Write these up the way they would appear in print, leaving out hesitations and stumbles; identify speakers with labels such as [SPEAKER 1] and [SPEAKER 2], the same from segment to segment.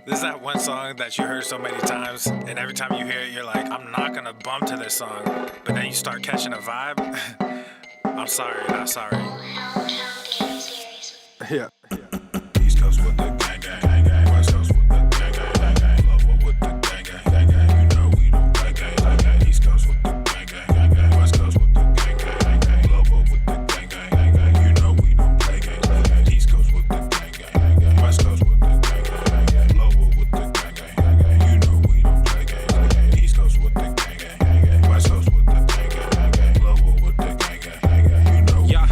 [SPEAKER 1] This is that one song that you heard so many times, and every time you hear it, you're like, I'm not gonna bump to this song. But then you start catching a vibe. I'm sorry, not sorry.
[SPEAKER 2] Yeah.
[SPEAKER 1] East Coast with the gang, gang, gang, gang. West Coast with the gang, gang, gang, gang. Lower with the gang, gang, gang, gang. You know we don't play gang, gang, gang. East Coast with the gang, gang, gang, gang. West Coast with the gang, gang, gang, gang. Lower with the gang, gang, gang, gang. You know we don't play gang, gang, gang. East Coast with the gang, gang, gang, gang. West Coast with the gang, gang, gang, gang. Lower with the gang, gang, gang, gang. You know we don't play gang, gang, gang. East Coast with the gang, gang, gang, gang. West Coast with the gang, gang, gang, gang. Lower with the gang, gang, gang, gang. You know. Yeah.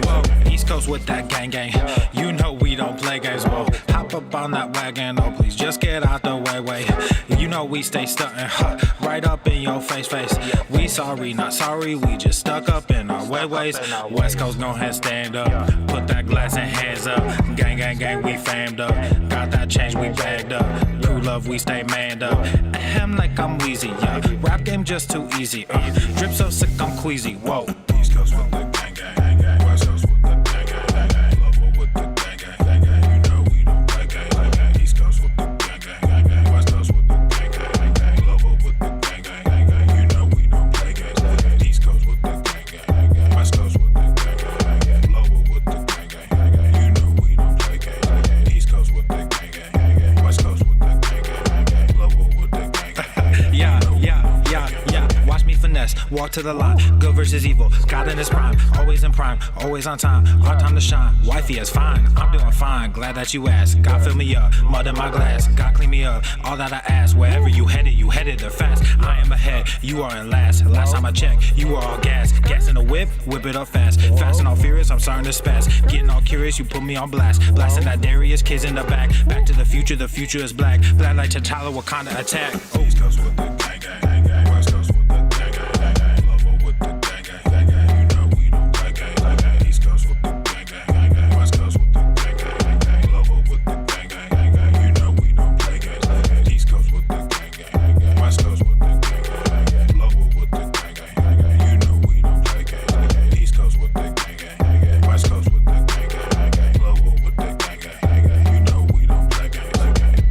[SPEAKER 1] Whoa. East Coast with that gang, gang. You know we don't play games. Whoa. Hop up on that wagon. Oh, please just get out the way. You know we stay stuntin'. Right up in your face. We sorry, not sorry. We just stuck up in our ways. West Coast gon' head stand up. Put that glass and hands up. Gang, gang, gang, we famed up. Got that change, we bagged up. True love, we stay manned up. Ahem like I'm wheezy, yeah. Rap game just too easy. Drip so sick, I'm queasy. Whoa. East Coast with the gang, gang, gang, gang. West Coast with the gang, gang, gang, gang. Lower with the gang, gang, gang, gang. You know we don't play gang, gang, gang. East Coast with the gang, gang, gang, gang. West Coast with the gang, gang, gang, gang. Lower with the gang, gang, gang, gang. You know we don't play gang, gang, gang. East Coast with the gang, gang, gang, gang. West Coast with the gang, gang, gang, gang. Lower with the gang, gang, gang, gang. You know we don't play gang, gang, gang. East Coast with the gang, gang, gang, gang. West Coast with the gang, gang, gang, gang. Lower with the gang, gang, gang. Yeah. Watch me finesse, walk to the line. Good versus evil, God in his prime. Always in prime, always on time. Our time to shine, wifey is fine. I'm doing fine, glad that you asked. God fill me up, mud in my glass. God clean me up, all that I ask. Wherever you headed there fast. I am ahead, you are in last. Last time I checked, you were all gas. Gas in the whip it up fast. Fast and all furious, I'm starting to spaz. Getting all curious, you put me on blast. Blasting that Darius, kids in the back. Back to the future is black. Black like T'Challa, Wakanda attack. East Coast with the gang, gang, gang, gang. West Coast with the gang, gang, gang, gang. Lower with the gang, gang, gang, gang. You know we don't play gang, gang, gang. East Coast with the gang, gang, gang, gang. West Coast with the gang, gang, gang, gang. Lower with the gang, gang, gang, gang. You know we don't play gang, gang, gang. East Coast with the gang, gang, gang, gang. West Coast with the gang, gang, gang, gang. Lower with the gang, gang, gang, gang. You know we don't play gang, gang, gang. East Coast with the gang, gang, gang, gang. West Coast with the gang, gang, gang, gang. Lower with the gang, gang, gang, gang. You know we don't play gang, gang, gang.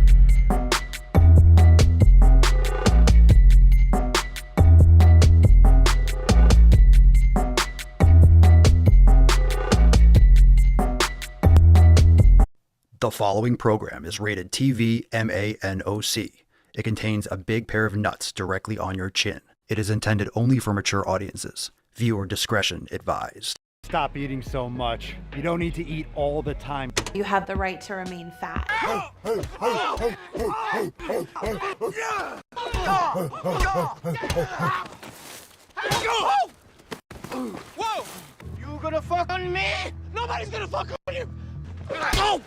[SPEAKER 3] The following program is rated TV MANOC. It contains a big pair of nuts directly on your chin. It is intended only for mature audiences. Viewer discretion advised.
[SPEAKER 2] Stop eating so much. You don't need to eat all the time.
[SPEAKER 4] You have the right to remain fat.
[SPEAKER 5] Whoa! You gonna fuck on me? Nobody's gonna fuck on you! Oh!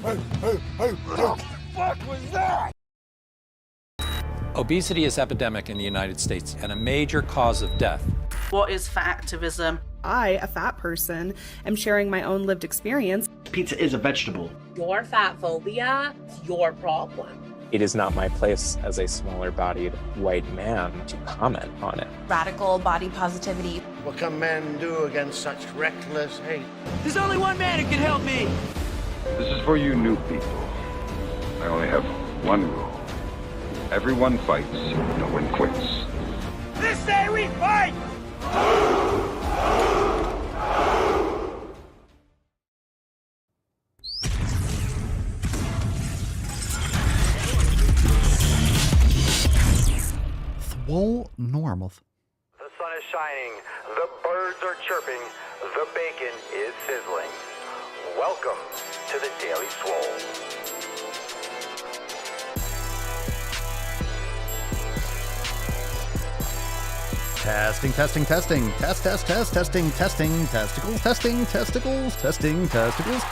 [SPEAKER 5] What the fuck was that?
[SPEAKER 6] Obesity is epidemic in the United States and a major cause of death.
[SPEAKER 7] What is fat activism?
[SPEAKER 8] I, a fat person, am sharing my own lived experience.
[SPEAKER 9] Pizza is a vegetable.
[SPEAKER 10] Your fat phobia is your problem.
[SPEAKER 11] It is not my place as a smaller-bodied white man to comment on it.
[SPEAKER 4] Radical body positivity.
[SPEAKER 12] What can men do against such reckless hate?
[SPEAKER 5] There's only one man who can help me.
[SPEAKER 13] This is for you new people. I only have one rule. Everyone fights, no one quits.
[SPEAKER 5] This day we fight!
[SPEAKER 3] Swole normal.
[SPEAKER 14] The sun is shining, the birds are chirping, the bacon is sizzling. Welcome to the Daily Swole.
[SPEAKER 3] Testing. Testicles, testicles.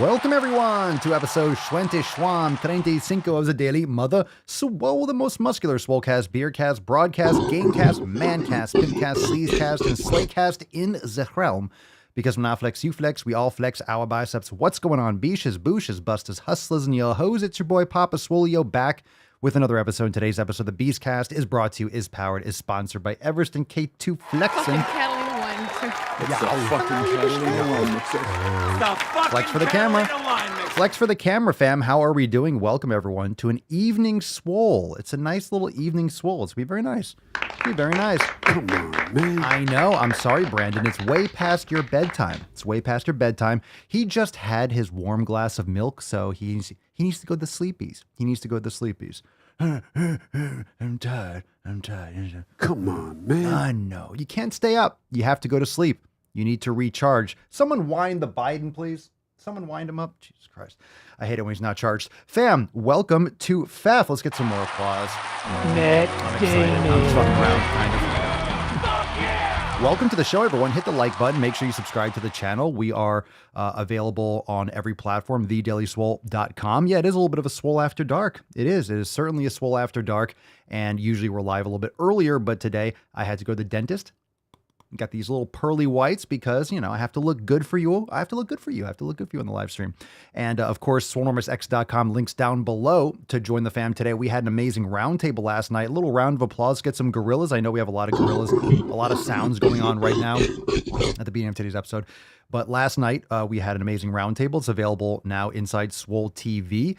[SPEAKER 3] Welcome everyone to episode 25 of the Daily Mother Swole, the most muscular Swolecast, Beercast, Broadcast, Gamecast, Mancast, Pimpcast, Sleazecast, and Slaycast in the realm. Because when I flex, you flex, we all flex our biceps. What's going on, beaches, booshes, busters, hustlers, and yo hoes? It's your boy Papa Swolio back with another episode. Today's episode, the Beastcast, is brought to you, is powered, is sponsored by Everest and K2 Flexing.
[SPEAKER 15] Kelly 1,
[SPEAKER 3] Flex for the camera. Flex for the camera, fam. How are we doing? Welcome, everyone, to an evening swole. It's a nice little evening swole. It's going to be very nice. It's going to be very nice.
[SPEAKER 9] Come on, man.
[SPEAKER 3] I know. I'm sorry, Brandon. It's way past your bedtime. It's way past your bedtime. He just had his warm glass of milk, so he needs to go to the sleepies. He needs to go to the sleepies. I'm tired.
[SPEAKER 9] Come on, man.
[SPEAKER 3] I know. You can't stay up. You have to go to sleep. You need to recharge. Someone wind the Biden, please. Someone wind him up. Jesus Christ. I hate it when he's not charged. Fam, welcome to FEF. Let's get some more applause. I'm excited. I'm fucking around, kind of. Welcome to the show, everyone. Hit the like button. Make sure you subscribe to the channel. We are available on every platform, thedailyswole.com. Yeah, it is a little bit of a swole after dark. It is. It is certainly a swole after dark. And usually we're live a little bit earlier, but today I had to go to the dentist. Got these little pearly whites because, you know, I have to look good for you. I have to look good for you. I have to look good for you on the live stream. And of course, SwoleNormusX.com, links down below to join the fam today. We had an amazing roundtable last night. A little round of applause. Get some gorillas. I know we have a lot of gorillas, a lot of sounds going on right now at the beginning of today's episode. But last night we had an amazing roundtable. It's available now inside Swole TV.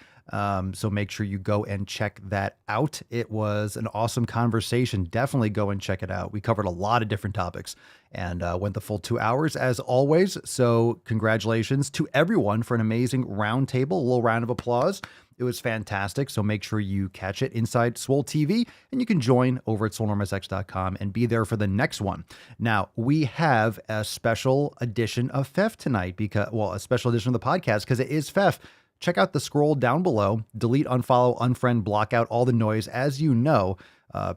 [SPEAKER 3] So make sure you go and check that out. It was an awesome conversation. Definitely go and check it out. We covered a lot of different topics and went the full 2 hours as always. So congratulations to everyone for an amazing roundtable. A little round of applause. It was fantastic. So make sure you catch it inside Swole TV and you can join over at SwoleNormusX.com and be there for the next one. Now, we have a special edition of FEF tonight because, well, a special edition of the podcast because it is FEF. Check out the scroll down below. Delete, unfollow, unfriend, block out all the noise. As you know,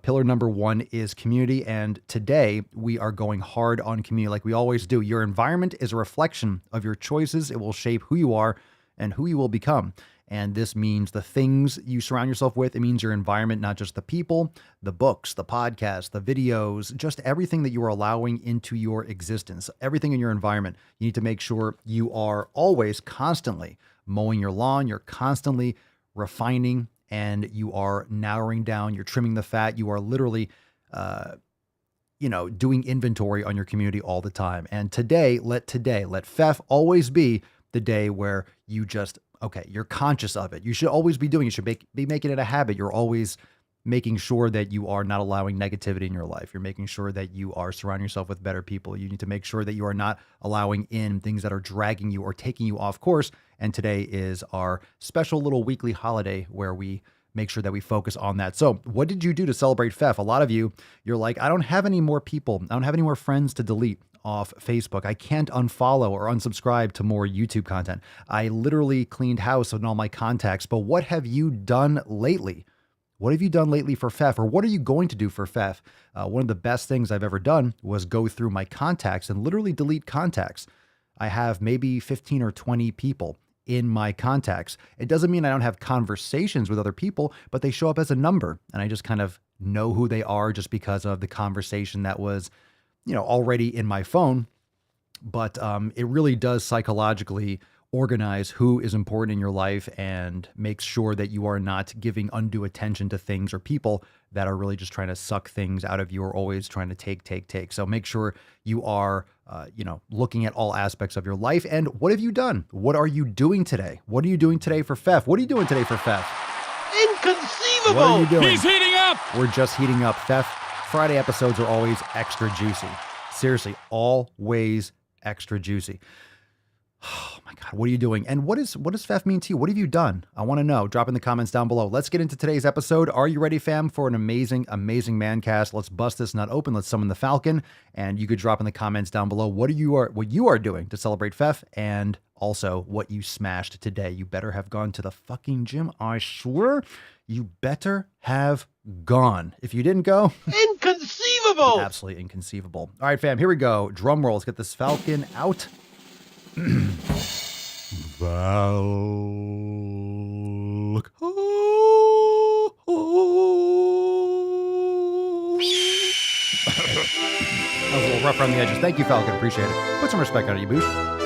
[SPEAKER 3] pillar number 1 is community. And today we are going hard on community like we always do. Your environment is a reflection of your choices. It will shape who you are and who you will become. And this means the things you surround yourself with. It means your environment, not just the people, the books, the podcasts, the videos, just everything that you are allowing into your existence, everything in your environment. You need to make sure you are always constantly mowing your lawn. You're constantly refining and you are narrowing down. You're trimming the fat. You are literally, doing inventory on your community all the time. And today, let FEF always be the day where you just, you're conscious of it. You should always be doing it. You should be making it a habit. You're always making sure that you are not allowing negativity in your life. You're making sure that you are surrounding yourself with better people. You need to make sure that you are not allowing in things that are dragging you or taking you off course. And today is our special little weekly holiday where we make sure that we focus on that. So what did you do to celebrate FEF? A lot of you, you're like, I don't have any more people. I don't have any more friends to delete off Facebook. I can't unfollow or unsubscribe to more YouTube content. I literally cleaned house on all my contacts. But what have you done lately? What have you done lately for FEF, or what are you going to do for FEF? One of the best things I've ever done was go through my contacts and literally delete contacts. I have maybe 15 or 20 people in my contacts. It doesn't mean I don't have conversations with other people, but they show up as a number and I just kind of know who they are just because of the conversation that was, already in my phone. But it really does psychologically organize who is important in your life and make sure that you are not giving undue attention to things or people that are really just trying to suck things out of you or always trying to take. So make sure you are, looking at all aspects of your life. And what have you done? What are you doing today? What are you doing today for FEF? What are you doing today for FEF?
[SPEAKER 5] Inconceivable!
[SPEAKER 3] What are you doing?
[SPEAKER 5] He's heating up!
[SPEAKER 3] We're just heating up. FEF Friday episodes are always extra juicy. Seriously, always extra juicy. Oh my God, what are you doing? And what does FEF mean to you? What have you done? I want to know. Drop in the comments down below. Let's get into today's episode. Are you ready, fam, for an amazing, amazing man cast? Let's bust this nut open. Let's summon the Falcon. And you could drop in the comments down below what you are doing to celebrate FEF and also what you smashed today. You better have gone to the fucking gym. I swear you better have gone. If you didn't go,
[SPEAKER 5] inconceivable!
[SPEAKER 3] Absolutely inconceivable. All right, fam, here we go. Drum roll. Let's get this Falcon out. Valk. That was a little rough around the edges. Thank you, Falcon. Appreciate it. Put some respect on it, you boosh.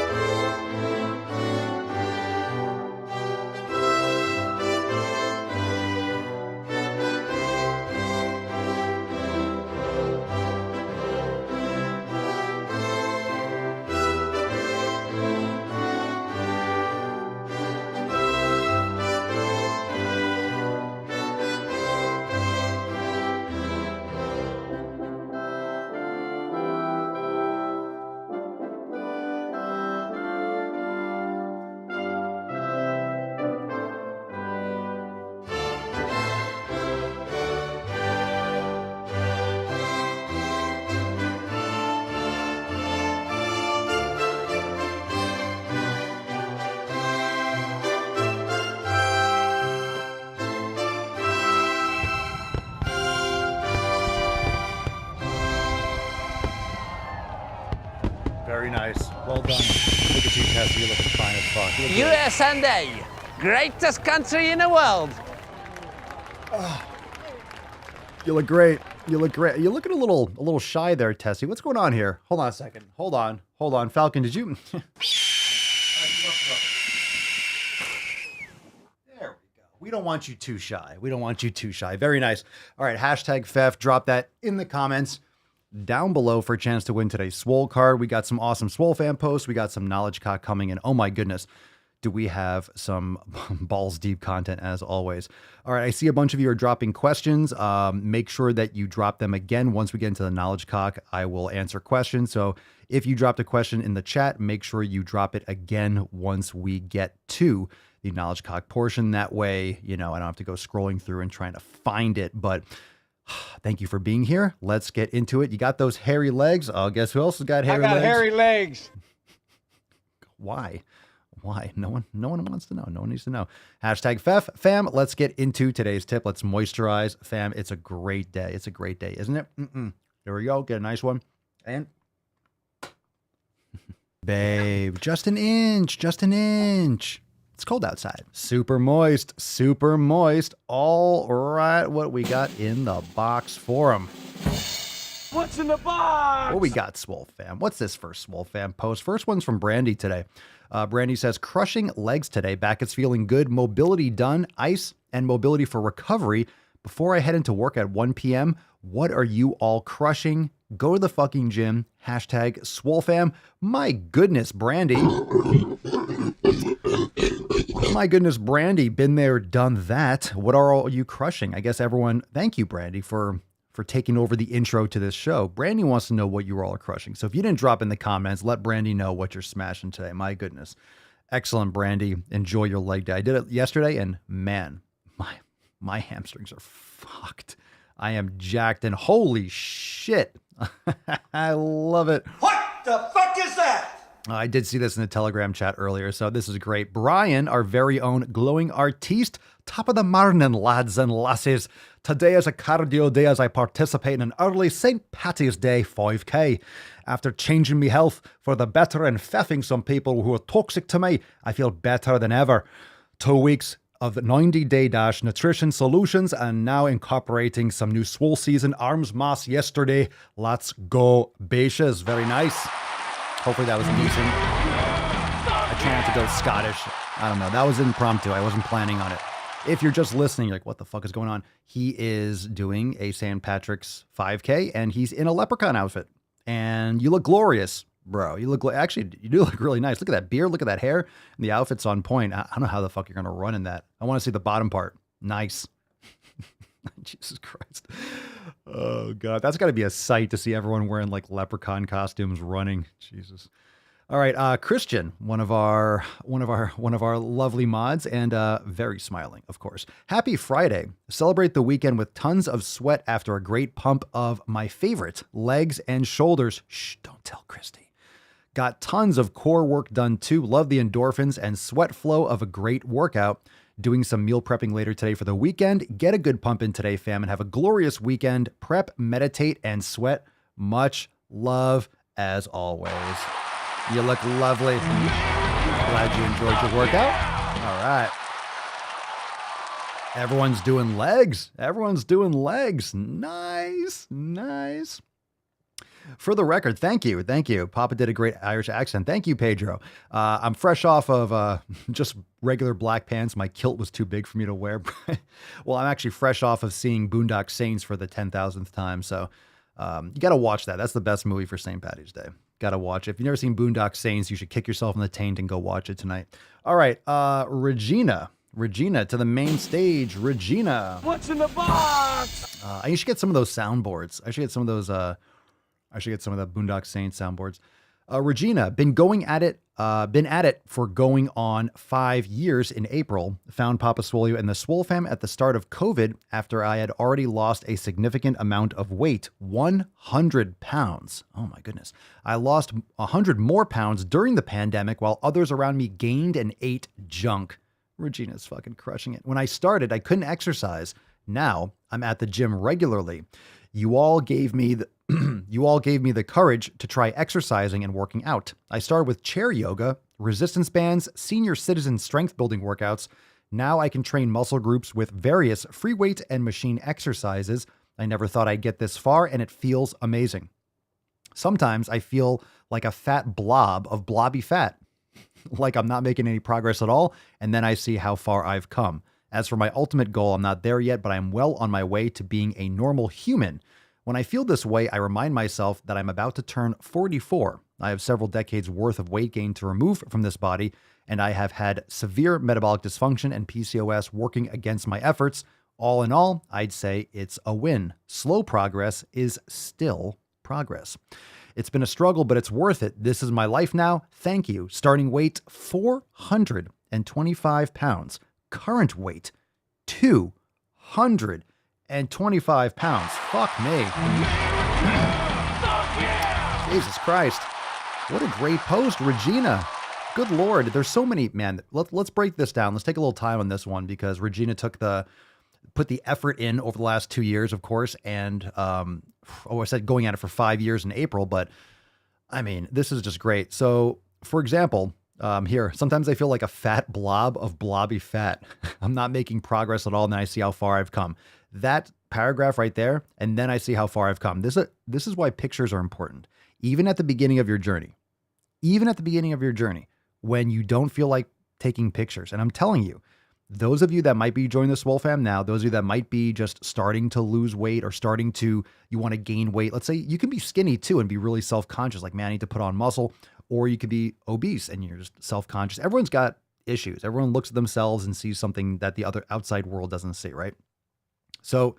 [SPEAKER 3] nice. Well done. Look at you, Tessa. You're looking fine as fuck. You look
[SPEAKER 5] USA, greatest country in the world.
[SPEAKER 3] You look great. You look great. You're looking a little shy there, Tessie. What's going on here? Hold on a second. Hold on. Falcon, did you? There we go. We don't want you too shy. Very nice. All right. Hashtag Fef. Drop that in the comments down below for a chance to win today's Swole card. We got some awesome SwoleFam posts. We got some knowledge cock coming in. Oh my goodness. Do we have some balls deep content as always? All right, I see a bunch of you are dropping questions. Make sure that you drop them again. Once we get into the knowledge cock, I will answer questions. So if you dropped a question in the chat, make sure you drop it again once we get to the knowledge cock portion. That way, I don't have to go scrolling through and trying to find it. But thank you for being here. Let's get into it. You got those hairy legs. Oh, guess who else has got hairy legs?
[SPEAKER 5] I got hairy legs.
[SPEAKER 3] Why? No one wants to know. No one needs to know. Hashtag fam. Let's get into today's tip. Let's moisturize, fam. It's a great day. It's a great day, isn't it? There we go. Get a nice one. And babe, just an inch. It's cold outside. Super moist. All right. What we got in the box for them?
[SPEAKER 5] What's in the box?
[SPEAKER 3] What we got, SwoleFam? What's this first SwoleFam post? First one's from Brandy today. Brandy says, crushing legs today. Back is feeling good. Mobility done. Ice and mobility for recovery. Before I head into work at 1 p.m., what are you all crushing? Go to the fucking gym. Hashtag SwoleFam. My goodness, Brandy. My goodness, Brandy. Been there, done that. What are all you crushing? I guess everyone, thank you, Brandy, for taking over the intro to this show. Brandy wants to know what you all are crushing. So if you didn't drop in the comments, let Brandy know what you're smashing today. My goodness. Excellent, Brandy. Enjoy your leg day. I did it yesterday, and man, my hamstrings are fucked. I am jacked, and holy shit. I love it.
[SPEAKER 5] What the fuck is that?
[SPEAKER 3] I did see this in the Telegram chat earlier, so this is great. Brian, our very own glowing artiste. Top of the morning, lads and lasses. Today is a cardio day as I participate in an early St. Patty's Day 5K. After changing me health for the better and feffing some people who are toxic to me, I feel better than ever. 2 weeks of the 90-day dash nutrition solutions and now incorporating some new Swole season arms mass yesterday. Let's go, Beaches. Very nice. Hopefully that was decent. I try not to go Scottish. I don't know. That was impromptu. I wasn't planning on it. If you're just listening, you're like, what the fuck is going on? He is doing a St. Patrick's 5K and he's in a leprechaun outfit. And you look glorious, bro. You do look really nice. Look at that beard. Look at that hair. And the outfit's on point. I don't know how the fuck you're going to run in that. I want to see the bottom part. Nice. Jesus Christ. Oh God. That's got to be a sight to see everyone wearing like leprechaun costumes running. Jesus. All right, Christian, one of our lovely mods, and very smiling, of course. Happy Friday! Celebrate the weekend with tons of sweat after a great pump of my favorite legs and shoulders. Shh! Don't tell Christy. Got tons of core work done too. Love the endorphins and sweat flow of a great workout. Doing some meal prepping later today for the weekend. Get a good pump in today, fam, and have a glorious weekend. Prep, meditate, and sweat. Much love as always. You look lovely. Glad you enjoyed your workout. All right. Everyone's doing legs. Nice. For the record, thank you. Papa did a great Irish accent. Thank you, Pedro. I'm fresh off of just regular black pants. My kilt was too big for me to wear. Well, I'm actually fresh off of seeing Boondock Saints for the 10,000th time. So you got to watch that. That's the best movie for St. Patty's Day. Got to watch it. If you've never seen Boondock Saints, you should kick yourself in the taint and go watch it tonight. All right, Regina to the main stage. Regina,
[SPEAKER 5] what's in the box?
[SPEAKER 3] I should get some of those soundboards. I should get some of those. I should get some of the Boondock Saints soundboards. Regina, been at it for going on 5 years in April. Found Papa Swole and the SwoleFam at the start of COVID after I had already lost a significant amount of weight, 100 pounds. Oh my goodness. I lost 100 more pounds during the pandemic while others around me gained and ate junk. Regina's fucking crushing it. When I started, I couldn't exercise. Now I'm at the gym regularly. You all gave me You all gave me the courage to try exercising and working out. I started with chair yoga, resistance bands, senior citizen strength building workouts. Now I can train muscle groups with various free weight and machine exercises. I never thought I'd get this far, and it feels amazing. Sometimes I feel like a fat blob of blobby fat, like I'm not making any progress at all, and then I see how far I've come. As for my ultimate goal, I'm not there yet, but I'm well on my way to being a normal human. When I feel this way, I remind myself that I'm about to turn 44. I have several decades worth of weight gain to remove from this body, and I have had severe metabolic dysfunction and PCOS working against my efforts. All in all, I'd say it's a win. Slow progress is still progress. It's been a struggle, but it's worth it. This is my life now. Thank you. Starting weight, 425 pounds. Current weight, 225 pounds. Fuck me. Jesus Christ. What a great post, Regina. Good Lord. There's so many, man. Let's break this down. Let's take a little time on this one because Regina put the effort in over the last 2 years, of course. And, I said going at it for 5 years in April, but I mean, this is just great. So for example, here, sometimes I feel like a fat blob of blobby fat. I'm not making progress at all. And then I see how far I've come. That paragraph right there. And then I see how far I've come. This is why pictures are important. Even at the beginning of your journey, when you don't feel like taking pictures. And I'm telling you, those of you that might be joining the SwoleFam now, those of you that might be just starting to lose weight or you want to gain weight. Let's say you can be skinny too and be really self-conscious. Like, man, I need to put on muscle. Or you could be obese and you're just self-conscious. Everyone's got issues. Everyone looks at themselves and sees something that the other outside world doesn't see, right? So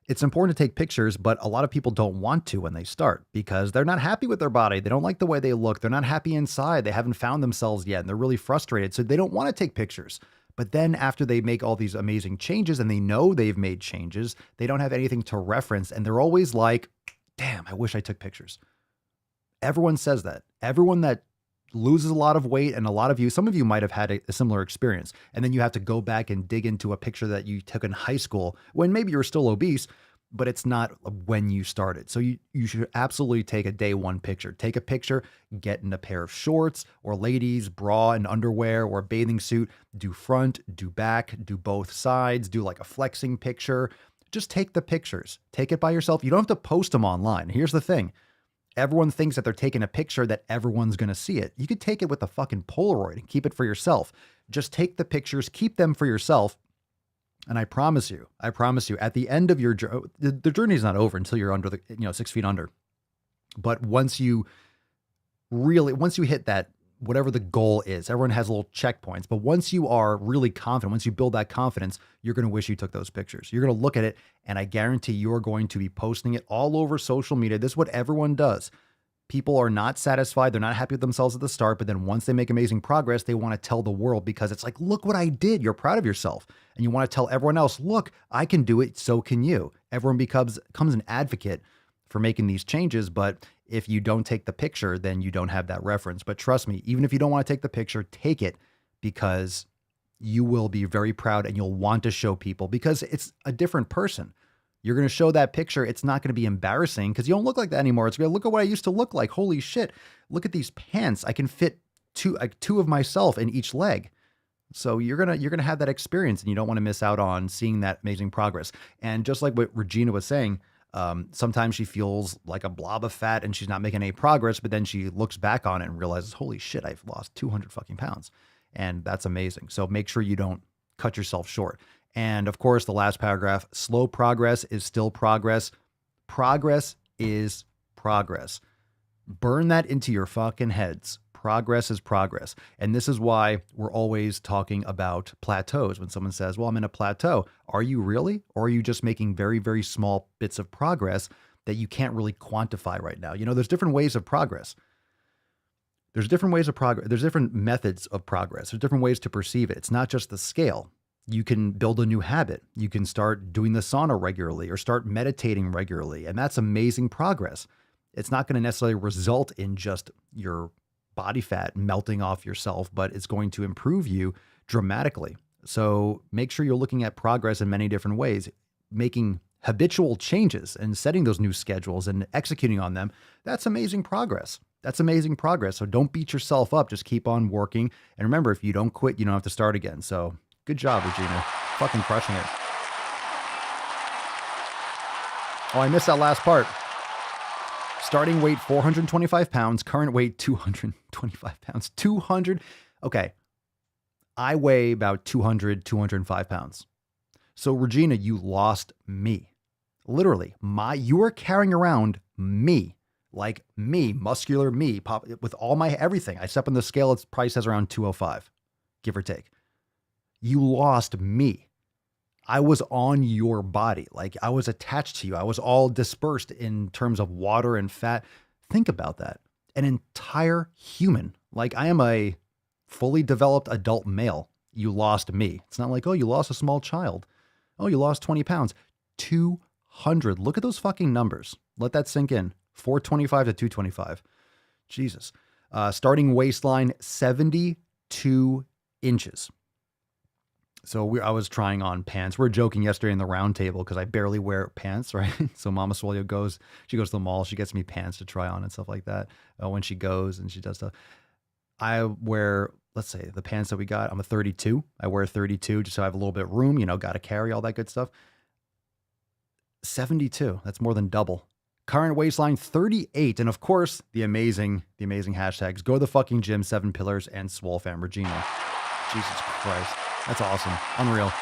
[SPEAKER 3] it's important to take pictures, but a lot of people don't want to when they start because they're not happy with their body. They don't like the way they look. They're not happy inside. They haven't found themselves yet and they're really frustrated. So they don't want to take pictures. But then after they make all these amazing changes and they know they've made changes, they don't have anything to reference. And they're always like, damn, I wish I took pictures. Everyone says that. Everyone that loses a lot of weight, and a lot of you, some of you might have had a similar experience. And then you have to go back and dig into a picture that you took in high school when maybe you were still obese, but it's not when you started. So you should absolutely take a day one picture. Take a picture, get in a pair of shorts or ladies, bra and underwear or a bathing suit. Do front, do back, do both sides, do like a flexing picture. Just take the pictures. Take it by yourself. You don't have to post them online. Here's the thing. Everyone thinks that they're taking a picture that everyone's going to see it. You could take it with a fucking Polaroid and keep it for yourself. Just take the pictures, keep them for yourself. And I promise you, at the end of your journey, the journey is not over until you're under 6 feet under. But once you hit that, whatever the goal is, everyone has little checkpoints. But once you are really confident, once you build that confidence, you're going to wish you took those pictures. You're going to look at it, and I guarantee you're going to be posting it all over social media. This is what everyone does. People are not satisfied. They're not happy with themselves at the start, but then once they make amazing progress, they want to tell the world because it's like, look what I did. You're proud of yourself. And you want to tell everyone else, look, I can do it. So can you. Everyone becomes an advocate for making these changes. But if you don't take the picture, then you don't have that reference. But trust me, even if you don't want to take the picture, take it because you will be very proud and you'll want to show people because it's a different person. You're going to show that picture. It's not going to be embarrassing because you don't look like that anymore. It's going to look at what I used to look like. Holy shit. Look at these pants. I can fit two of myself in each leg. So you're going to have that experience and you don't want to miss out on seeing that amazing progress. And just like what Regina was saying, sometimes she feels like a blob of fat and she's not making any progress, but then she looks back on it and realizes, holy shit, I've lost 200 fucking pounds. And that's amazing. So make sure you don't cut yourself short. And of course, the last paragraph, slow progress is still progress. Progress is progress. Burn that into your fucking heads. Progress is progress. And this is why we're always talking about plateaus. When someone says, well, I'm in a plateau. Are you really? Or are you just making very, very small bits of progress that you can't really quantify right now? You know, there's different ways of progress. There's different ways of progress. There's different methods of progress. There's different ways to perceive it. It's not just the scale. You can build a new habit. You can start doing the sauna regularly or start meditating regularly. And that's amazing progress. It's not going to necessarily result in just your body fat melting off yourself, but it's going to improve you dramatically. So make sure you're looking at progress in many different ways. Making habitual changes and setting those new schedules and executing on them, that's amazing progress. That's amazing progress. So don't beat yourself up. Just keep on working. And remember, if you don't quit, you don't have to start again. So good job, Regina. Fucking crushing it. Oh, I missed that last part. Starting weight 425 pounds, current weight 225 pounds. 200. Okay. I weigh about 200, 205 pounds. So Regina, you lost me. Literally, you are carrying around me, like me, muscular me, with all my everything. I step on the scale, its probably says around 205, give or take. You lost me. I was on your body. Like I was attached to you. I was all dispersed in terms of water and fat. Think about that. An entire human. Like I am a fully developed adult male. You lost me. It's not like, oh, you lost a small child. Oh, you lost 20 pounds. 200. Look at those fucking numbers. Let that sink in. 425 to 225. Jesus. Starting waistline, 72 inches. So I was trying on pants. We were joking yesterday in the round table because I barely wear pants, right? So Mama Swole goes to the mall. She gets me pants to try on and stuff like that when she goes and she does stuff. I wear, let's say, the pants that we got. I'm a 32. I wear 32 just so I have a little bit of room, got to carry all that good stuff. 72. That's more than double. Current waistline, 38. And of course, the amazing hashtags. Go to the fucking gym, 7 pillars, and SwoleFam. Regina. Jesus Christ. That's awesome. Unreal.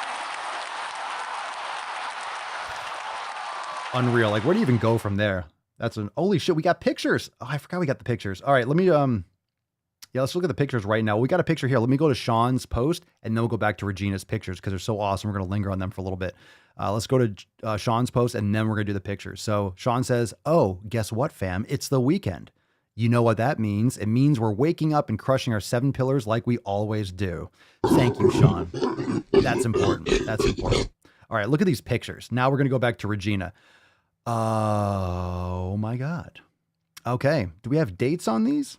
[SPEAKER 3] Unreal. Like, where do you even go from there? Holy shit, we got pictures. Oh, I forgot we got the pictures. All right, let me, let's look at the pictures right now. We got a picture here. Let me go to Sean's post, and then we'll go back to Regina's pictures because they're so awesome. We're going to linger on them for a little bit. Let's go to Sean's post, and then we're going to do the pictures. So Sean says, oh, guess what, fam? It's the weekend. You know what that means. It means we're waking up and crushing our 7 pillars like we always do. Thank you, Sean. That's important. That's important. All right, look at these pictures. Now we're going to go back to Regina. Oh, my God. Okay. Do we have dates on these?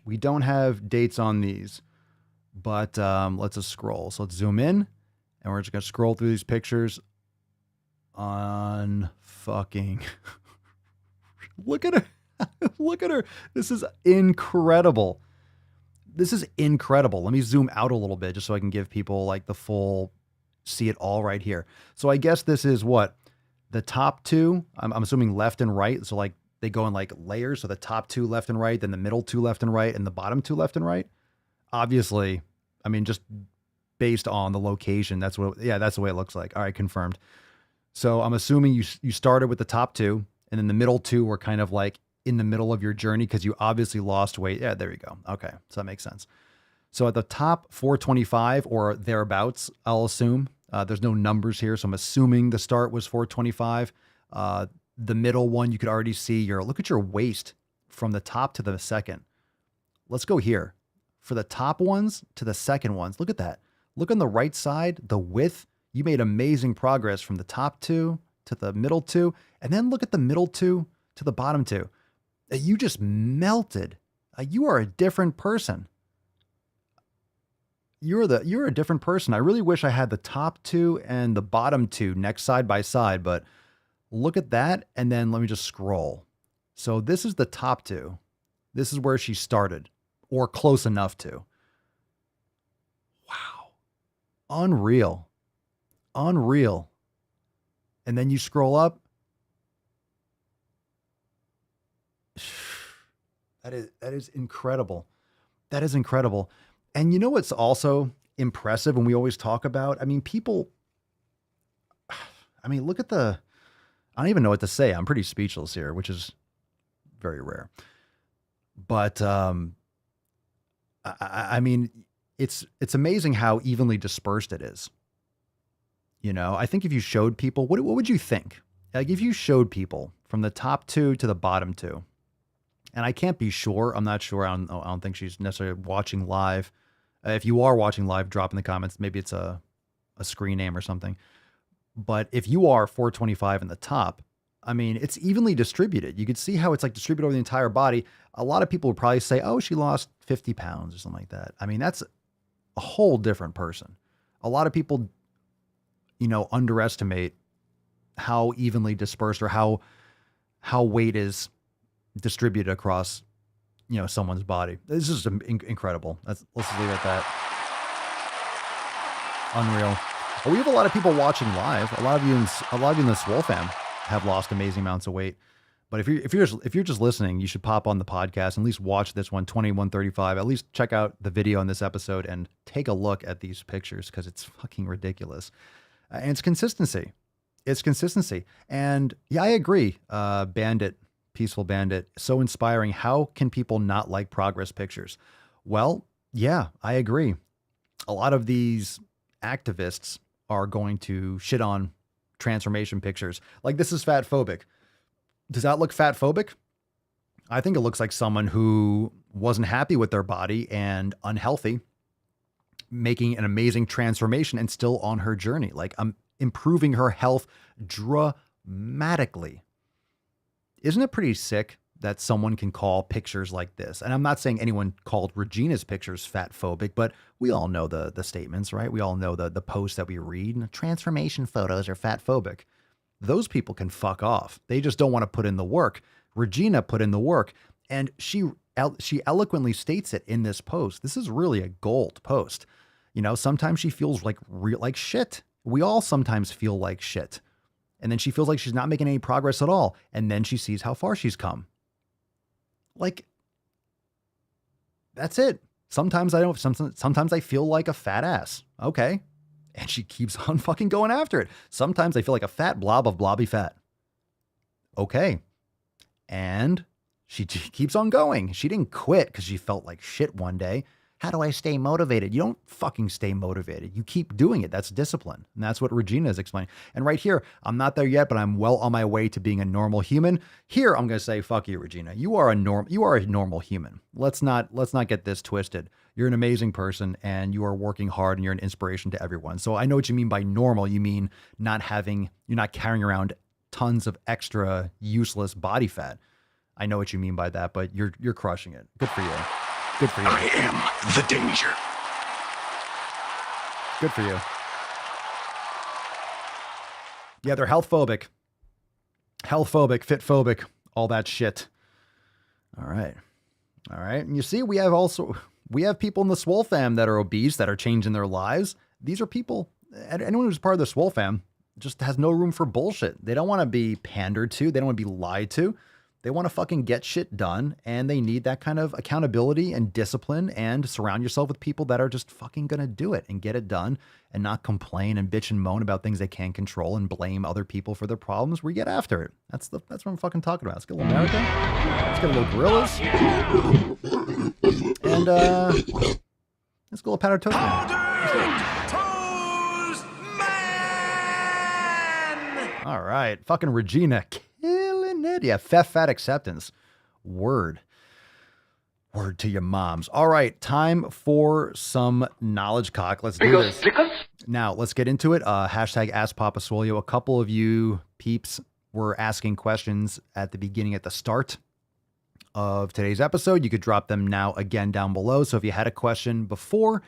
[SPEAKER 3] We don't have dates on these, but let's just scroll. So let's zoom in, and we're just going to scroll through these pictures on fucking... Look at her. Look at her. This is incredible. This is incredible. Let me zoom out a little bit just so I can give people like the full, see it all right here. So I guess this is what? The top two, I'm assuming left and right. So like they go in like layers. So the top 2 left and right, then the middle 2 left and right, and the bottom 2 left and right. Obviously, I mean, just based on the location, that's the way it looks like. All right, confirmed. So I'm assuming you started with the top 2, and then the middle 2 were kind of like in the middle of your journey because you obviously lost weight. Yeah, there you go. Okay, so that makes sense. So at the top 425 or thereabouts, I'll assume. There's no numbers here, so I'm assuming the start was 425. The middle one, you could already see look at your waist from the top to the second. Let's go here. For the top ones to the second ones, look at that. Look on the right side, the width. You made amazing progress from the top 2 to the middle 2, and then look at the middle 2 to the bottom 2. You just melted. You are a different person. You're a different person. I really wish I had the top 2 and the bottom 2 next side by side, but look at that. And then let me just scroll. So this is the top 2. This is where she started, or close enough to. Wow. Unreal. Unreal. And then you scroll up. That is incredible. That is incredible. And you know what's also impressive when we always talk about, I mean, look at I don't even know what to say. I'm pretty speechless here, which is very rare. But I mean, it's amazing how evenly dispersed it is. I think if you showed people, what would you think? Like if you showed people from the top 2 to the bottom 2, and I can't be sure. I'm not sure. I don't think she's necessarily watching live. If you are watching live, drop in the comments. Maybe it's a screen name or something. But if you are 425 in the top, I mean, it's evenly distributed. You could see how it's like distributed over the entire body. A lot of people would probably say, oh, she lost 50 pounds or something like that. I mean, that's a whole different person. A lot of people, underestimate evenly dispersed or how weight is distributed across, someone's body. This is incredible. Let's leave it at that. Unreal. We have a lot of people watching live. A lot of you in the SwoleFam have lost amazing amounts of weight. But if you're just listening, you should pop on the podcast and at least watch this one, 2135. At least check out the video on this episode and take a look at these pictures because it's fucking ridiculous. And it's consistency. And yeah, I agree. Bandit, Peaceful Bandit, so inspiring. How can people not like progress pictures? Well, yeah, I agree. A lot of these activists are going to shit on transformation pictures. Like, this is fat phobic. Does that look fat phobic? I think it looks like someone who wasn't happy with their body and unhealthy, making an amazing transformation and still on her journey. Like, I'm improving her health dramatically. Isn't it pretty sick that someone can call pictures like this? And I'm not saying anyone called Regina's pictures fat phobic, but we all know the statements, right? We all know the posts that we read. Transformation photos are fat phobic. Those people can fuck off. They just don't want to put in the work. Regina put in the work, and she eloquently states it in this post. This is really a gold post. Sometimes she feels like shit. We all sometimes feel like shit. And then she feels like she's not making any progress at all. And then she sees how far she's come. Like, that's it. Sometimes I feel like a fat ass. Okay. And she keeps on fucking going after it. Sometimes I feel like a fat blob of blobby fat. Okay. And she keeps on going. She didn't quit because she felt like shit one day. How do I stay motivated? You don't fucking stay motivated. You keep doing it. That's discipline. And that's what Regina is explaining. And right here, I'm not there yet, but I'm well on my way to being a normal human. Here, I'm going to say, fuck you, Regina. You are a normal human. Let's not get this twisted. You're an amazing person and you are working hard and you're an inspiration to everyone. So I know what you mean by normal. You mean you're not carrying around tons of extra useless body fat. I know what you mean by that, but you're crushing it. Good for you. Good for you.
[SPEAKER 1] I am the danger.
[SPEAKER 3] Good for you. Yeah, they're health phobic, fit phobic, all that shit. All right. And you see, we have people in the SwoleFam that are obese, that are changing their lives. These are people, anyone who's part of the SwoleFam just has no room for bullshit. They don't want to be pandered to. They don't want to be lied to. They want to fucking get shit done, and they need that kind of accountability and discipline, and surround yourself with people that are just fucking going to do it and get it done and not complain and bitch and moan about things they can't control and blame other people for their problems. We get after it. That's what I'm fucking talking about. Let's get a little America. Let's get a little gorillas. And let's get a little powder toast man. All right. Fucking Regina. Yeah, fat acceptance. Word to your moms. All right, time for some knowledge cock. Let's do this. Now, let's get into it. Hashtag Ask Papa Swole. A couple of you peeps were asking questions at the start of today's episode. You could drop them now again down below. So if you had a question before,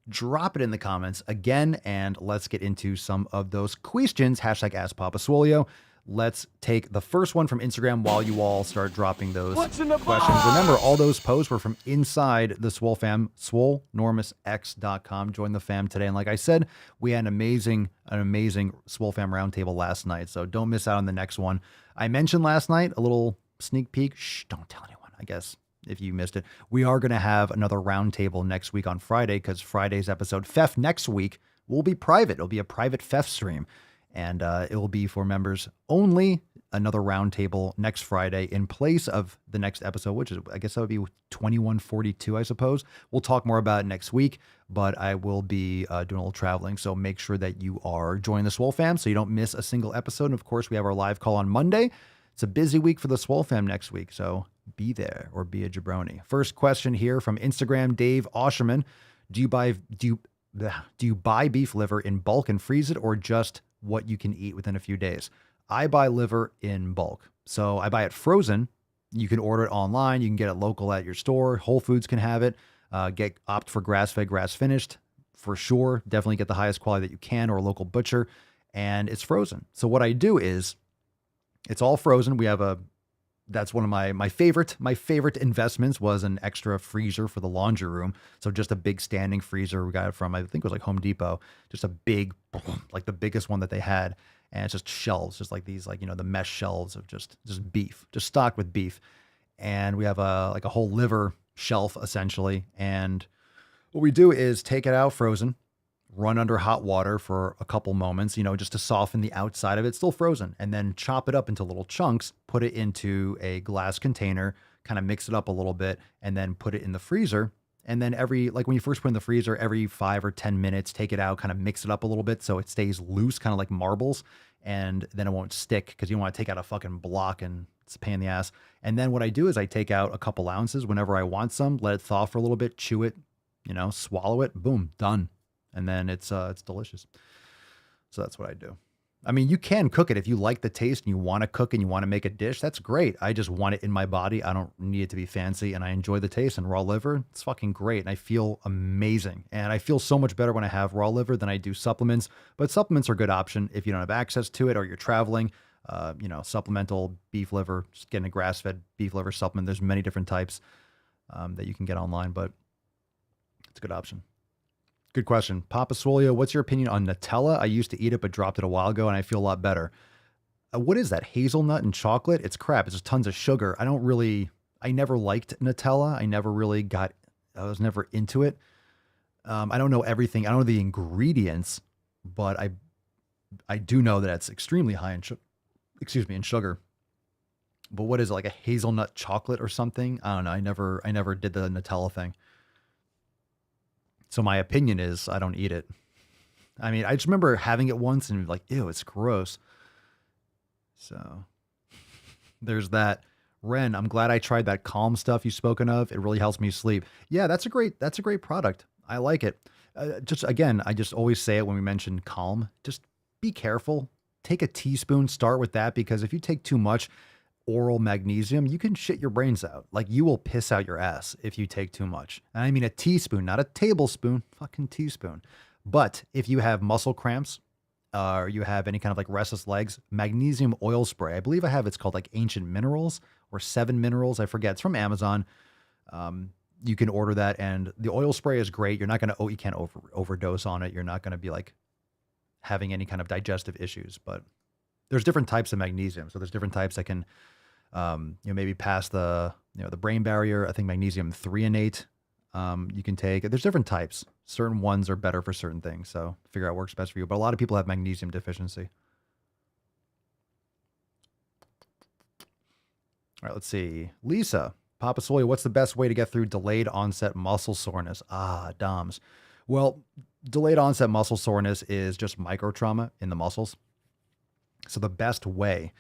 [SPEAKER 3] drop it in the comments again, and let's get into some of those questions. Hashtag Ask Papa Swole. Let's take the first one from Instagram while you all start dropping those questions. Remember, all those posts were from inside the SwoleFam, SwoleNormusX.com. Join the fam today. And like I said, we had an amazing SwoleFam roundtable last night. So don't miss out on the next one. I mentioned last night, a little sneak peek. Shh, don't tell anyone, I guess, if you missed it. We are going to have another roundtable next week on Friday, because Friday's episode, FEF next week, will be private. It'll be a private FEF stream. And it will be for members only. Another roundtable next Friday in place of the next episode, which is, I guess that would be 2142, I suppose. We'll talk more about it next week, but I will be doing a little traveling. So make sure that you are joining the SwoleFam so you don't miss a single episode. And of course, we have our live call on Monday. It's a busy week for the SwoleFam next week, so be there or be a jabroni. First question here from Instagram, Dave Osherman. Do you buy beef liver in bulk and freeze it, or just what you can eat within a few days? I buy liver in bulk. So I buy it frozen. You can order it online. You can get it local at your store. Whole Foods can have it. Opt for grass-fed, grass-finished for sure. Definitely get the highest quality that you can, or a local butcher. and it's frozen. So what I do is it's all frozen. That's one of my favorite investments was an extra freezer for the laundry room. So just a big standing freezer. We got it from, I think it was like Home Depot, just a big, like the biggest one that they had. And it's just shelves, just like these, like, the mesh shelves of just beef, just stocked with beef. And we have a whole liver shelf essentially. And what we do is take it out frozen, run under hot water for a couple moments, just to soften the outside of it, still frozen, and then chop it up into little chunks, put it into a glass container, kind of mix it up a little bit, and then put it in the freezer. And then when you first put it in the freezer, every 5 or 10 minutes, take it out, kind of mix it up a little bit so it stays loose, kind of like marbles, and then it won't stick because you don't want to take out a fucking block and it's a pain in the ass. And then what I do is I take out a couple ounces whenever I want some, let it thaw for a little bit, chew it, swallow it, boom, done. And then it's delicious. So that's what I do. I mean, you can cook it if you like the taste and you want to cook and you want to make a dish. That's great. I just want it in my body. I don't need it to be fancy, and I enjoy the taste. And raw liver, it's fucking great. And I feel amazing. And I feel so much better when I have raw liver than I do supplements. But supplements are a good option if you don't have access to it or you're traveling. Supplemental beef liver, just getting a grass-fed beef liver supplement. There's many different types that you can get online, but it's a good option. Good question. Papa Swolio, what's your opinion on Nutella? I used to eat it, but dropped it a while ago, and I feel a lot better. What is that? Hazelnut and chocolate? It's crap. It's just tons of sugar. I never liked Nutella. I was never into it. I don't know everything. I don't know the ingredients, but I do know that it's extremely high in sugar. But what is it, like a hazelnut chocolate or something? I don't know. I never did the Nutella thing. So my opinion is I don't eat it. I mean, I just remember having it once and like, ew, it's gross. So there's that. Ren, I'm glad I tried that Calm stuff you spoken of. It really helps me sleep. Yeah, that's a great product. I like it. I just always say it when we mention Calm. Just be careful. Take a teaspoon, start with that, because if you take too much oral magnesium, you can shit your brains out. Like, you will piss out your ass if you take too much. And I mean a teaspoon, not a tablespoon, fucking teaspoon. But if you have muscle cramps or you have any kind of like restless legs, magnesium oil spray, I believe it's called like Ancient Minerals or 7 Minerals. I forget. It's from Amazon. You can order that, and the oil spray is great. You can't overdose on it. You're not going to be like having any kind of digestive issues, but there's different types of magnesium. So there's different types that can, maybe pass the brain barrier. I think magnesium threonate, you can take. There's different types. Certain ones are better for certain things. So figure out what works best for you. But a lot of people have magnesium deficiency. All right, let's see. Lisa, Papa Swolio, what's the best way to get through delayed onset muscle soreness? DOMS. Well, delayed onset muscle soreness is just micro trauma in the muscles. So the best way,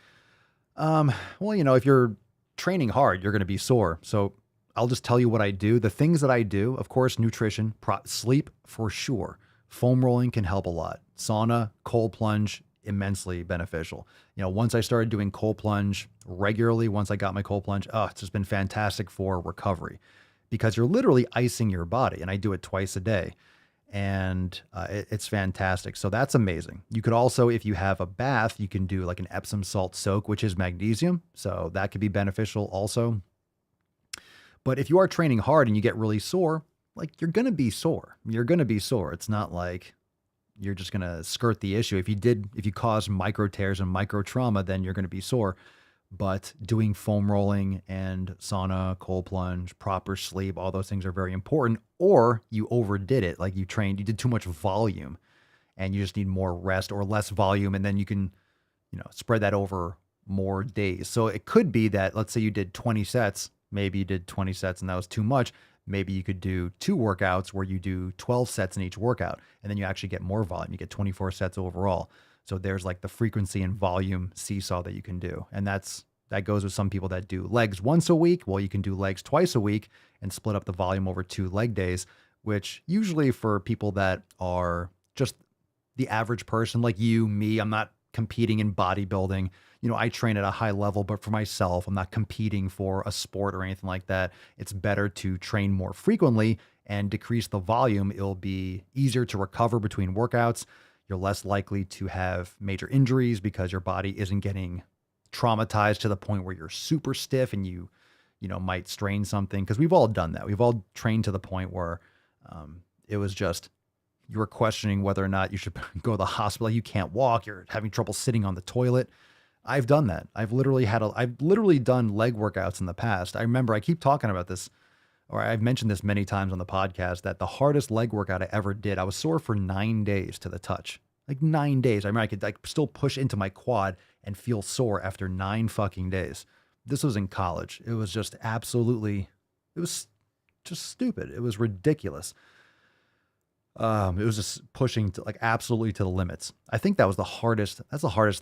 [SPEAKER 3] if you're training hard, you're going to be sore. So I'll just tell you what I do. The things that I do, of course, nutrition, sleep for sure. Foam rolling can help a lot. Sauna, cold plunge, immensely beneficial. Once I started doing cold plunge regularly, once I got my cold plunge, it's just been fantastic for recovery because you're literally icing your body. And I do it twice a day. And it's fantastic. So that's amazing. You could also, if you have a bath, you can do like an Epsom salt soak, which is magnesium. So that could be beneficial also. But if you are training hard and you get really sore, like you're going to be sore. It's not like you're just going to skirt the issue. If you cause micro tears and micro trauma, then you're going to be sore. But doing foam rolling and sauna, cold plunge, proper sleep, all those things are very important. Or you overdid it, like you did too much volume and you just need more rest or less volume. And then you can, spread that over more days. So it could be that, let's say you did 20 sets, maybe you did 20 sets and that was too much. Maybe you could do 2 workouts where you do 12 sets in each workout, and then you actually get more volume. You get 24 sets overall. So there's like the frequency and volume seesaw that you can do. And that goes with some people that do legs once a week. Well, you can do legs twice a week and split up the volume over 2 leg days, which usually for people that are just the average person like you, me, I'm not competing in bodybuilding. I train at a high level, but for myself, I'm not competing for a sport or anything like that. It's better to train more frequently and decrease the volume. It'll be easier to recover between workouts. You're less likely to have major injuries because your body isn't getting traumatized to the point where you're super stiff and you might strain something. Because we've all done that. We've all trained to the point where it was just you were questioning whether or not you should go to the hospital. You can't walk. You're having trouble sitting on the toilet. I've done that. I've literally done leg workouts in the past. I remember I keep talking about this, or I've mentioned this many times on the podcast, that the hardest leg workout I ever did, I was sore for 9 days to the touch. Like 9 days. I remember I could still push into my quad and feel sore after 9 fucking days. This was in college. It was just it was just stupid. It was ridiculous. It was just pushing to absolutely to the limits. I think that's the hardest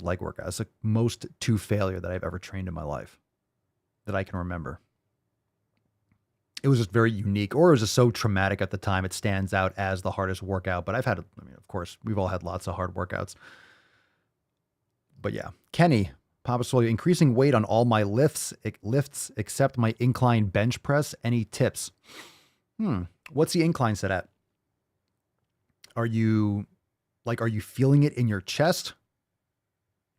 [SPEAKER 3] leg workout. It's the most to failure that I've ever trained in my life that I can remember. It was just very unique, or it was just so traumatic at the time. It stands out as the hardest workout, but of course, we've all had lots of hard workouts. But yeah, Kenny, Papa Swole, increasing weight on all my lifts except my incline bench press. Any tips? What's the incline set at? Are you feeling it in your chest?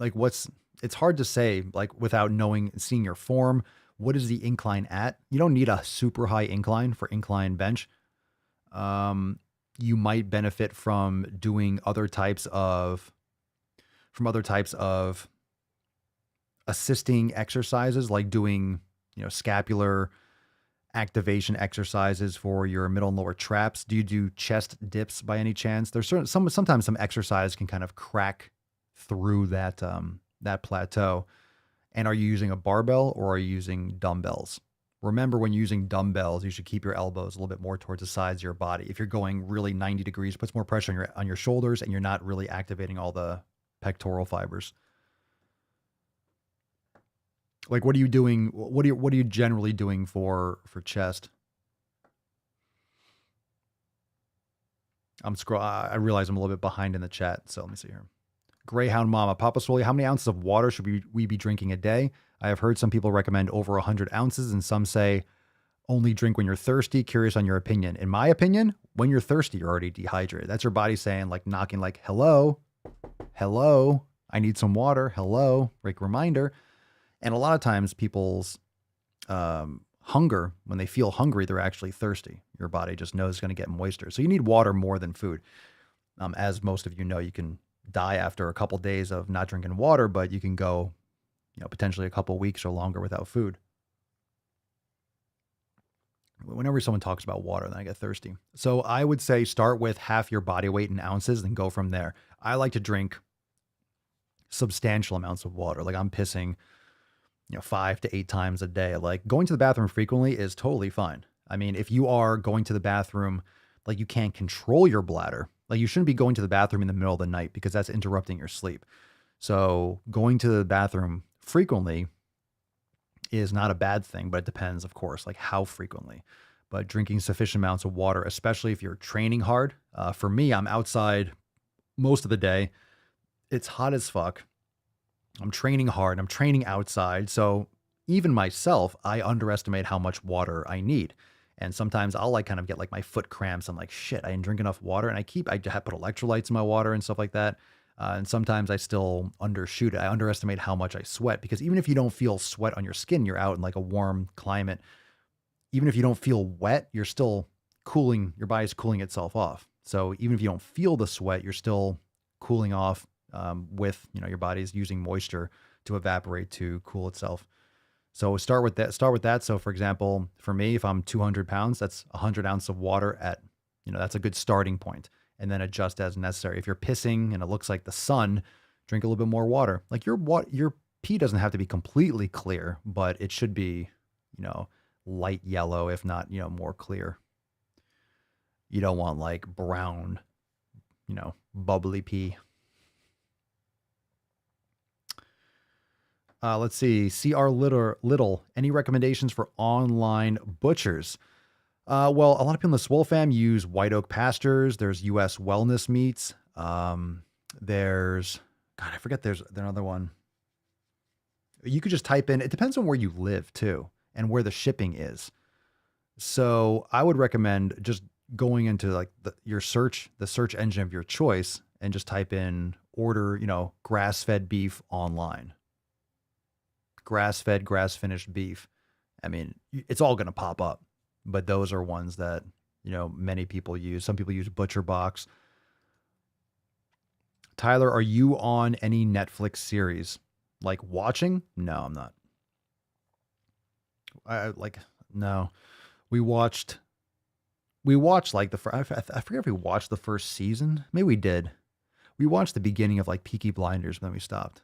[SPEAKER 3] It's hard to say, without seeing your form. What is the incline at? You don't need a super high incline for incline bench. You might benefit from doing other types of assisting exercises, like doing, scapular activation exercises for your middle and lower traps. Do you do chest dips by any chance? There's sometimes some exercise can kind of crack through that plateau. And are you using a barbell or are you using dumbbells? Remember, when you're using dumbbells, you should keep your elbows a little bit more towards the sides of your body. If you're going really 90 degrees, it puts more pressure on your shoulders, and you're not really activating all the pectoral fibers. What are you doing? What are you generally doing for chest? I realize I'm a little bit behind in the chat, so let me see here. Greyhound Mama, Papa Swole, how many ounces of water should we be drinking a day? I have heard some people recommend over 100 ounces, and some say only drink when you're thirsty. Curious on your opinion. In my opinion, when you're thirsty, you're already dehydrated. That's your body saying, knocking, hello, I need some water. Hello, reminder. And a lot of times people's hunger, when they feel hungry, they're actually thirsty. Your body just knows it's going to get moisture. So you need water more than food. As most of you know, you can die after a couple days of not drinking water, but you can go, potentially a couple weeks or longer without food. Whenever someone talks about water, then I get thirsty. So I would say start with half your body weight in ounces and go from there. I like to drink substantial amounts of water. I'm pissing, 5 to 8 times a day. Going to the bathroom frequently is totally fine. I mean, if you are going to the bathroom, you can't control your bladder, you shouldn't be going to the bathroom in the middle of the night because that's interrupting your sleep. So going to the bathroom frequently is not a bad thing, but it depends, of course, how frequently. But drinking sufficient amounts of water, especially if you're training hard. For me, I'm outside most of the day. It's hot as fuck. I'm training hard. I'm training outside. So even myself, I underestimate how much water I need. And sometimes I'll kind of get my foot cramps. I'm like, shit, I didn't drink enough water. And I have put electrolytes in my water and stuff like that. And sometimes I still undershoot it. I underestimate how much I sweat, because even if you don't feel sweat on your skin, you're out in a warm climate. Even if you don't feel wet, you're still cooling. Your body's cooling itself off. So even if you don't feel the sweat, you're still cooling off with, your body's using moisture to evaporate to cool itself. So start with that. So for example, for me, if I'm 200 pounds, that's 100 ounces of water at, that's a good starting point, and then adjust as necessary. If you're pissing and it looks like the sun, drink a little bit more water. Your pee doesn't have to be completely clear, but it should be, light yellow, if not, more clear. You don't want brown, bubbly pee. Let's see. CR Little. Any recommendations for online butchers? Well, a lot of people in the SwoleFam use White Oak Pastures. There's US Wellness Meats. There's another one. You could just type in, it depends on where you live too, and where the shipping is. So I would recommend just going into the search engine of your choice and just type in order, grass-fed beef online. Grass-fed, grass-finished beef. I mean, it's all going to pop up, but those are ones that, many people use. Some people use Butcher Box. Tyler, are you on any Netflix series? Like watching? No, I'm not. No. We watched like I forget if we watched the first season. Maybe we did. We watched the beginning of like Peaky Blinders, but then we stopped.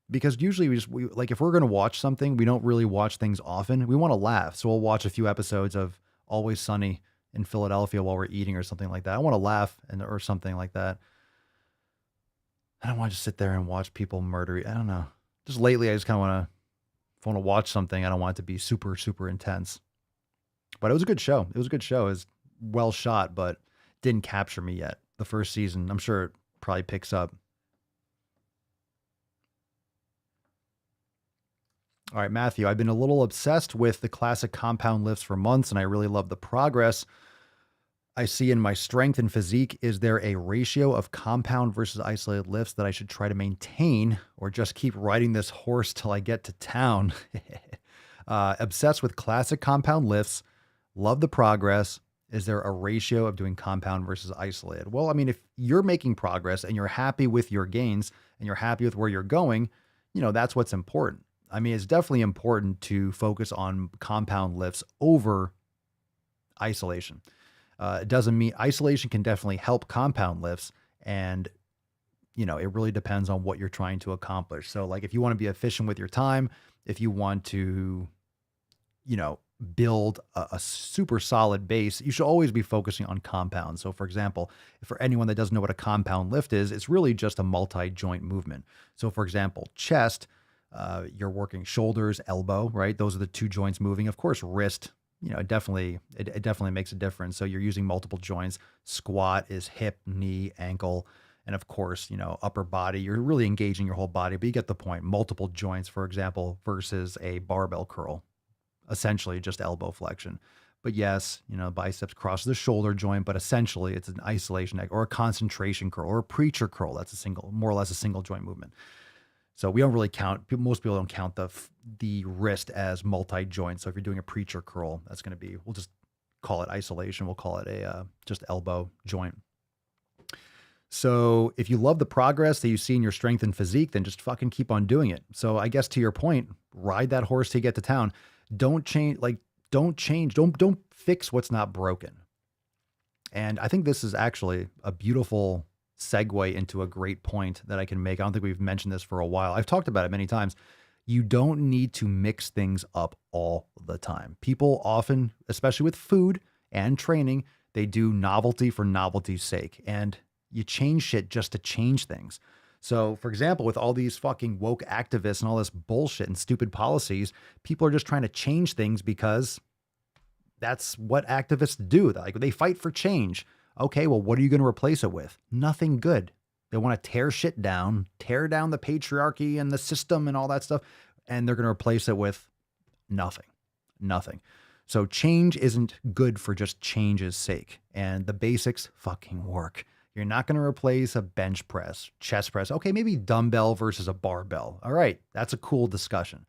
[SPEAKER 3] Because usually we like, if we're going to watch something, we don't really watch things often. We want to laugh. So we'll watch a few episodes of Always Sunny in Philadelphia while we're eating or something like that. I want to laugh or something like that. I don't want to just sit there and watch people murder. I don't know. Just lately, I just kind of want to, if I want to watch something, I don't want it to be super, super intense. But it was a good show. It was a good show. It was well shot, but didn't capture me yet. The first season, I'm sure it probably picks up. All right, Matthew, I've been a little obsessed with the classic compound lifts for months, and I really love the progress I see in my strength and physique. Is there a ratio of compound versus isolated lifts that I should try to maintain, or just keep riding this horse till I get to town? Obsessed with classic compound lifts. Love the progress. Is there a ratio of doing compound versus isolated? Well, I mean, if you're making progress and you're happy with your gains and you're happy with where you're going, that's what's important. I mean, it's definitely important to focus on compound lifts over isolation. It doesn't mean isolation can definitely help compound lifts. And, it really depends on what you're trying to accomplish. So like, if you want to be efficient with your time, if you want to, build a super solid base, you should always be focusing on compounds. So for example, for anyone that doesn't know what a compound lift is, it's really just a multi-joint movement. So for example, chest, you're working shoulders, elbow, right? Those are the two joints moving. Of course, wrist, it definitely makes a difference. So you're using multiple joints. Squat is hip, knee, ankle, and of course, upper body. You're really engaging your whole body, but you get the point. Multiple joints, for example, versus a barbell curl, essentially just elbow flexion. But yes, biceps crosses the shoulder joint, but essentially it's an isolation or a concentration curl or a preacher curl. That's more or less a single joint movement. So we don't really count, most people don't count the wrist as multi-joint. So if you're doing a preacher curl, that's going to be, we'll just call it isolation. We'll call it just elbow joint. So if you love the progress that you see in your strength and physique, then just fucking keep on doing it. So I guess to your point, ride that horse till you get to town. Don't fix what's not broken. And I think this is actually a beautiful segue into a great point that I can make. I don't think we've mentioned this for a while. I've talked about it many times. You don't need to mix things up all the time. People often, especially with food and training, they do novelty for novelty's sake. And you change shit just to change things. So for example, with all these fucking woke activists and all this bullshit and stupid policies, people are just trying to change things because that's what activists do. They fight for change. Okay, well, what are you going to replace it with? Nothing good. They want to tear shit down, tear down the patriarchy and the system and all that stuff, and they're going to replace it with nothing. So change isn't good for just change's sake, and the basics fucking work. You're not going to replace a bench press, chest press. Okay, maybe dumbbell versus a barbell. All right, that's a cool discussion.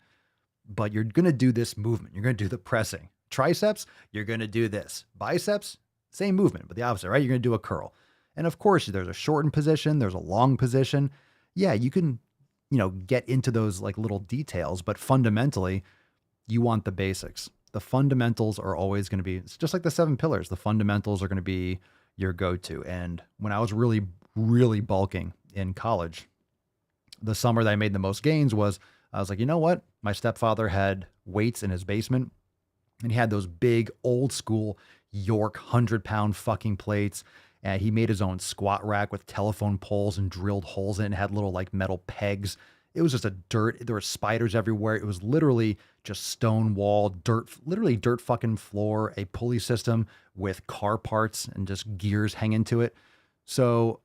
[SPEAKER 3] But you're going to do this movement. You're going to do the pressing. Triceps, you're going to do this. Biceps, same movement, but the opposite, right? You're going to do a curl. And of course, there's a shortened position. There's a long position. Yeah, you can, get into those like little details, but fundamentally, you want the basics. The fundamentals are always going to be, it's just like the 7 pillars. The fundamentals are going to be your go-to. And when I was really, really bulking in college, the summer that I made the most gains was, I was like, you know what? My stepfather had weights in his basement, and he had those big old school York 100-pound fucking plates. And he made his own squat rack with telephone poles and drilled holes in it and had little like metal pegs. It was just there were spiders everywhere. It was literally just stone wall, literally dirt fucking floor, a pulley system with car parts and just gears hanging to it. So,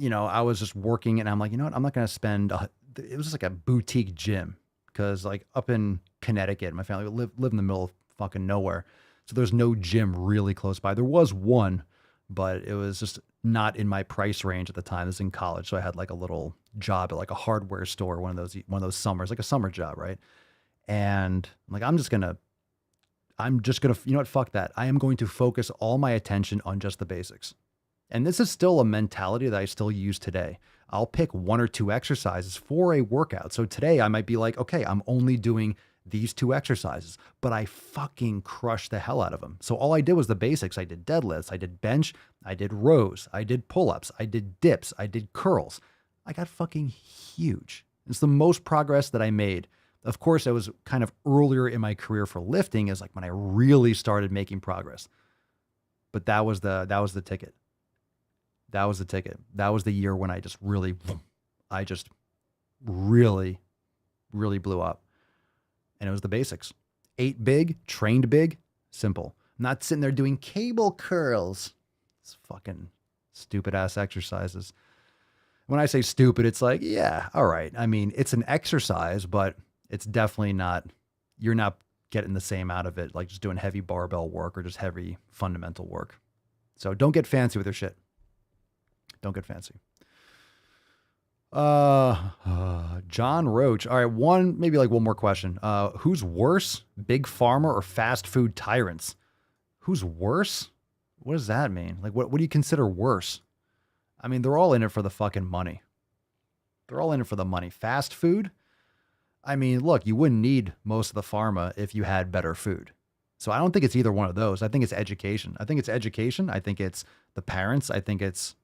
[SPEAKER 3] I was just working and I'm like, you know what? I'm not going to spend, it was just like a boutique gym because like up in Connecticut, my family lived in the middle of fucking nowhere. So there's no gym really close by. There was one, but it was just not in my price range at the time. This was in college. So I had like a little job at like a hardware store, one of those summers, like a summer job, right? And I'm like, I'm just gonna, you know what? Fuck that. I am going to focus all my attention on just the basics. And this is still a mentality that I still use today. I'll pick one or two exercises for a workout. So today I might be like, okay, I'm only doing these two exercises, but I fucking crushed the hell out of them. So all I did was the basics. I did deadlifts, I did bench, I did rows, I did pull-ups, I did dips, I did curls. I got fucking huge. It's the most progress that I made. Of course, I was kind of earlier in my career for lifting, is like when I really started making progress. But that was the ticket. That was the ticket. That was the year when I just really blew up. And it was the basics. Ate big, trained big, simple. I'm not sitting there doing cable curls. It's fucking stupid ass exercises. When I say stupid, it's like, yeah, all right. I mean, it's an exercise, but it's definitely not, you're not getting the same out of it, like just doing heavy barbell work or just heavy fundamental work. So don't get fancy with your shit. Don't get fancy. John Roach. All right, maybe one more question. Who's worse, big pharma or fast food tyrants? Who's worse? What does that mean? Like, what do you consider worse? I mean, they're all in it for the fucking money. They're all in it for the money. Fast food? I mean, look, you wouldn't need most of the pharma if you had better food. So I don't think it's either one of those. I think it's education. I think it's the parents. I think it's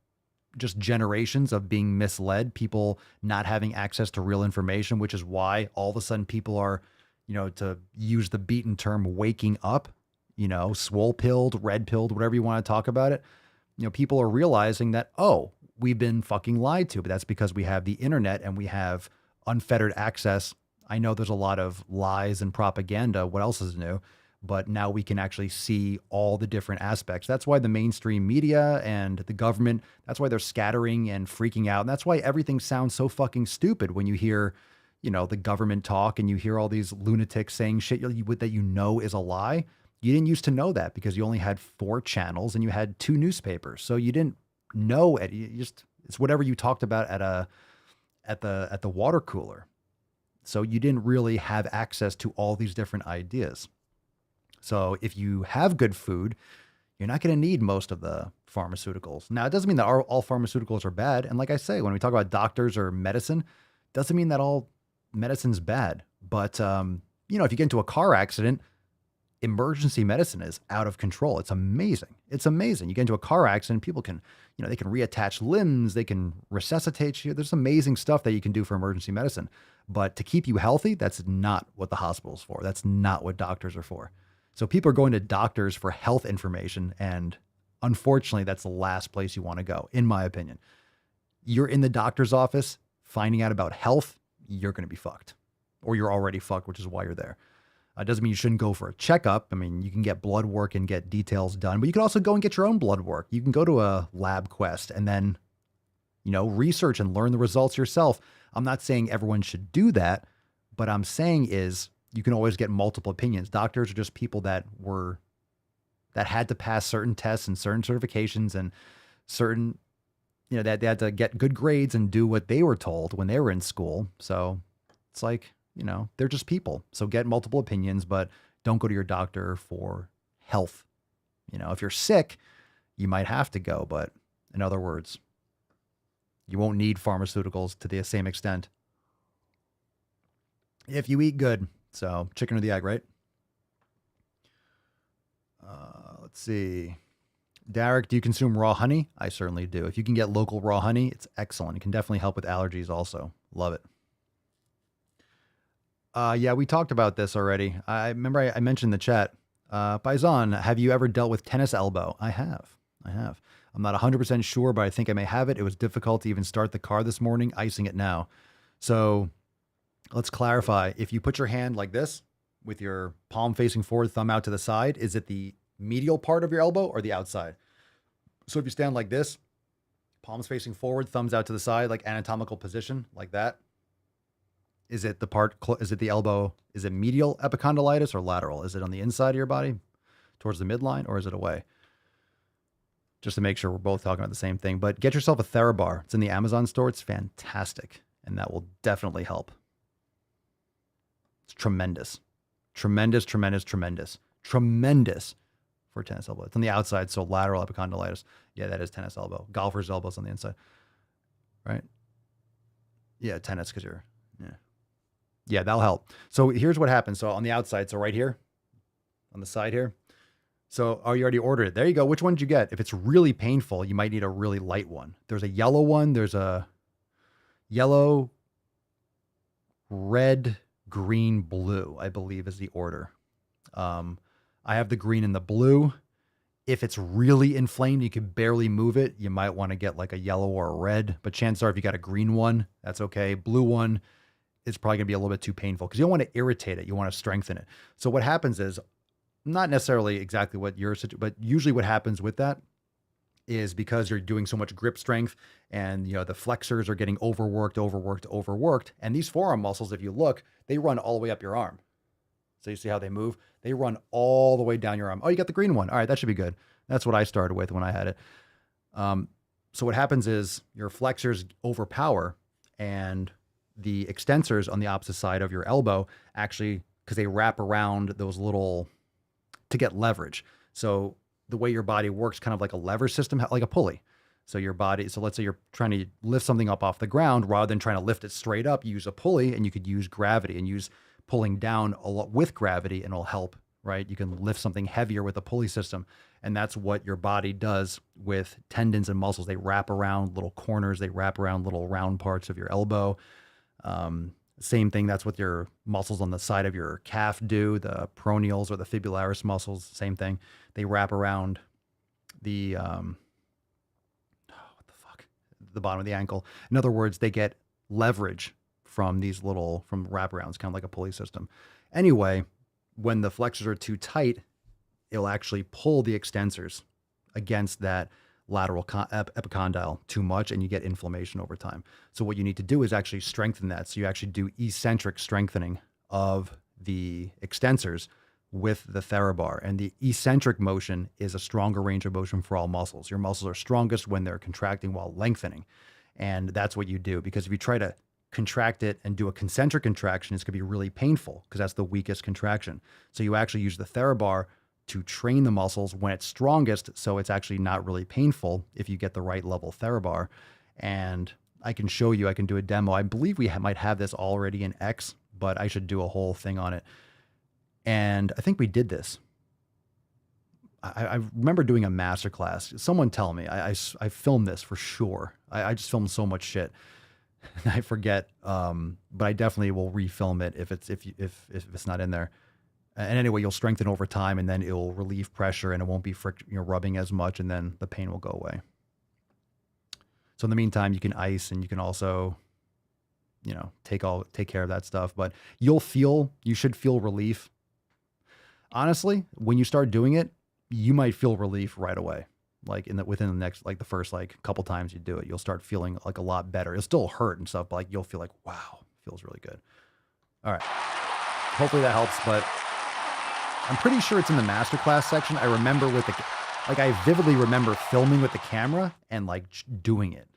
[SPEAKER 3] just generations of being misled, people not having access to real information, which is why all of a sudden people are, to use the beaten term, waking up, swole pilled, red pilled, whatever you want to talk about it. People are realizing that, oh, we've been fucking lied to, but that's because we have the internet and we have unfettered access. I know there's a lot of lies and propaganda. What else is new? But now we can actually see all the different aspects. That's why the mainstream media and the government, that's why they're scattering and freaking out. And that's why everything sounds so fucking stupid when you hear, the government talk and you hear all these lunatics saying shit that is a lie. You didn't used to know that because you only had 4 channels and you had 2 newspapers. So you didn't know it. It's whatever you talked about at the water cooler. So you didn't really have access to all these different ideas. So if you have good food, you're not going to need most of the pharmaceuticals. Now, it doesn't mean that all pharmaceuticals are bad. And like I say, when we talk about doctors or medicine, doesn't mean that all medicine's bad. But, if you get into a car accident, emergency medicine is out of control. It's amazing. It's amazing. You get into a car accident, people can, they can reattach limbs, they can resuscitate you. There's amazing stuff that you can do for emergency medicine. But to keep you healthy, that's not what the hospital's for. That's not what doctors are for. So people are going to doctors for health information, and unfortunately, that's the last place you want to go, in my opinion. You're in the doctor's office finding out about health, you're going to be fucked. Or you're already fucked, which is why you're there. It doesn't mean you shouldn't go for a checkup. I mean, you can get blood work and get details done, but you can also go and get your own blood work. You can go to a lab quest and then, research and learn the results yourself. I'm not saying everyone should do that, but I'm saying is, you can always get multiple opinions. Doctors are just people that had to pass certain tests and certain certifications and certain, that they had to get good grades and do what they were told when they were in school. So it's like, they're just people. So get multiple opinions, but don't go to your doctor for health. If you're sick, you might have to go, but in other words, you won't need pharmaceuticals to the same extent if you eat good. So chicken or the egg, right? Let's see. Derek, do you consume raw honey? I certainly do. If you can get local raw honey, it's excellent. It can definitely help with allergies also. Love it. Yeah, we talked about this already. I remember I mentioned in the chat. Paisan, have you ever dealt with tennis elbow? I have. I'm not 100% sure, but I think I may have it. It was difficult to even start the car this morning, icing it now. So let's clarify. If you put your hand like this with your palm facing forward, thumb out to the side, is it the medial part of your elbow or the outside? So if you stand like this, palms facing forward, thumbs out to the side, like anatomical position, like that, is it the elbow? Is it medial epicondylitis or lateral? Is it on the inside of your body? towards the midline, or is it away? Just to make sure we're both talking about the same thing. But get yourself a TheraBar. It's in the Amazon store. It's fantastic. And that will definitely help. It's tremendous. Tremendous, tremendous, tremendous. Tremendous for tennis elbow. It's on the outside, so lateral epicondylitis. Yeah, that is tennis elbow. Golfer's elbow's on the inside. Right? Yeah, tennis because you're... Yeah, that'll help. So here's what happens. So on the outside, so right here, on the side here. So, you already ordered it. There you go. Which one did you get? If it's really painful, you might need a really light one. There's a yellow one. There's a yellow, red, green, blue, I believe is the order. I have the green and the blue. If it's really inflamed, you can barely move it. You might want to get like a yellow or a red, but chances are if you got a green one, that's okay. Blue one, it's probably gonna be a little bit too painful because you don't want to irritate it. You want to strengthen it. So what happens is, not necessarily exactly what your situation, but usually what happens with that is because you're doing so much grip strength and, the flexors are getting overworked. And these forearm muscles, if you look, they run all the way up your arm. So you see how they move? They run all the way down your arm. Oh, you got the green one. All right, that should be good. That's what I started with when I had it. So what happens is your flexors overpower and the extensors on the opposite side of your elbow actually, because they wrap around those little... to get leverage. So the way your body works, kind of like a lever system, like a pulley. So your body, so let's say you're trying to lift something up off the ground, rather than trying to lift it straight up, you use a pulley, and you could use gravity and use pulling down a lot with gravity, and it'll help, right? You can lift something heavier with a pulley system. And that's what your body does with tendons and muscles. They wrap around little corners. They wrap around little round parts of your elbow. Same thing, that's what your muscles on the side of your calf do, the peroneals or the fibularis muscles, same thing. They wrap around the, the bottom of the ankle. In other words, they get leverage from these from wraparounds, kind of like a pulley system. Anyway, when the flexors are too tight, it'll actually pull the extensors against that lateral epicondyle too much, and you get inflammation over time. So what you need to do is actually strengthen that. So you actually do eccentric strengthening of the extensors with the TheraBar. And the eccentric motion is a stronger range of motion for all muscles. Your muscles are strongest when they're contracting while lengthening. And that's what you do, because if you try to contract it and do a concentric contraction, it's going to be really painful because that's the weakest contraction. So you actually use the TheraBar to train the muscles when it's strongest, so it's actually not really painful if you get the right level TheraBar. And I can show you, I can do a demo. I believe we might have this already in X, but I should do a whole thing on it. And I think we did this. I remember doing a masterclass. Someone tell me, I filmed this for sure. I just filmed so much shit. I forget, but I definitely will refilm it if it's not in there. And anyway, you'll strengthen over time, and then it'll relieve pressure, and it won't be rubbing as much, and then the pain will go away. So in the meantime, you can ice, and you can also, take care of that stuff. But you should feel relief. Honestly, when you start doing it, you might feel relief right away. Like within the next, the first couple times you do it, you'll start feeling a lot better. It'll still hurt and stuff, but you'll feel like, wow, feels really good. All right. Hopefully that helps, but I'm pretty sure it's in the masterclass section. I remember I vividly remember filming with the camera and doing it,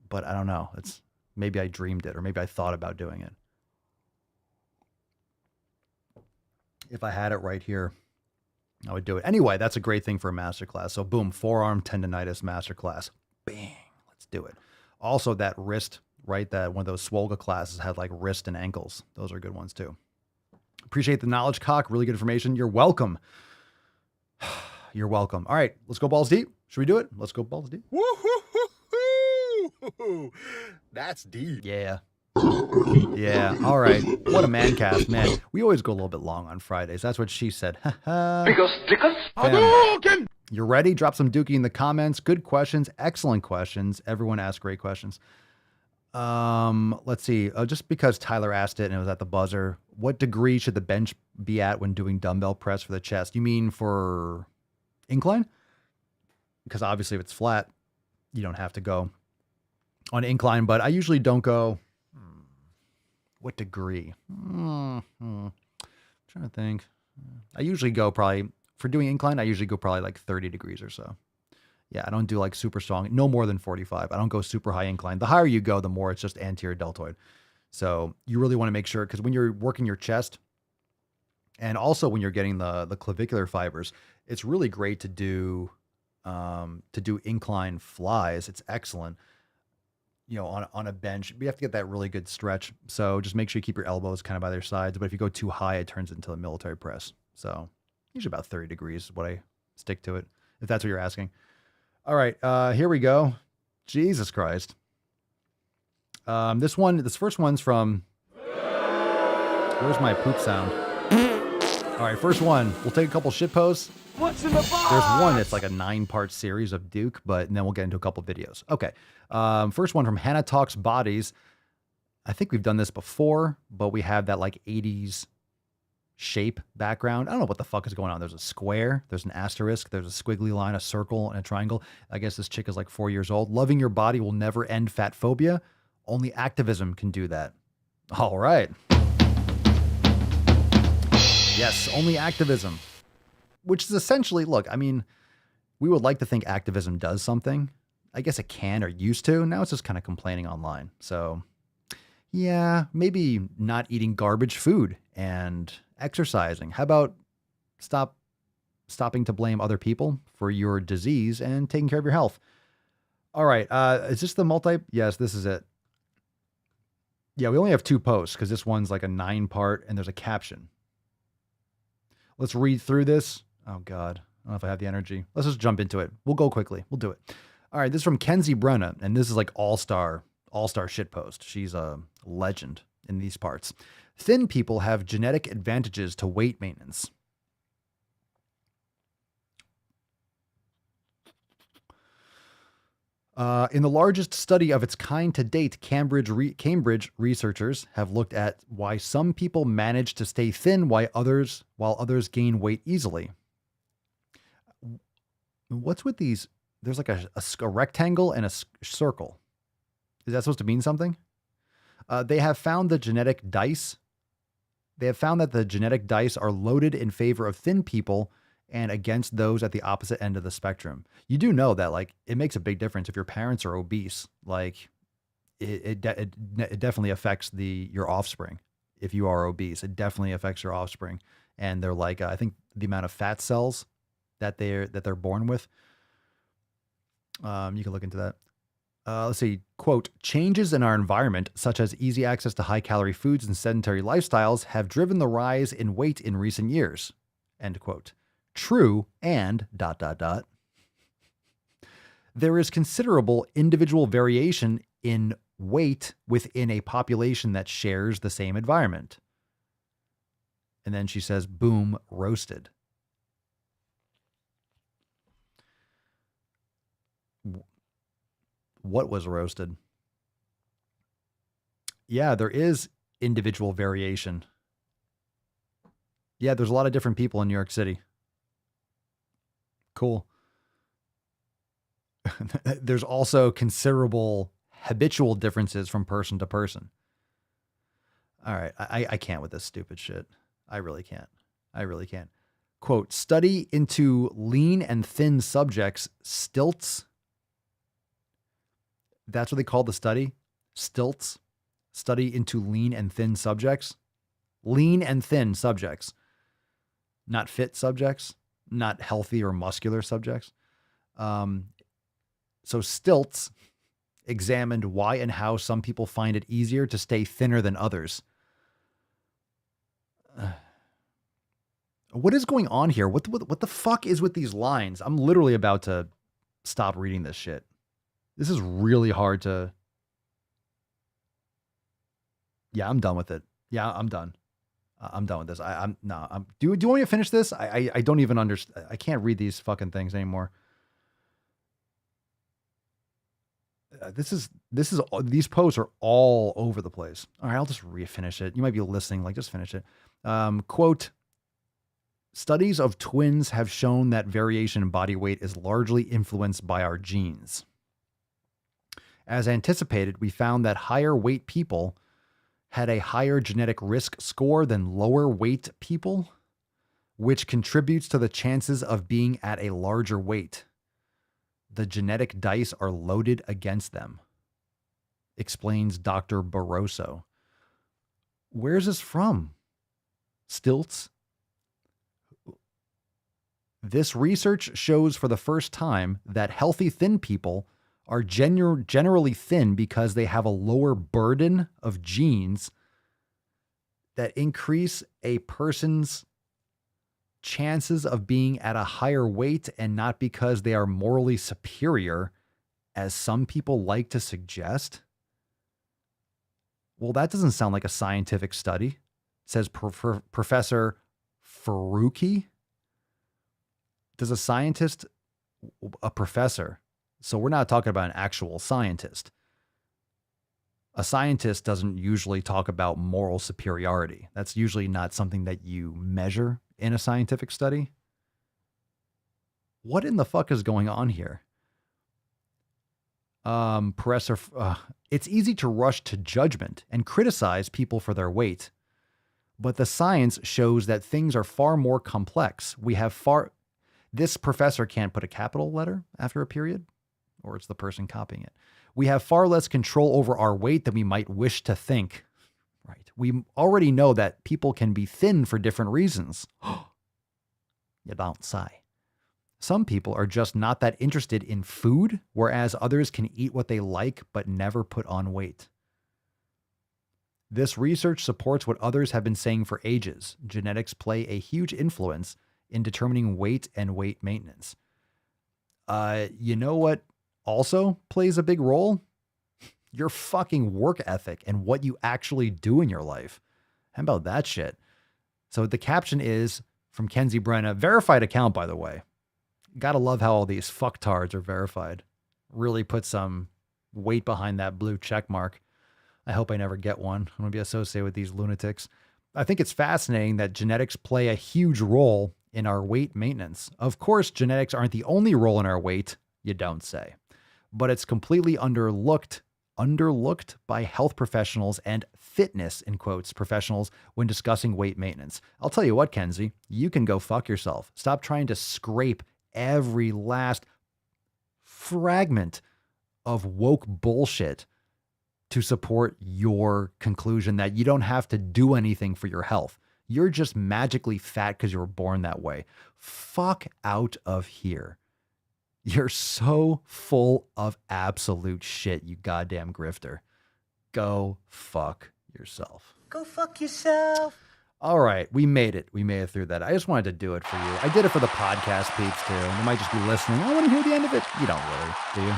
[SPEAKER 3] but I don't know. Maybe I dreamed it, or maybe I thought about doing it. If I had it right here, I would do it. Anyway, that's a great thing for a masterclass. So boom, forearm tendonitis masterclass. Bang, let's do it. Also that wrist, right? That one of those Swole classes had wrist and ankles. Those are good ones too. Appreciate the knowledge, Cock. Really good information. You're welcome. You're welcome. All right, let's go balls deep. Should we do it? Let's go balls deep.
[SPEAKER 2] Woo-hoo-hoo-hoo. That's deep.
[SPEAKER 3] Yeah. Yeah. All right. What a man cast, man. We always go a little bit long on Fridays. That's what she said.
[SPEAKER 2] Hadouken!
[SPEAKER 3] You ready? Drop some dookie in the comments. Good questions. Excellent questions. Everyone asked great questions. Let's see. Just because Tyler asked it and it was at the buzzer, what degree should the bench be at when doing dumbbell press for the chest? You mean for incline? Because obviously if it's flat, you don't have to go on incline, but I usually don't go. What degree? Trying to think. I usually go probably for doing incline, I usually go probably like 30 degrees or so. Yeah, I don't do like super strong, no more than 45. I don't go super high incline. The higher you go, the more it's just anterior deltoid. So you really want to make sure, because when you're working your chest and also when you're getting the clavicular fibers, it's really great to do incline flies. It's excellent. You know, on a bench, you have to get that really good stretch. So just make sure you keep your elbows kind of by their sides. But if you go too high, it turns into a military press. So usually about 30 degrees is what I stick to it, if that's what you're asking. All right, here we go. Jesus Christ. This first one's from, where's my poop sound? All right, first one, we'll take a couple shit posts.
[SPEAKER 5] What's in the box?
[SPEAKER 3] There's one that's like a 9-part series of Duke, and then we'll get into a couple videos. Okay. First one from Hannah Talks Bodies. I think we've done this before, but we have that like 80s shape background. I don't know what the fuck is going on. There's a square, there's an asterisk, there's a squiggly line, a circle, and a triangle. I guess this chick is like 4 years old. Loving your body will never end fat phobia. Only activism can do that. All right. Yes, only activism. Which is essentially, look, I mean, we would like to think activism does something. I guess it can or used to. Now it's just kind of complaining online. So, yeah, maybe not eating garbage food and exercising. How about stopping to blame other people for your disease and taking care of your health? All right. Is this the multi? Yes, this is it. Yeah, we only have 2 posts because this one's like a 9-part and there's a caption. Let's read through this. Oh, God. I don't know if I have the energy. Let's just jump into it. We'll go quickly. We'll do it. All right. This is from Kenzie Brenna, and this is like all-star shitpost. She's a legend in these parts. Thin people have genetic advantages to weight maintenance. In the largest study of its kind to date, Cambridge researchers have looked at why some people manage to stay thin while others gain weight easily. What's with these? There's like a rectangle and a circle. Is that supposed to mean something? They have found that the genetic dice are loaded in favor of thin people and against those at the opposite end of the spectrum. You do know that, like, it makes a big difference if your parents are obese. Like, it definitely affects your offspring. If you are obese, it definitely affects your offspring. And they're like, I think the amount of fat cells that they're born with. You can look into that. Let's see, quote, changes in our environment, such as easy access to high-calorie foods and sedentary lifestyles, have driven the rise in weight in recent years, end quote. True, and ... There is considerable individual variation in weight within a population that shares the same environment. And then she says, boom, roasted. What was roasted? Yeah, there is individual variation. Yeah, there's a lot of different people in New York City. Cool. There's also considerable habitual differences from person to person. All right. I can't with this stupid shit. I really can't. Quote, study into lean and thin subjects, stilts. That's what they call the study. Stilts. Study into lean and thin subjects. Lean and thin subjects. Not fit subjects. Not healthy or muscular subjects. So stilts examined why and how some people find it easier to stay thinner than others. What is going on here? What the fuck is with these lines? I'm literally about to stop reading this shit. This is really hard to... Yeah, I'm done with it. Yeah, I'm done. I'm done with this. Do you want me to finish this? I don't even understand. I can't read these fucking things anymore. These posts are all over the place. All right, I'll just finish it. You might be listening, like, just finish it. Quote, studies of twins have shown that variation in body weight is largely influenced by our genes. As anticipated, we found that higher weight people had a higher genetic risk score than lower weight people. which contributes to the chances of being at a larger weight. The genetic dice are loaded against them, explains Dr. Barroso. Where's this from? Stilts? This research shows for the first time that healthy thin people are generally thin because they have a lower burden of genes that increase a person's chances of being at a higher weight, and not because they are morally superior, as some people like to suggest. Well, that doesn't sound like a scientific study, says Professor Faruqi. Does a professor, so we're not talking about an actual scientist. A scientist doesn't usually talk about moral superiority. That's usually not something that you measure in a scientific study. What in the fuck is going on here? It's easy to rush to judgment and criticize people for their weight, but the science shows that things are far more complex. This professor can't put a capital letter after a period, or it's the person copying it. We have far less control over our weight than we might wish to think. Right. We already know that people can be thin for different reasons. You don't say. Some people are just not that interested in food, whereas others can eat what they like but never put on weight. This research supports what others have been saying for ages. Genetics play a huge influence in determining weight and weight maintenance. You know what also plays a big role? Your fucking work ethic and what you actually do in your life. How about that shit? So the caption is from Kenzie Brenna, verified account, by the way. Gotta love how all these fucktards are verified. Really put some weight behind that blue check mark. I hope I never get one. I'm going to be associated with these lunatics. I think it's fascinating that genetics play a huge role in our weight maintenance. Of course, genetics aren't the only role in our weight, you don't say. But it's completely underlooked by health professionals and fitness, in quotes, professionals when discussing weight maintenance. I'll tell you what, Kenzie, you can go fuck yourself. Stop trying to scrape every last fragment of woke bullshit to support your conclusion that you don't have to do anything for your health. You're just magically fat because you were born that way. Fuck out of here. You're so full of absolute shit, you goddamn grifter. Go fuck yourself.
[SPEAKER 5] Go fuck yourself.
[SPEAKER 3] All right, we made it. We made it through that. I just wanted to do it for you. I did it for the podcast peeps too. And they might just be listening. I want to hear the end of it. You don't really, do you?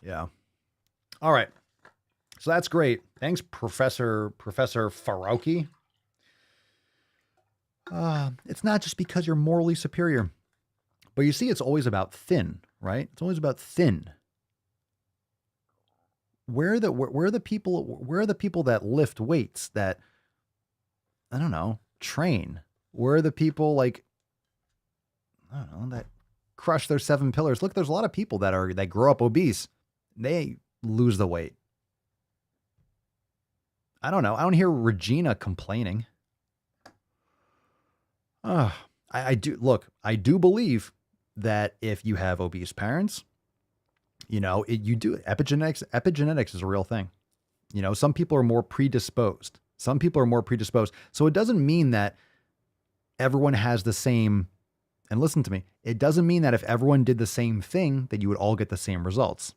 [SPEAKER 3] Yeah. All right. So that's great. Thanks, Professor Faruqi. It's not just because you're morally superior, but you see, it's always about thin, right? It's always about thin. Where are the people that lift weights, that, I don't know, train? Where are the people like, I don't know, that crush their 7 pillars? Look, there's a lot of people that grow up obese. They lose the weight. I don't know. I don't hear Regina complaining. I do believe that if you have obese parents, you know, epigenetics is a real thing. You know, some people are more predisposed. So it doesn't mean that everyone has the same, and listen to me, it doesn't mean that if everyone did the same thing, that you would all get the same results.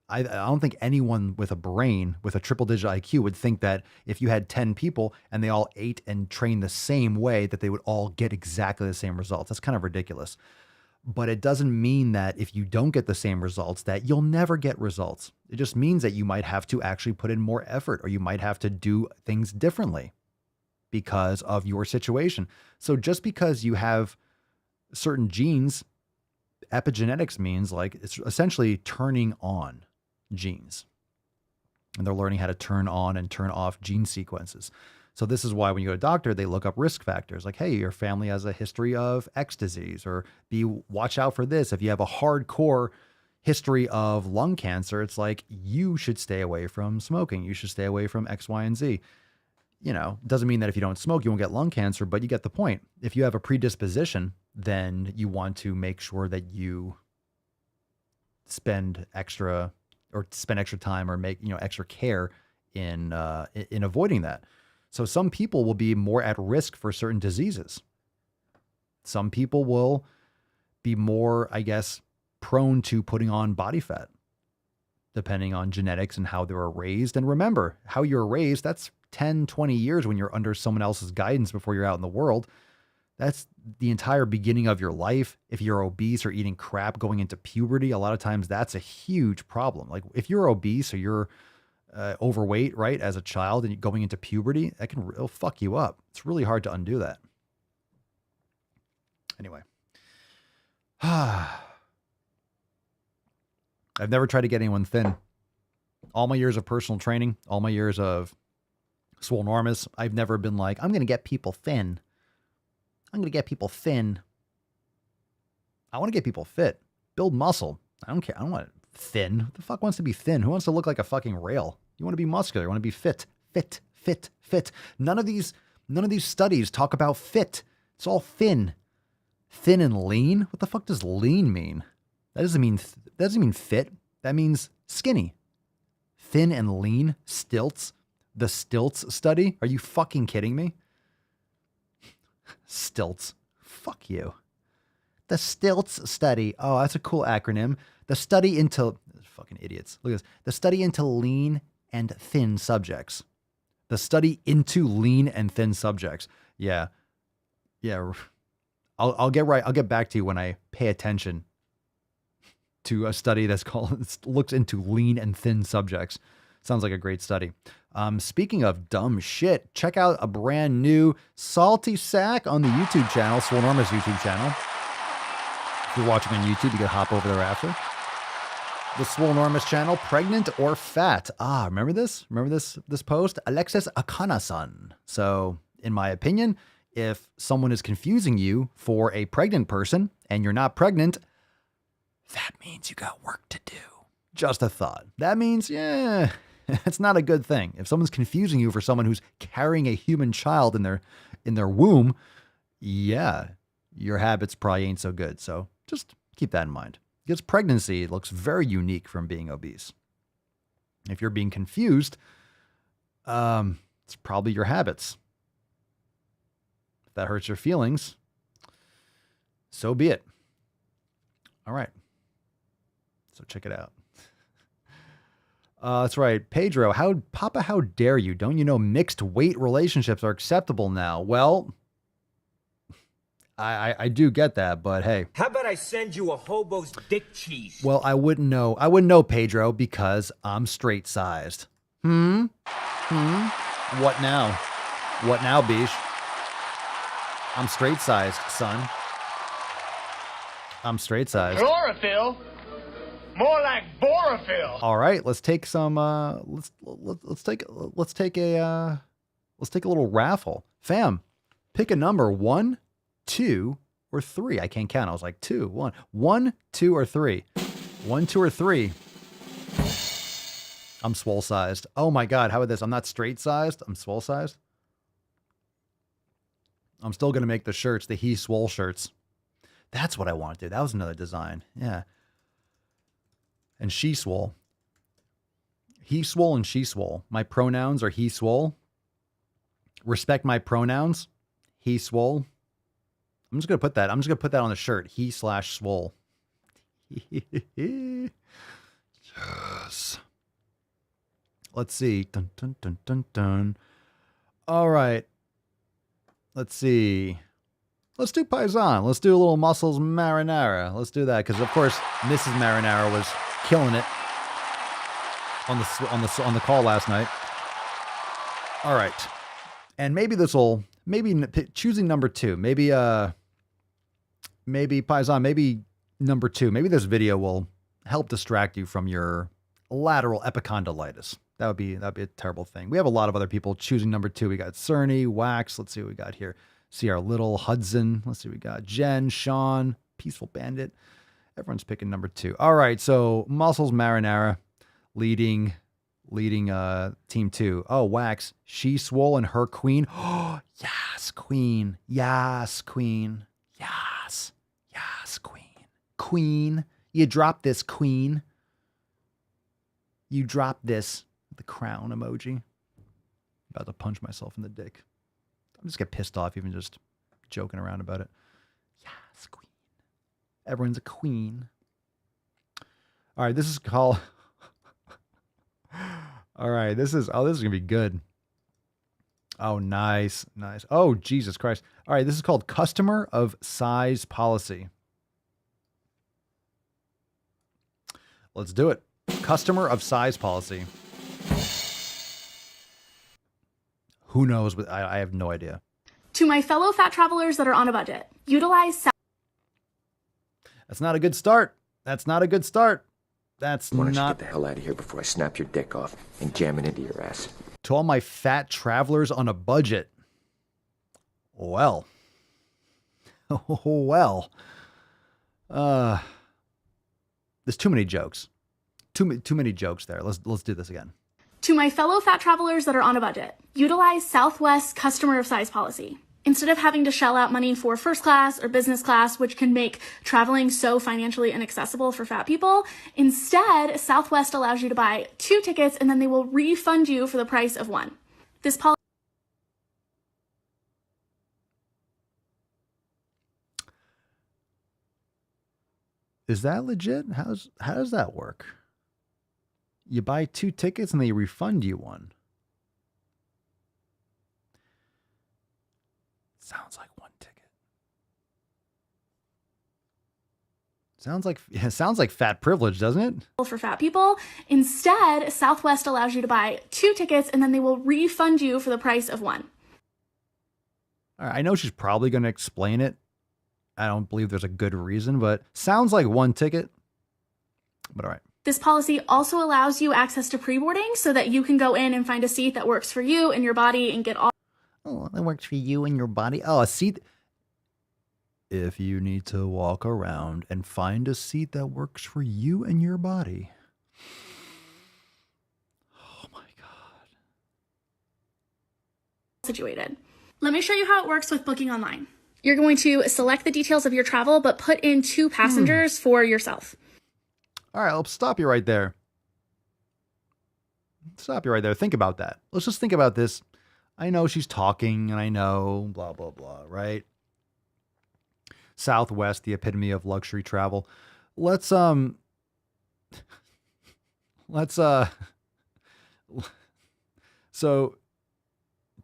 [SPEAKER 3] I don't think anyone with a brain with a triple-digit IQ would think that if you had 10 people and they all ate and trained the same way, that they would all get exactly the same results. That's kind of ridiculous. But it doesn't mean that if you don't get the same results, that you'll never get results. It just means that you might have to actually put in more effort, or you might have to do things differently because of your situation. So just because you have certain genes, epigenetics means like it's essentially turning on genes, and they're learning how to turn on and turn off gene sequences. So this is why when you go to a doctor, they look up risk factors like, hey, your family has a history of X disease, or watch out for this. If you have a hardcore history of lung cancer, it's like, you should stay away from smoking. You should stay away from X, Y, and Z. doesn't mean that if you don't smoke, you won't get lung cancer, but you get the point. If you have a predisposition, then you want to make sure that you spend extra time or make, extra care in avoiding that. So some people will be more at risk for certain diseases. Some people will be more, I guess, prone to putting on body fat, depending on genetics and how they were raised. And remember, how you're raised, that's 10, 20 years when you're under someone else's guidance before you're out in the world. That's the entire beginning of your life. If you're obese or eating crap going into puberty, a lot of times that's a huge problem. Like if you're obese or you're overweight, right, as a child and you're going into puberty, it'll fuck you up. It's really hard to undo that. Anyway. I've never tried to get anyone thin. All my years of personal training, all my years of SwoleNormous, I've never been like, I'm going to get people thin. I'm going to get people thin. I want to get people fit. Build muscle. I don't care. I don't want thin. Who the fuck wants to be thin? Who wants to look like a fucking rail? You want to be muscular. You want to be fit. Fit, fit, fit. None of these studies talk about fit. It's all thin. Thin and lean? What the fuck does lean mean? That doesn't mean fit. That means skinny. Thin and lean? Stilts? The Stilts study? Are you fucking kidding me? Stilts. Fuck you. The Stilts study. Oh, that's a cool acronym. The study into... Fucking idiots. Look at this. The study into lean and thin subjects. The study into lean and thin subjects. Yeah. Yeah. I'll get back to you when I pay attention to a study that's looks into lean and thin subjects. Sounds like a great study. Speaking of dumb shit, check out a brand new Salty Sack on the YouTube channel, SwoleNormous YouTube channel. If you're watching on YouTube, you can hop over there after. The SwoleNormous channel, pregnant or fat? Remember this? Remember this post? Alexis Akana-san. So, in my opinion, if someone is confusing you for a pregnant person and you're not pregnant, that means you got work to do. Just a thought. That means, it's not a good thing. If someone's confusing you for someone who's carrying a human child in their womb, your habits probably ain't so good. So just keep that in mind. Because pregnancy looks very unique from being obese. If you're being confused, it's probably your habits. If that hurts your feelings, so be it. All right. So check it out. That's right. Pedro, how dare you? Don't you know mixed weight relationships are acceptable now? Well, I do get that, but hey.
[SPEAKER 5] How about I send you a hobo's dick cheese?
[SPEAKER 3] Well, I wouldn't know, Pedro, because I'm straight sized. What now? What now, Bish? I'm straight sized, son. I'm straight sized.
[SPEAKER 5] Chlorophyll? More like borophyll.
[SPEAKER 3] All right, let's take some let's take a little raffle. Fam, pick a number, 1, 2, or 3. I can't count. I was like 2, 1. 1, 2, or 3. 1, 2, or 3. I'm swole sized. Oh my God, how about this? I'm not straight sized. I'm swole sized. I'm still gonna make the shirts, the He Swole shirts. That's what I want to do. That was another design. Yeah. And She Swole. He Swole and She Swole. My pronouns are He Swole. Respect my pronouns. He Swole. I'm just gonna put that on the shirt. He/Swole. Yes. Let's see. Dun, dun, dun, dun, dun. All right. Let's see. Let's do Paisan. Let's do a little muscles marinara. Let's do that because, of course, Mrs. Marinara was killing it on the call last night. All right, and maybe choosing number 2. Maybe Paisan. Maybe number 2. Maybe this video will help distract you from your lateral epicondylitis. That would be a terrible thing. We have a lot of other people choosing number 2. We got Cerny, Wax. Let's see what we got here. See our little Hudson. Let's see what we got. Jen, Sean, Peaceful Bandit. Everyone's picking number 2. All right, so Muscles Marinara leading leading team 2. Oh, Wax. She, Swole, and her queen. Oh, yes, queen. Yes, queen. Yes. Yes, queen. Queen. You drop this, queen. You drop this. The crown emoji. About to punch myself in the dick. I'm just get pissed off even just joking around about it. Yes, queen. Everyone's a queen. All right, this is called... All right, this is going to be good. Oh, nice. Nice. Oh, Jesus Christ. All right, this is called Customer of Size Policy. Let's do it. Customer of Size Policy. Who knows? But I have no idea.
[SPEAKER 15] To my fellow fat travelers that are on a budget, utilize...
[SPEAKER 3] That's not a good start. That's not a good start. That's
[SPEAKER 16] Why don't you
[SPEAKER 3] not...
[SPEAKER 16] get the hell out of here before I snap your dick off and jam it into your ass?
[SPEAKER 3] To all my fat travelers on a budget. Well. Well. There's too many jokes. Too many jokes there. Let's do this again.
[SPEAKER 15] To my fellow fat travelers that are on a budget, utilize Southwest Customer of Size Policy. Instead of having to shell out money for first class or business class, which can make traveling so financially inaccessible for fat people, instead, Southwest allows you to buy 2 tickets and then they will refund you for the price of 1. This policy...
[SPEAKER 3] Is that legit? How does that work? You buy 2 tickets and they refund you 1. Sounds like 1 ticket. Sounds like fat privilege, doesn't it?
[SPEAKER 15] For fat people. Instead, Southwest allows you to buy 2 tickets and then they will refund you for the price of 1.
[SPEAKER 3] All right, I know she's probably going to explain it. I don't believe there's a good reason, but sounds like 1 ticket. But all right.
[SPEAKER 15] This policy also allows you access to pre-boarding so that you can go in and find a seat that works for you and your body and get all...
[SPEAKER 3] Oh, that works for you and your body. Oh, a seat. If you need to walk around and find a seat that works for you and your body. Oh my God.
[SPEAKER 15] Situated. Let me show you how it works with booking online. You're going to select the details of your travel, but put in 2 passengers for yourself.
[SPEAKER 3] All right, I'll stop you right there. Stop you right there. Think about that. Let's just think about this. I know she's talking and I know blah, blah, blah, right? Southwest, the epitome of luxury travel. So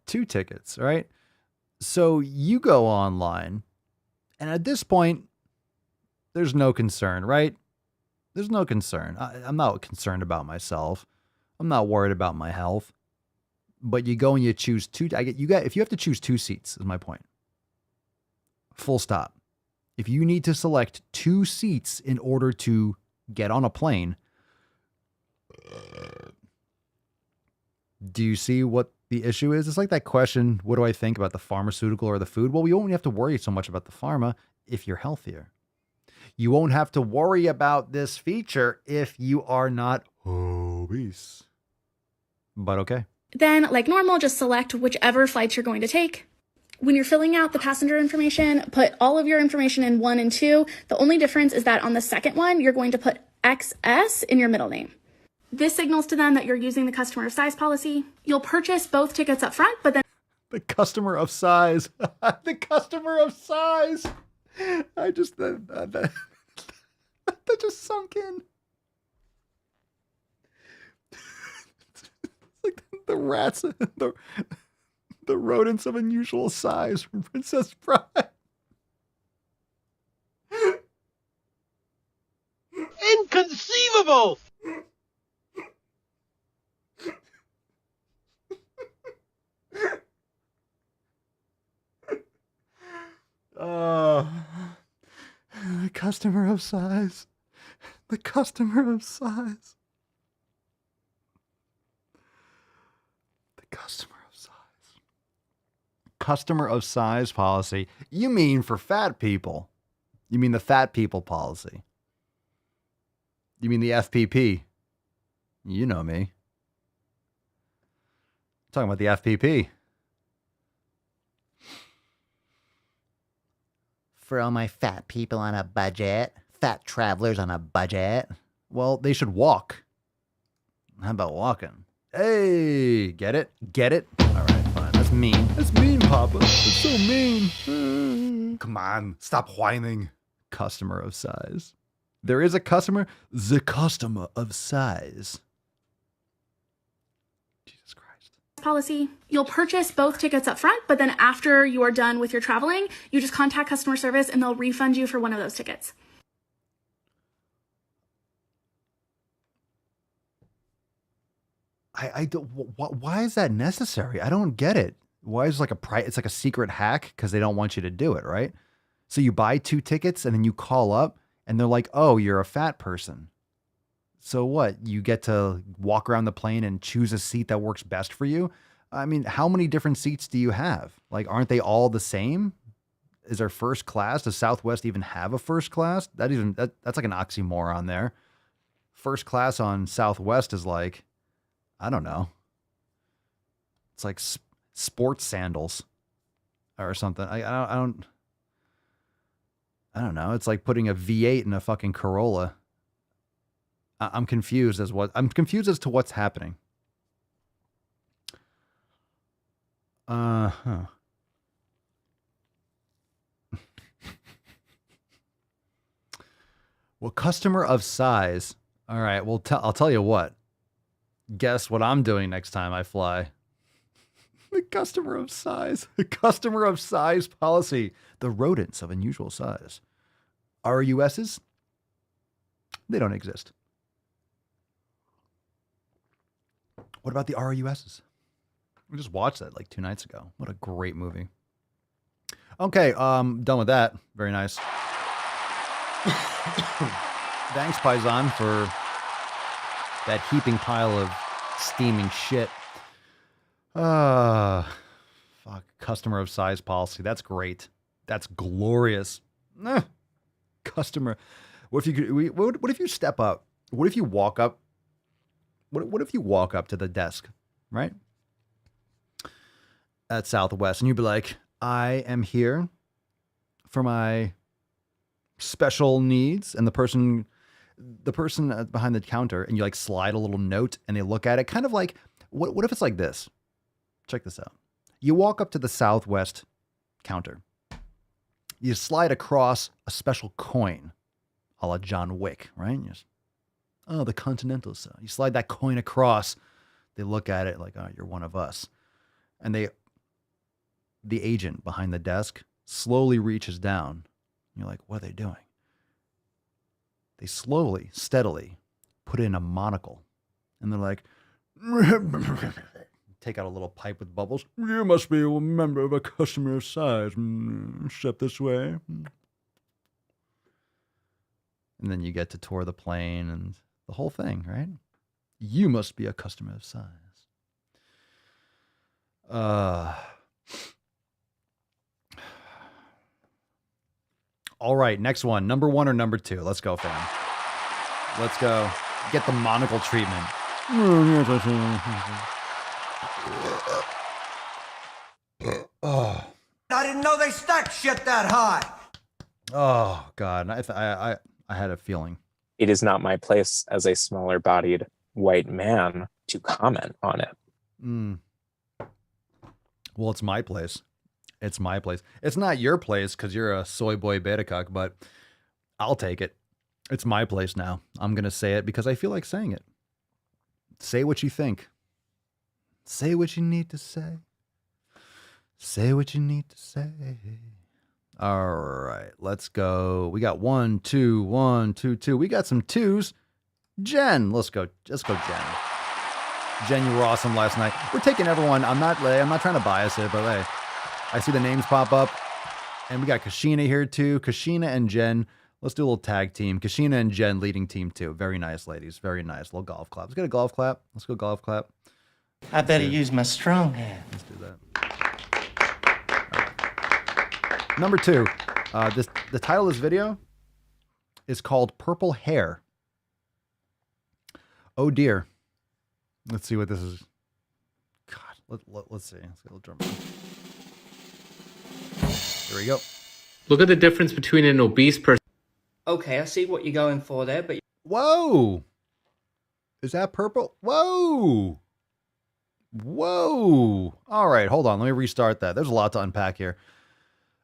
[SPEAKER 3] 2 tickets, right? So you go online and at this point, there's no concern, right? There's no concern. I'm not concerned about myself. I'm not worried about my health. But you go and you choose 2. If you have to choose 2 seats, is my point. Full stop. If you need to select 2 seats in order to get on a plane, do you see what the issue is? It's like that question, what do I think about the pharmaceutical or the food? Well, you won't have to worry so much about the pharma if you're healthier. You won't have to worry about this feature if you are not obese. But okay.
[SPEAKER 15] Then, like normal, just select whichever flights you're going to take. When you're filling out the passenger information, put all of your information in 1 and 2. The only difference is that on the second one, you're going to put XS in your middle name. This signals to them that you're using the customer of size policy. You'll purchase both tickets up front, but then...
[SPEAKER 3] The customer of size. The customer of size. I just... that just sunk in. Like the rats, the rodents of unusual size from Princess Bride.
[SPEAKER 5] Inconceivable!
[SPEAKER 3] The customer of size. The customer of size. The customer of size. Customer of size policy. You mean for fat people. You mean the fat people policy. You mean the FPP. You know me. Talking about the FPP. For all my fat people on a budget, fat travelers on a budget. Well, they should walk. How about walking? Hey, get it? Get it? All right, fine. That's mean. That's mean, Papa. That's so mean. Come on, stop whining. Customer of size. There is a customer. The customer of size. Jesus Christ.
[SPEAKER 15] Policy. You'll purchase both tickets up front, but then after you are done with your traveling, you just contact customer service and they'll refund you for one of those tickets.
[SPEAKER 3] I don't. Why is that necessary? I don't get it. Why is it like it's like a secret hack because they don't want you to do it, right? So you buy 2 tickets and then you call up and they're like, "Oh, you're a fat person." So what? You get to walk around the plane and choose a seat that works best for you? I mean, how many different seats do you have? Like, aren't they all the same? Is there first class? Does Southwest even have a first class? That's like an oxymoron there. First class on Southwest is like, I don't know. It's like sports sandals or something. I don't know. It's like putting a V8 in a fucking Corolla. I'm confused as to what's happening. Well, customer of size. All right. Well, I'll tell you what. Guess what I'm doing next time I fly? The customer of size. The customer of size policy. The rodents of unusual size. RUSs? They don't exist. What about the RUSs? We just watched that like 2 nights ago. What a great movie. Okay, done with that. Very nice. Thanks, Paisan, for that heaping pile of steaming shit. Fuck. Customer of size policy. That's great. That's glorious. Customer. What if you step up? What if you walk up? What if you walk up to the desk, right? At Southwest, and you'd be like, I am here for my special needs. And the person behind the counter, and you like slide a little note and they look at it kind of like, what if it's like this? Check this out. You walk up to the Southwest counter. You slide across a special coin, a la John Wick, right? The Continental side. You slide that coin across. They look at it like, oh, you're one of us. And the agent behind the desk slowly reaches down. You're like, what are they doing? They slowly, steadily put in a monocle. And they're like, take out a little pipe with bubbles. You must be a member of a customer of size. Step this way. And then you get to tour the plane and the whole thing, right? You must be a customer of size. All right, next one. Number 1 or number 2? Let's go, fam. Let's go. Get the monocle treatment.
[SPEAKER 17] I didn't know they stacked shit that high.
[SPEAKER 3] Oh, God. I had a feeling.
[SPEAKER 11] It is not my place as a smaller-bodied white man to comment on it.
[SPEAKER 3] Well, it's my place. It's my place. It's not your place because you're a soy boy beta cuck, but I'll take it. It's my place now. I'm going to say it because I feel like saying it. Say what you think. Say what you need to say. Say what you need to say. All right, let's go. We got 1, 2, 1, 2, 2. We got some 2s. Jen, let's go. Let's go, Jen. Jen, you were awesome last night. We're taking everyone. I'm not trying to bias it, but hey, I see the names pop up. And we got Kashina here too. Kashina and Jen. Let's do a little tag team. Kashina and Jen leading team 2. Very nice, ladies. Very nice. Little golf clap. Let's get a golf clap. Let's go golf clap.
[SPEAKER 17] I better use my strong hand.
[SPEAKER 3] Let's do that. Right. Number 2. The title of this video is called Purple Hair. Oh dear. Let's see what this is. God. Let's see. Let's get a little drum roll. Here we go.
[SPEAKER 18] Look at the difference between an obese person.
[SPEAKER 19] Okay, I see what you're going for there, but...
[SPEAKER 3] Whoa! Is that purple? Whoa! Whoa! All right, hold on. Let me restart that. There's a lot to unpack here.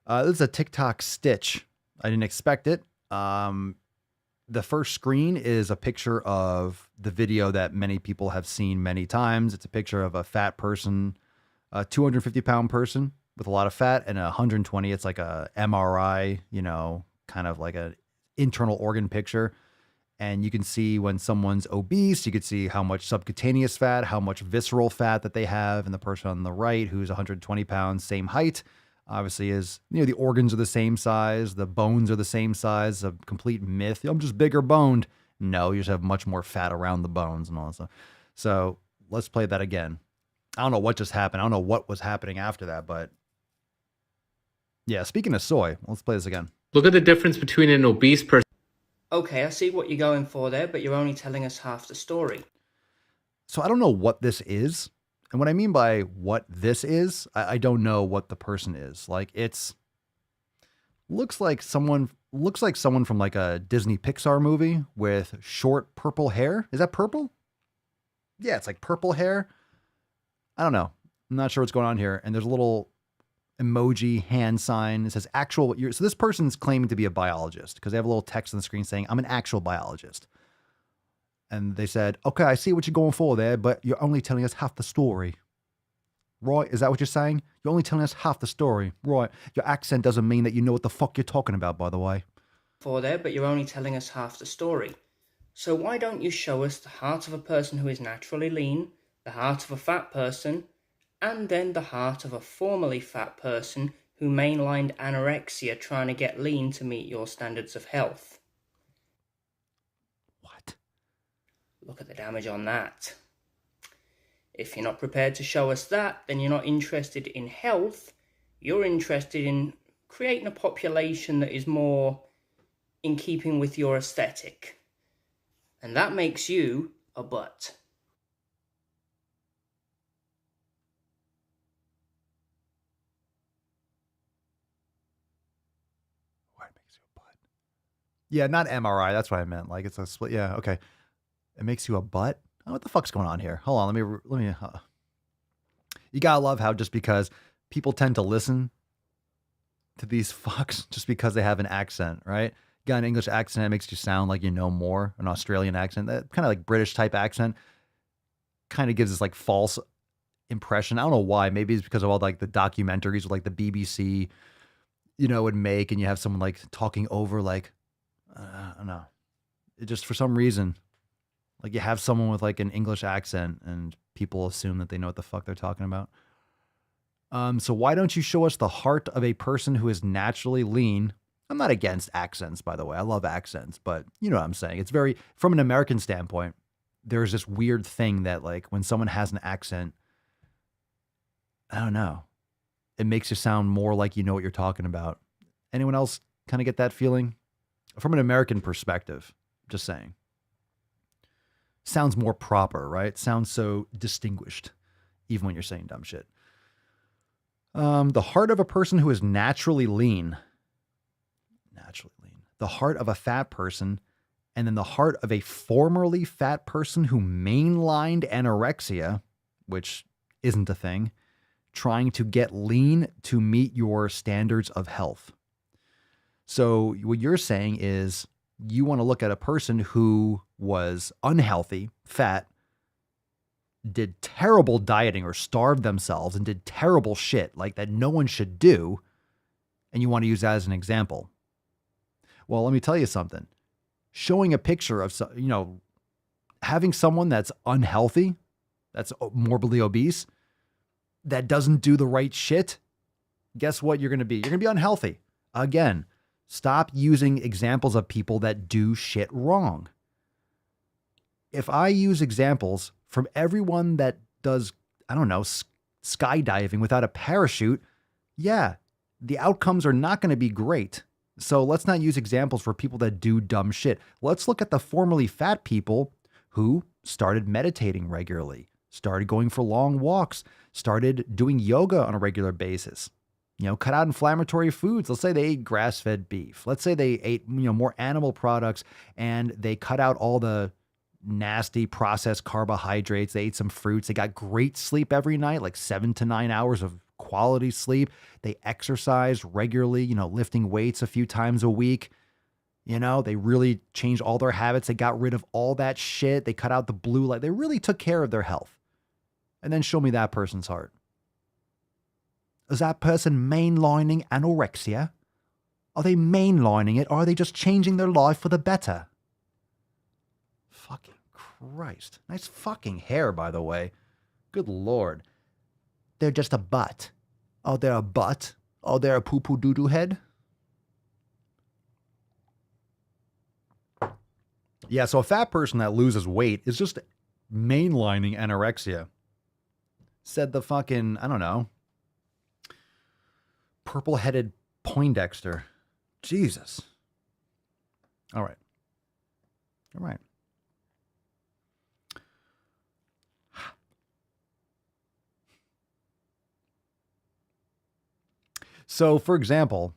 [SPEAKER 3] This is a TikTok stitch. I didn't expect it. The first screen is a picture of the video that many people have seen many times. It's a picture of a fat person, a 250-pound person with a lot of fat, and 120. It's like a MRI, kind of like a internal organ picture. And you can see when someone's obese, you can see how much subcutaneous fat, how much visceral fat that they have. And the person on the right, who's 120 pounds, same height, obviously is, the organs are the same size. The bones are the same size. A complete myth. I'm just bigger boned. No, you just have much more fat around the bones and all that stuff. So let's play that again. I don't know what just happened. I don't know what was happening after that, but yeah, speaking of soy, let's play this again.
[SPEAKER 18] Look at the difference between an obese person.
[SPEAKER 19] Okay, I see what you're going for there, but you're only telling us half the story.
[SPEAKER 3] So I don't know what this is. And what I mean by what this is, I don't know what the person is. Like looks like someone from like a Disney Pixar movie with short purple hair. Is that purple? Yeah, it's like purple hair. I don't know. I'm not sure what's going on here. And there's a little emoji hand sign. It says actual. So this person's claiming to be a biologist because they have a little text on the screen saying, I'm an actual biologist. And they said, okay, I see what you're going for there, but you're only telling us half the story. Right? Is that what you're saying? You're only telling us half the story. Right. Your accent doesn't mean that you know what the fuck you're talking about, by the way.
[SPEAKER 19] For there, but you're only telling us half the story. So why don't you show us the heart of a person who is naturally lean, the heart of a fat person, and then the heart of a formerly fat person who mainlined anorexia trying to get lean to meet your standards of health?
[SPEAKER 3] What?
[SPEAKER 19] Look at the damage on that. If you're not prepared to show us that, then you're not interested in health. You're interested in creating a population that is more in keeping with your aesthetic. And that makes you a butt.
[SPEAKER 3] Yeah, not MRI. That's what I meant. Like it's a split. Yeah, okay. It makes you a butt. Oh, what the fuck's going on here? Hold on. Let me. You gotta love how just because people tend to listen to these fucks just because they have an accent, right? You got an English accent, it makes you sound like you know more. An Australian accent, that kind of like British type accent, kind of gives this like false impression. I don't know why. Maybe it's because of all like the documentaries with like the BBC, would make, and you have someone like talking over like. I don't know. It just, for some reason, like you have someone with like an English accent and people assume that they know what the fuck they're talking about. So why don't you show us the heart of a person who is naturally lean? I'm not against accents, by the way. I love accents, but you know what I'm saying? It's very, from an American standpoint, there's this weird thing that like when someone has an accent, I don't know. It makes you sound more like you know what you're talking about. Anyone else kind of get that feeling? From an American perspective, just saying. Sounds more proper, right? Sounds so distinguished, even when you're saying dumb shit. The heart of a person who is naturally lean. The heart of a fat person, and then the heart of a formerly fat person who mainlined anorexia, which isn't a thing, trying to get lean to meet your standards of health. So what you're saying is you want to look at a person who was unhealthy, fat, did terrible dieting or starved themselves and did terrible shit like that no one should do, and you want to use that as an example. Well, let me tell you something. Showing a picture of, having someone that's unhealthy, that's morbidly obese, that doesn't do the right shit, guess what you're going to be? You're going to be unhealthy. Again, stop using examples of people that do shit wrong. If I use examples from everyone that does, skydiving without a parachute, yeah, the outcomes are not going to be great. So let's not use examples for people that do dumb shit. Let's look at the formerly fat people who started meditating regularly, started going for long walks, started doing yoga on a regular basis. Cut out inflammatory foods. Let's say they ate grass-fed beef. Let's say they ate, more animal products and they cut out all the nasty processed carbohydrates. They ate some fruits. They got great sleep every night, like 7 to 9 hours of quality sleep. They exercised regularly, lifting weights a few times a week. They really changed all their habits. They got rid of all that shit. They cut out the blue light. They really took care of their health. And then show me that person's heart. Is that person mainlining anorexia? Are they mainlining it, or are they just changing their life for the better? Fucking Christ. Nice fucking hair, by the way. Good Lord. They're just a butt. Oh, they're a butt? Oh, they're a poo-poo doo-doo head? Yeah, so a fat person that loses weight is just mainlining anorexia. Said the fucking, I don't know, purple-headed Poindexter. Jesus. All right. So, for example,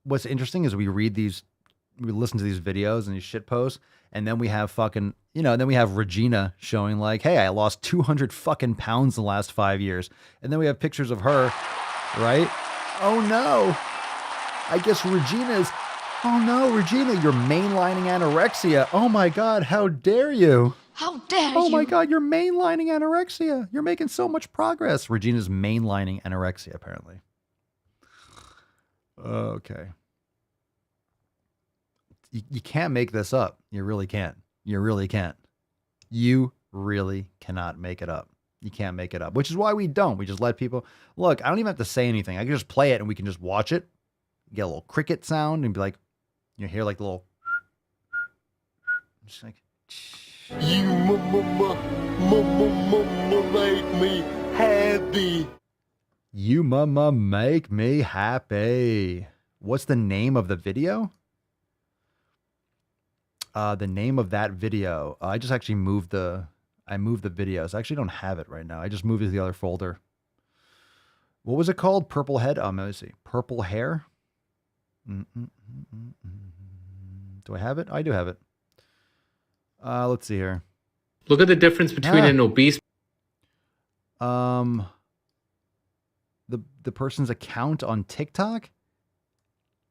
[SPEAKER 3] what's interesting is we listen to these videos and these shit posts, and then we have fucking, then we have Regina showing like, hey, I lost 200 fucking pounds in the last 5 years. And then we have pictures of her, right? Oh no. I guess Regina's, oh no, Regina, you're mainlining anorexia. Oh my God, how dare you?
[SPEAKER 20] How dare you?
[SPEAKER 3] Oh my God, you're mainlining anorexia. You're making so much progress. Regina's mainlining anorexia, apparently. Okay. You can't make this up. You really can't. You really can't. You really cannot make it up. You can't make it up, which is why we don't. We just let people, look, I don't even have to say anything. I can just play it and we can just watch it, get a little cricket sound and be like, hear like the little, just like,
[SPEAKER 5] you make me happy.
[SPEAKER 3] You make me happy. What's the name of the video? The name of that video. I just actually moved the videos. I actually don't have it right now. I just moved it to the other folder. What was it called? Purple head? Let me see. Purple hair? Do I have it? I do have it. Let's see here.
[SPEAKER 18] Look at the difference between an obese.
[SPEAKER 3] The person's account on TikTok?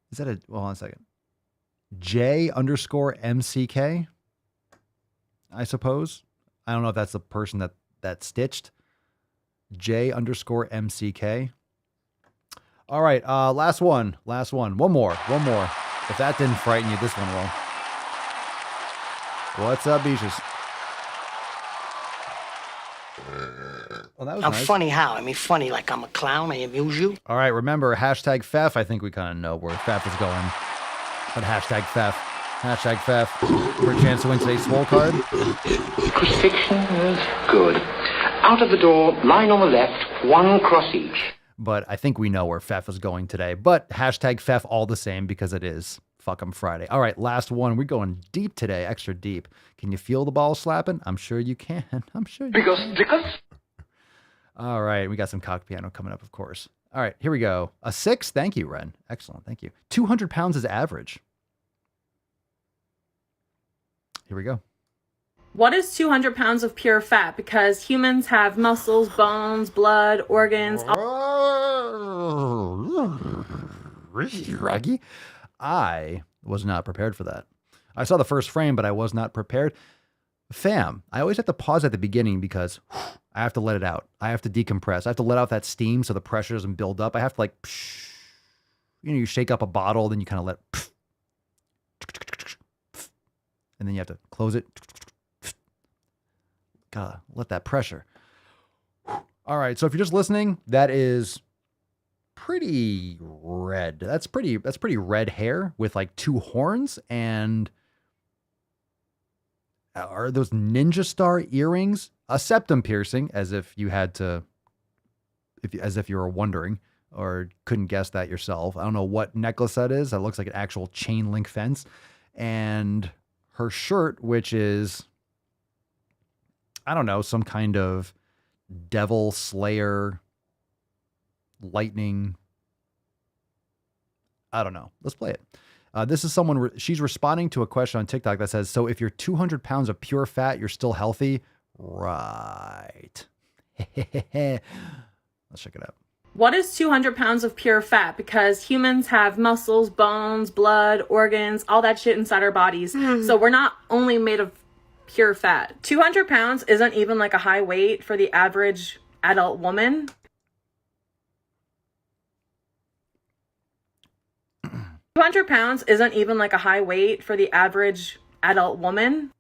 [SPEAKER 3] Is that hold on a second. J_MCK, I suppose. I don't know if that's the person that stitched. J_MCK. All right, last one. One more. If that didn't frighten you, this one will. What's up, Beaches? Well, that was
[SPEAKER 17] I'm
[SPEAKER 3] nice.
[SPEAKER 17] funny how? I mean, funny like I'm a clown. I amuse you.
[SPEAKER 3] All right, remember, hashtag Fef. I think we kind of know where Fef is going. But hashtag Fef. Hashtag Fef. For a chance to win today's Swole card.
[SPEAKER 21] Crucifixion is good. Out of the door, line on the left, one cross each.
[SPEAKER 3] But I think we know where Fef is going today. But hashtag Fef all the same because it is Fuck 'em Friday. All right, last one. We're going deep today, extra deep. Can you feel the ball slapping? I'm sure you can. I'm sure you can. All right, we got some cock piano coming up, of course. All right, here we go. A 6. Thank you, Ren. Excellent. Thank you. 200 pounds is average. Here we go.
[SPEAKER 22] What is 200 pounds of pure fat? Because humans have muscles, bones, blood, organs.
[SPEAKER 3] Raggy. I was not prepared for that. I saw the first frame, but I was not prepared. Fam, I always have to pause at the beginning because I have to let it out. I have to decompress. I have to let out that steam so the pressure doesn't build up. I have to like, you shake up a bottle, then you kind of let, and then you have to close it. Gotta let that pressure. All right, so if you're just listening, that is pretty red. That's pretty red hair with like 2 horns. And are those ninja star earrings? A septum piercing, as if you had to, as if you were wondering or couldn't guess that yourself. I don't know what necklace that is. That looks like an actual chain link fence. And her shirt, which is I don't know, some kind of devil slayer, lightning. I don't know. Let's play it. This is someone, she's responding to a question on TikTok that says, so if you're 200 pounds of pure fat, you're still healthy? Right. Let's check it out.
[SPEAKER 22] What is 200 pounds of pure fat? Because humans have muscles, bones, blood, organs, all that shit inside our bodies. So we're not only made of pure fat. 200 pounds isn't even like a high weight for the average adult woman. 200 pounds isn't even like a high weight for the average adult woman.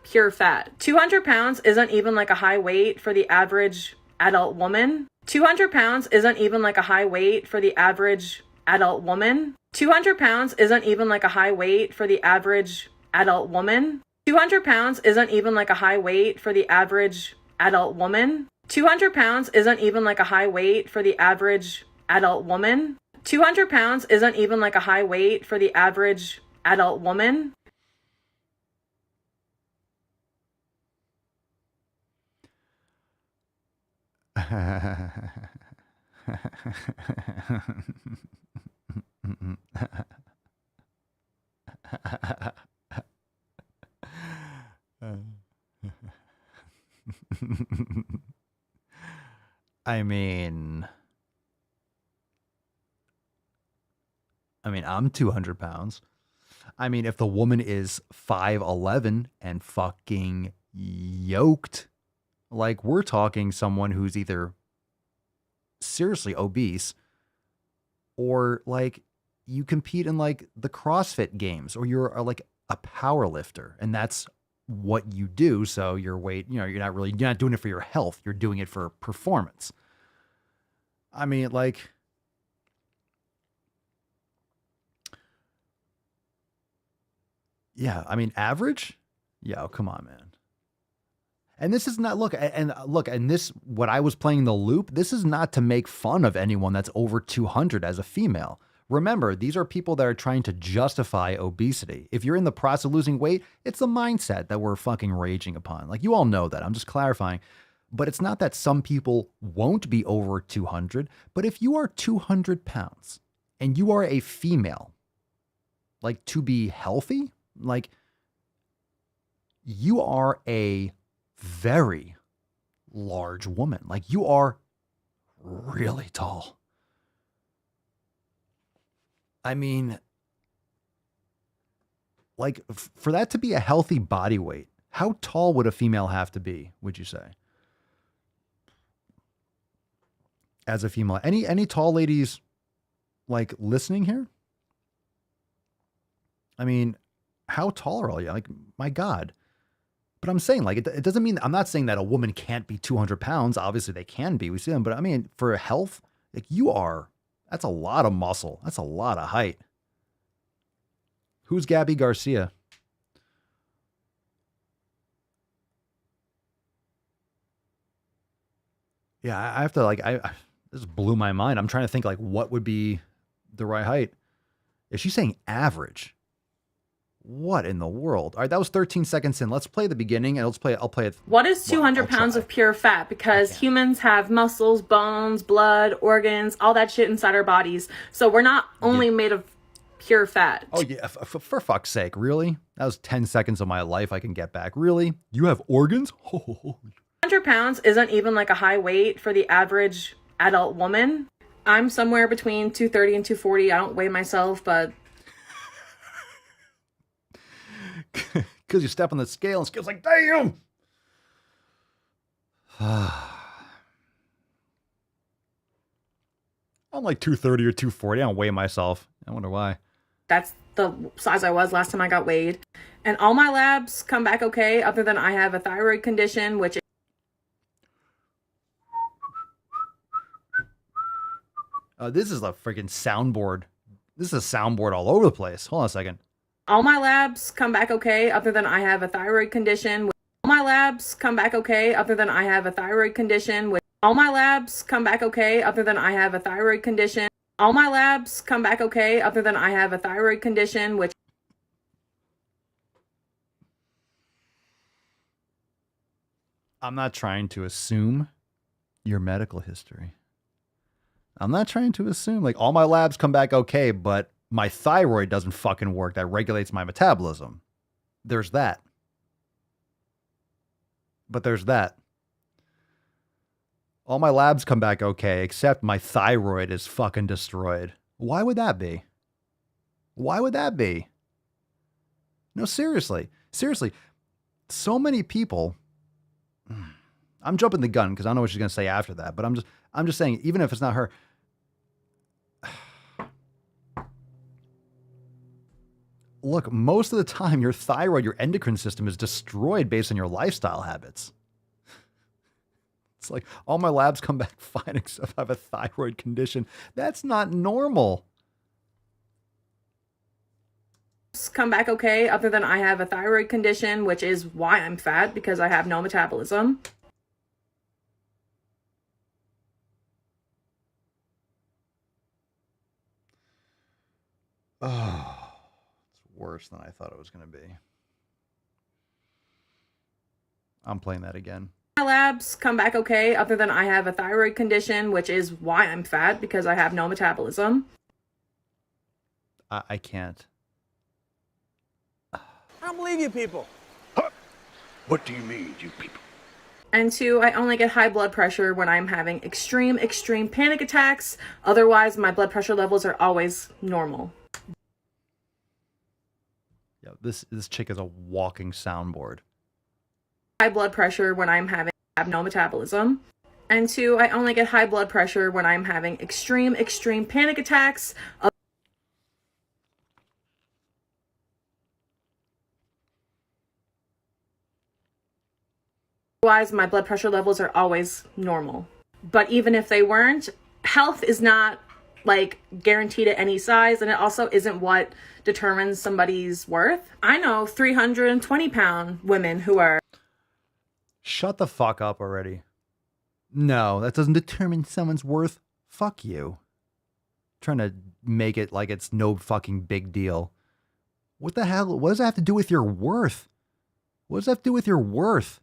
[SPEAKER 22] Pure fat. 200 pounds isn't even like a high weight for the average adult woman. 200 pounds isn't even like a high weight for the average adult woman. 200 pounds isn't even like a high weight for the average adult woman. 200 pounds isn't even like a high weight for the average adult woman. 200 pounds isn't even like a high weight for the average adult woman. 200 pounds isn't even like a high weight for the average adult woman.
[SPEAKER 3] I mean, I'm 200 pounds. I mean, if the woman is 5'11" and fucking yoked, like we're talking someone who's either seriously obese or like you compete in like the CrossFit games or you're like a power lifter and that's what you do. So your weight, you're not doing it for your health. You're doing it for performance. I mean, like, yeah, I mean, average. Yeah. Come on, man. And this is not, and this, what I was playing the loop, this is not to make fun of anyone that's over 200 as a female. Remember, these are people that are trying to justify obesity. If you're in the process of losing weight, it's the mindset that we're fucking raging upon. Like, you all know that. I'm just clarifying. But it's not that some people won't be over 200, but if you are 200 pounds and you are a female, like, to be healthy, like, you are a very large woman. Like, you are really tall. I mean, like, for that to be a healthy body weight, how tall would a female have to be, would you say? As a female, any tall ladies like listening here? I mean, how tall are all you? Like, my God. But I'm saying, like, it doesn't mean, I'm not saying that a woman can't be 200 pounds. Obviously they can be, we see them, but I mean, for health, like, that's a lot of muscle. That's a lot of height. Who's Gabby Garcia? Yeah, I have to, like, this blew my mind. I'm trying to think, like, what would be the right height? Is she saying average? What in the world? All right, that was 13 seconds in. Let's play the beginning, and I'll play it.
[SPEAKER 22] What is 200 pounds of pure fat? Because humans have muscles, bones, blood, organs, all that shit inside our bodies. So we're not only made of pure fat.
[SPEAKER 3] Oh, yeah, for fuck's sake, really? That was 10 seconds of my life I can get back. Really? You have organs?
[SPEAKER 22] 200 pounds isn't even like a high weight for the average adult woman. I'm somewhere between 230 and 240. I don't weigh myself, but...
[SPEAKER 3] Because you step on the scale and scale's like, damn! I'm like 230 or 240. I don't weigh myself. I wonder why.
[SPEAKER 22] That's the size I was last time I got weighed. And all my labs come back okay, other than I have a thyroid condition, which...
[SPEAKER 3] This is a freaking soundboard. This is a soundboard all over the place. Hold on a second.
[SPEAKER 22] All my labs come back okay, other than I have a thyroid condition. All my labs come back okay, other than I have a thyroid condition. All my labs come back okay, other than I have a thyroid condition. All my labs come back okay, other than I have a thyroid condition, which...
[SPEAKER 3] I'm not trying to assume your medical history. I'm not trying to assume, like, all my labs come back okay, but my thyroid doesn't fucking work. That regulates my metabolism. There's that. But there's that. All my labs come back okay, except my thyroid is fucking destroyed. Why would that be? Why would that be? No, seriously. Seriously. So many people. I'm jumping the gun because I don't know what she's going to say after that, but I'm just saying, even if it's not her. Look, most of the time, your thyroid, your endocrine system is destroyed based on your lifestyle habits. It's like, all my labs come back fine except I have a thyroid condition. That's not normal.
[SPEAKER 22] Come back okay, other than I have a thyroid condition, which is why I'm fat, because I have no metabolism.
[SPEAKER 3] Oh, it's worse than I thought it was going to be. I'm playing that again.
[SPEAKER 22] My labs come back okay, other than I have a thyroid condition, which is why I'm fat, because I have no metabolism.
[SPEAKER 3] I can't.
[SPEAKER 5] I don't believe you people.
[SPEAKER 9] What do you mean, you people?
[SPEAKER 22] And 2, I only get high blood pressure when I'm having extreme panic attacks. Otherwise, my blood pressure levels are always normal.
[SPEAKER 3] Yeah, this chick is a walking soundboard.
[SPEAKER 22] High blood pressure when I'm having no metabolism. And 2, I only get high blood pressure when I'm having extreme panic attacks. Otherwise, my blood pressure levels are always normal. But even if they weren't, health is not like guaranteed at any size, and it also isn't what determines somebody's worth. I know 320-pound women who are...
[SPEAKER 3] Shut the fuck up already. No, that doesn't determine someone's worth. Fuck you. Trying to make it like it's no fucking big deal. What the hell? What does that have to do with your worth? What does that have to do with your worth?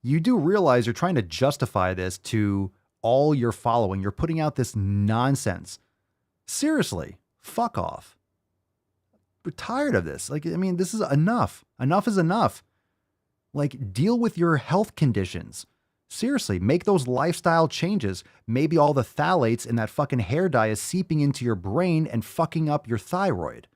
[SPEAKER 3] You do realize you're trying to justify this to all your following. You're putting out this nonsense. Seriously, fuck off. We're tired of this. Like, I mean, this is enough. Enough is enough. Like, deal with your health conditions. Seriously, make those lifestyle changes. Maybe all the phthalates in that fucking hair dye is seeping into your brain and fucking up your thyroid.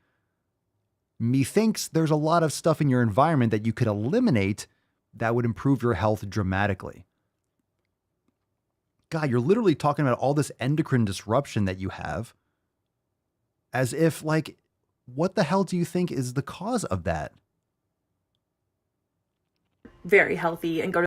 [SPEAKER 3] Methinks there's a lot of stuff in your environment that you could eliminate that would improve your health dramatically. God, you're literally talking about all this endocrine disruption that you have as if, like, what the hell do you think is the cause of that?
[SPEAKER 22] very healthy and go to...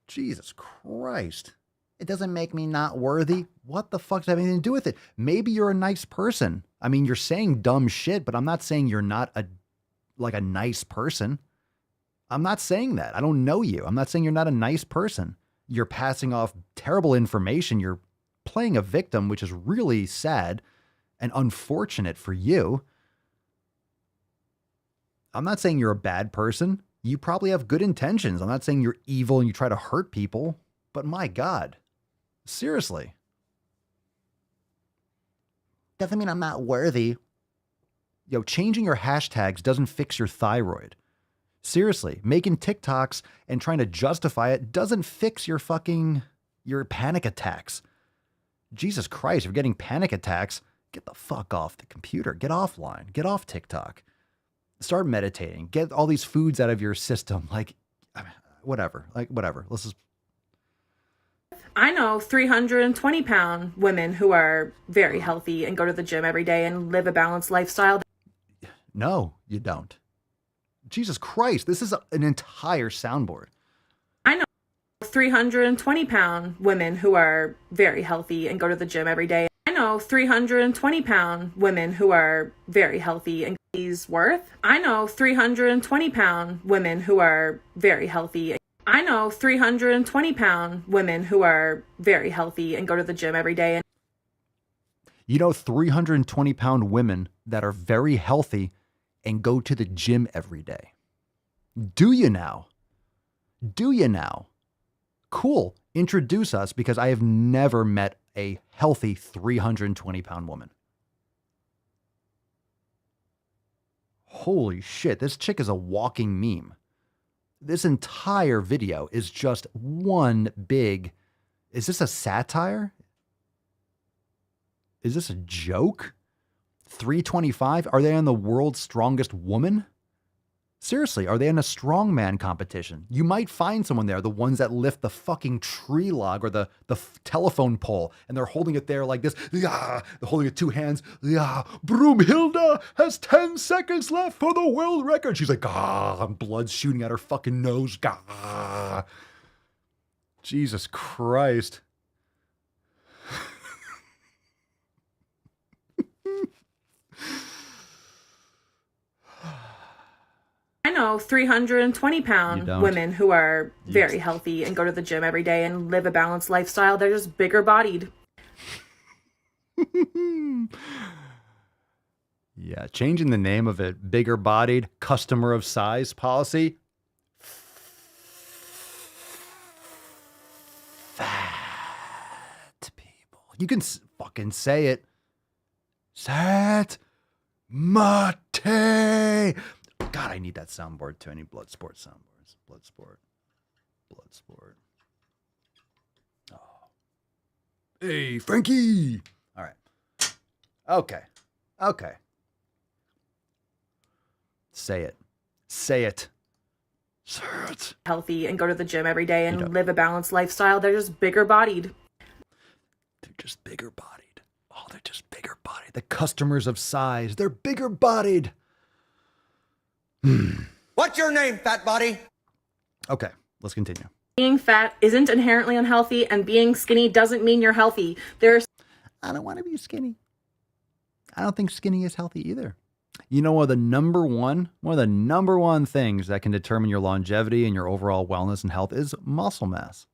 [SPEAKER 3] Jesus Christ. It doesn't make me not worthy. What the fuck does that have anything to do with it? Maybe you're a nice person. I mean, you're saying dumb shit, but I'm not saying you're not a nice person. I'm not saying that. I don't know you. I'm not saying you're not a nice person. You're passing off terrible information. You're playing a victim, which is really sad and unfortunate for you. I'm not saying you're a bad person. You probably have good intentions. I'm not saying you're evil and you try to hurt people, but my God, seriously. Doesn't mean I'm not worthy. Yo, changing your hashtags doesn't fix your thyroid. Seriously, making TikToks and trying to justify it doesn't fix your panic attacks. Jesus Christ, if you're getting panic attacks, get the fuck off the computer. Get offline. Get off TikTok. Start meditating. Get all these foods out of your system. Whatever. Let's just...
[SPEAKER 22] I know 320-pound women who are very healthy and go to the gym every day and live a balanced lifestyle.
[SPEAKER 3] No, you don't. Jesus Christ, this is an entire soundboard.
[SPEAKER 22] I know 320-pound women who are very healthy and go to the gym every day. I know 320-pound women who are very healthy and is worth. I know 320-pound women who are very healthy. I know 320-pound women who are very healthy and go to the gym every day.
[SPEAKER 3] You know 320-pound women that are very healthy and go to the gym every day. Do you now? Do you now? Cool. Introduce us, because I have never met a healthy 320-pound woman. Holy shit, this chick is a walking meme. This entire video is just one big... Is this a satire? Is this a joke? 325? Are they on the world's strongest woman? Seriously, are they in a strongman competition? You might find someone there, the ones that lift the fucking tree log or the telephone pole, and they're holding it there like this. Yeah, they're holding it with two hands. Yeah, Broomhilda has 10 seconds left for the world record. She's like, and blood's shooting out her fucking nose. Jesus Christ.
[SPEAKER 22] I know 320-pound women who are very healthy and go to the gym every day and live a balanced lifestyle. They're just bigger bodied.
[SPEAKER 3] Yeah, changing the name of it, bigger bodied, customer of size policy. Fat people. You can fucking say it. Sat Mate. God, I need that soundboard too. I need Bloodsport soundboards. Bloodsport. Oh. Hey, Frankie. All right. Okay. Say it. Say it.
[SPEAKER 22] Healthy and go to the gym every day and live a balanced lifestyle. They're just bigger bodied.
[SPEAKER 3] They're just bigger bodied. Oh, they're just bigger bodied. The customers of size, they're bigger bodied.
[SPEAKER 17] What's your name, fat body?
[SPEAKER 3] Okay, let's continue.
[SPEAKER 22] Being fat isn't inherently unhealthy, and being skinny doesn't mean you're healthy.
[SPEAKER 3] I don't want to be skinny. I don't think skinny is healthy either. You know, one of the number one things that can determine your longevity and your overall wellness and health is muscle mass.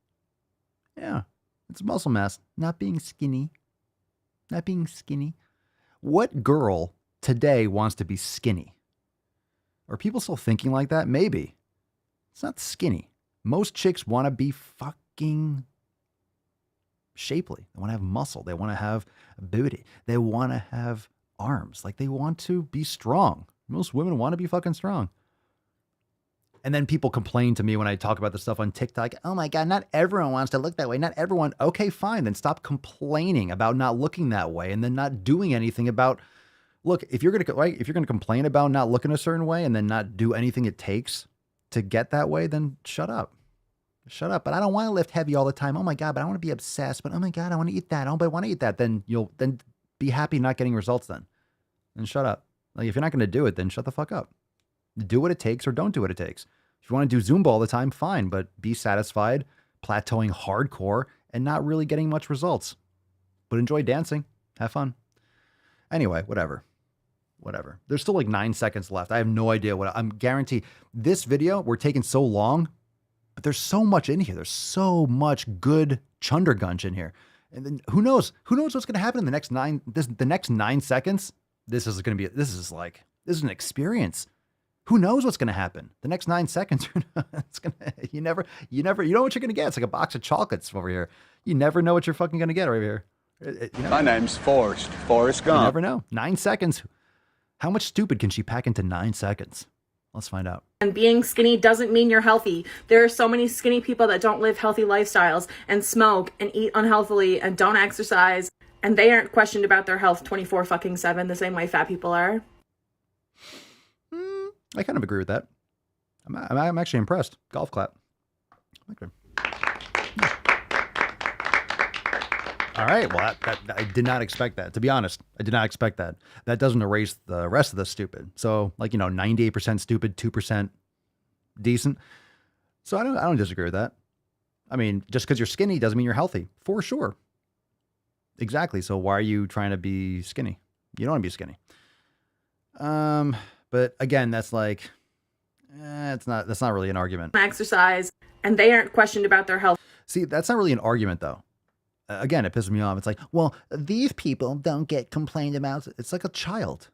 [SPEAKER 3] Yeah, it's muscle mass, not being skinny. Not being skinny. What girl today wants to be skinny? Are people still thinking like that? Maybe. It's not skinny. Most chicks want to be fucking shapely. They want to have muscle. They want to have booty. They want to have arms. Like, they want to be strong. Most women want to be fucking strong. And then people complain to me when I talk about this stuff on TikTok. Oh my God, not everyone wants to look that way. Not everyone. Okay, fine. Then stop complaining about not looking that way and then not doing anything about... Look, if you're gonna complain about not looking a certain way and then not do anything it takes to get that way, then shut up. Shut up. But I don't want to lift heavy all the time. Oh my God, but I want to be obsessed. But oh my God, I want to eat that. Oh, but I want to eat that. Then be happy not getting results then. And shut up. Like, if you're not going to do it, then shut the fuck up. Do what it takes or don't do what it takes. If you want to do Zumba all the time, fine, but be satisfied, plateauing hardcore and not really getting much results. But enjoy dancing. Have fun. Anyway, whatever. There's still like 9 seconds left. I have no idea what I'm guaranteed. This video, we're taking so long, but there's so much in here. There's so much good chundergunch in here. And then who knows what's going to happen in the next the next 9 seconds. This is an experience. Who knows what's going to happen? The next 9 seconds, you know what you're going to get. It's like a box of chocolates over here. You never know what you're fucking going to get over here.
[SPEAKER 9] My name's Forrest Gump.
[SPEAKER 3] You never know. 9 seconds. How much stupid can she pack into 9 seconds? Let's find out.
[SPEAKER 22] And being skinny doesn't mean you're healthy. There are so many skinny people that don't live healthy lifestyles and smoke and eat unhealthily and don't exercise. And they aren't questioned about their health 24/7 the same way fat people are.
[SPEAKER 3] I kind of agree with that. I'm actually impressed. Golf clap. Okay. All right. Well, I did not expect that. To be honest, I did not expect that. That doesn't erase the rest of the stupid. So, 98% stupid, 2% decent. So I don't disagree with that. I mean, just because you're skinny doesn't mean you're healthy, for sure. Exactly. So why are you trying to be skinny? You don't want to be skinny. But again, that's like, that's not really an argument.
[SPEAKER 22] Exercise, and they aren't questioned about their health.
[SPEAKER 3] See, that's not really an argument though. Again, it pisses me off. It's like, well, these people don't get complained about. It's like a child.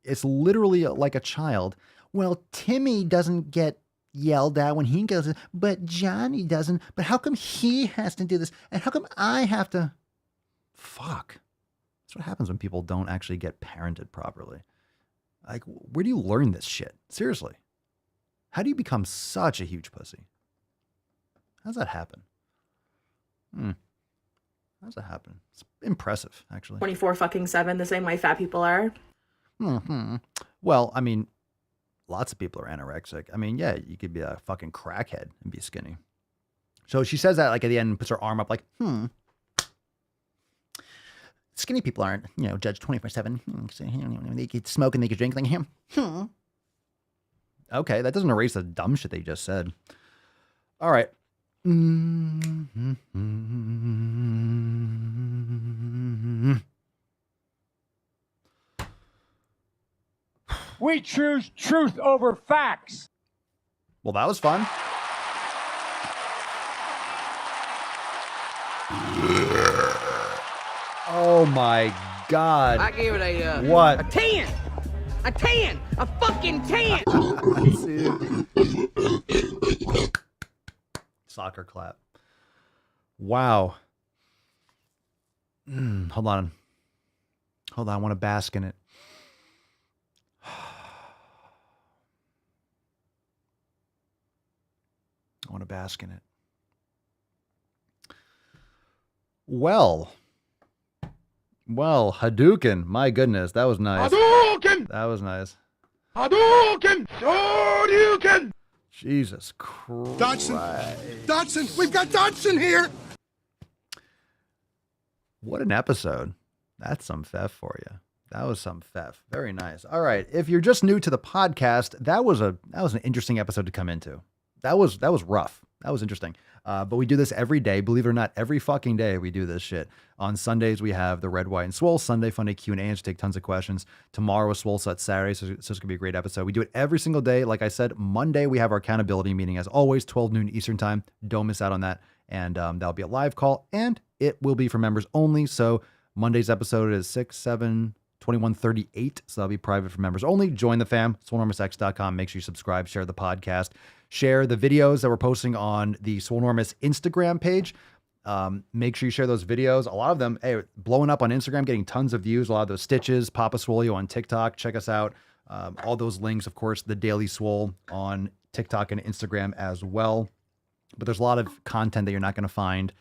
[SPEAKER 3] It's literally like a child. Well, Timmy doesn't get yelled at when he goes, but Johnny doesn't. But how come he has to do this? And how come I have to? Fuck. That's what happens when people don't actually get parented properly. Like, where do you learn this shit? Seriously. How do you become such a huge pussy? How does that happen? How does that happen? It's impressive, actually.
[SPEAKER 22] 24/7, the same way fat people are.
[SPEAKER 3] Well, I mean, lots of people are anorexic. I mean, yeah, you could be a fucking crackhead and be skinny. So she says that like at the end and puts her arm up like, skinny people aren't, judged 24/7. They could smoke and they could drink. Like him. Okay, that doesn't erase the dumb shit they just said. All right.
[SPEAKER 5] We choose truth over facts.
[SPEAKER 3] Well, that was fun. Oh my God.
[SPEAKER 5] I give it a
[SPEAKER 3] what?
[SPEAKER 5] A 10. A 10. A fucking 10.
[SPEAKER 3] Soccer clap. Wow. Hold on. I want to bask in it. I want to bask in it. Well, Hadouken. My goodness, that was nice.
[SPEAKER 5] Hadouken!
[SPEAKER 3] That was nice.
[SPEAKER 5] Hadouken! Hadouken!
[SPEAKER 3] Jesus Christ.
[SPEAKER 5] Dodson! We've got Dodson here!
[SPEAKER 3] What an episode. That's some theft for you. That was some theft. Very nice. All right. If you're just new to the podcast, that was an interesting episode to come into. That was rough. That was interesting. But we do this every day. Believe it or not, every fucking day we do this shit. On Sundays, we have the Red, White, and Swole Sunday Funday Q&A and just take tons of questions. Tomorrow is Swole Set Saturday, so it's going to be a great episode. We do it every single day. Like I said, Monday, we have our accountability meeting as always, 12 noon Eastern time. Don't miss out on that. And that'll be a live call, and it will be for members only. So Monday's episode is 6/7/2138. So that'll be private for members only. Join the fam, SwoleNormousX.com. Make sure you subscribe, share the podcast, share the videos that we're posting on the SwoleNormous Instagram page. Make sure you share those videos. A lot of them, blowing up on Instagram, getting tons of views. A lot of those stitches, Papa Swolio on TikTok. Check us out. All those links, of course, the Daily Swole on TikTok and Instagram as well. But there's a lot of content that you're not going to find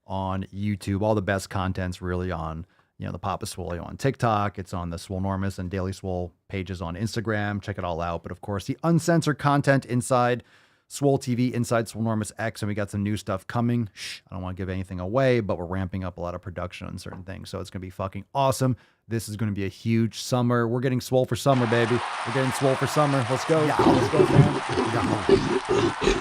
[SPEAKER 3] on YouTube. All the best content's really on, the Papa Swolio on TikTok. It's on the SwoleNormous and Daily Swole pages on Instagram. Check it all out. But of course, the uncensored content inside Swole TV, inside SwoleNormous X, and we got some new stuff coming. I don't want to give anything away, but we're ramping up a lot of production on certain things. So it's going to be fucking awesome. This is going to be a huge summer. We're getting swole for summer, baby. We're getting swole for summer. Let's go. Yeah. Let's go, fam. Yeah.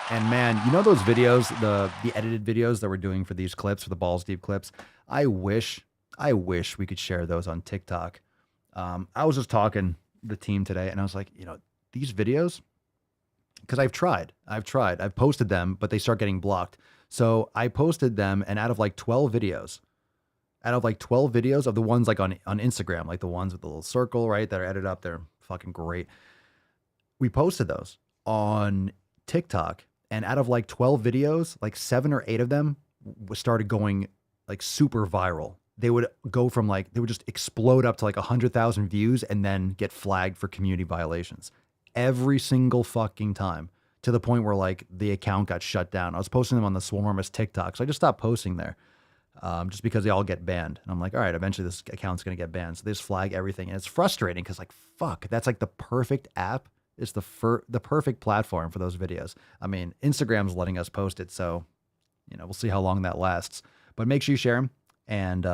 [SPEAKER 3] And man, those videos, the edited videos that we're doing for these clips, for the Balls Deep clips, I wish we could share those on TikTok. I was just talking to the team today, and I was like, these videos, because I've posted them, but they start getting blocked. So I posted them, and out of like 12 videos of the ones like on Instagram, like the ones with the little circle, right, that are edited up, they're fucking great. We posted those on TikTok. And out of like 12 videos, like 7 or 8 of them started going like super viral. They would go from they would just explode up to like 100,000 views and then get flagged for community violations every single fucking time, to the point where like the account got shut down. I was posting them on the SwoleNormous TikTok. So I just stopped posting there just because they all get banned. And I'm like, all right, eventually this account's going to get banned. So they just flag everything. And it's frustrating because fuck, that's like the perfect app. It's the perfect platform for those videos. I mean, Instagram's letting us post it, so we'll see how long that lasts. But make sure you share them, and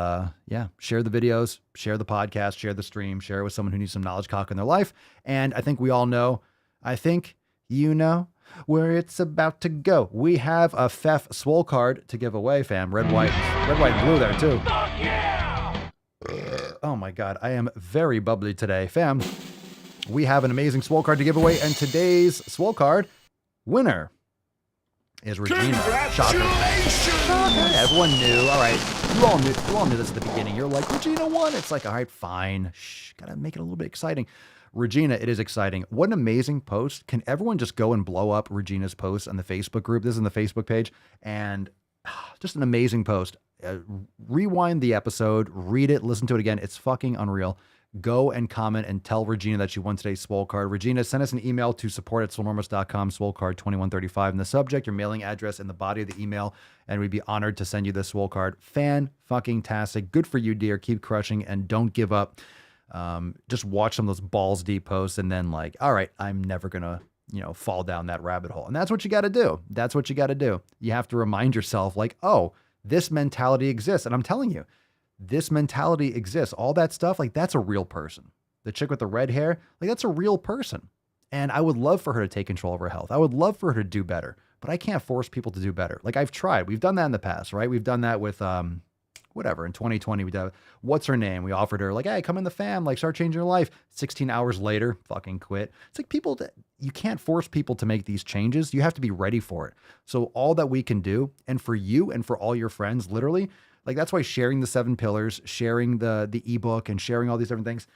[SPEAKER 3] share the videos, share the podcast, share the stream, share it with someone who needs some knowledge cock in their life. And I think we all know. I think you know where it's about to go. We have a Fef Swole card to give away, fam. Red, white, and blue there too. Fuck yeah! Oh my God, I am very bubbly today, fam. We have an amazing Swole card to give away, and today's Swole card winner is Regina. Shocker. Everyone knew. All right. You all knew this at the beginning. You're like, Regina won. It's like, all right, fine. Shh, gotta make it a little bit exciting. Regina, it is exciting. What an amazing post. Can everyone just go and blow up Regina's post on the Facebook group? This is in the Facebook page. And just an amazing post. Rewind the episode, read it, listen to it again. It's fucking unreal. Go and comment and tell Regina that you won today's Swole card. Regina, send us an email to support@swolenormous.com, Swole card 2135 in the subject, your mailing address in the body of the email, and we'd be honored to send you this Swole card. Fan-fucking-tastic. Good for you, dear. Keep crushing and don't give up. Just watch some of those balls deep posts and then like, all right, I'm never going to, fall down that rabbit hole. And that's what you got to do. That's what you got to do. You have to remind yourself like, oh, this mentality exists. And I'm telling you, this mentality exists. All that stuff, like that's a real person. The chick with the red hair, like that's a real person. And I would love for her to take control of her health. I would love for her to do better, but I can't force people to do better. Like I've tried. We've done that in the past, right? We've done that with, whatever. In 2020, we did, what's her name? We offered her like, hey, come in the fam, like start changing your life. 16 hours later, fucking quit. It's like people, you can't force people to make these changes. You have to be ready for it. So all that we can do, and for you and for all your friends, literally, like that's why sharing the 7 pillars, sharing the ebook and sharing all these different things,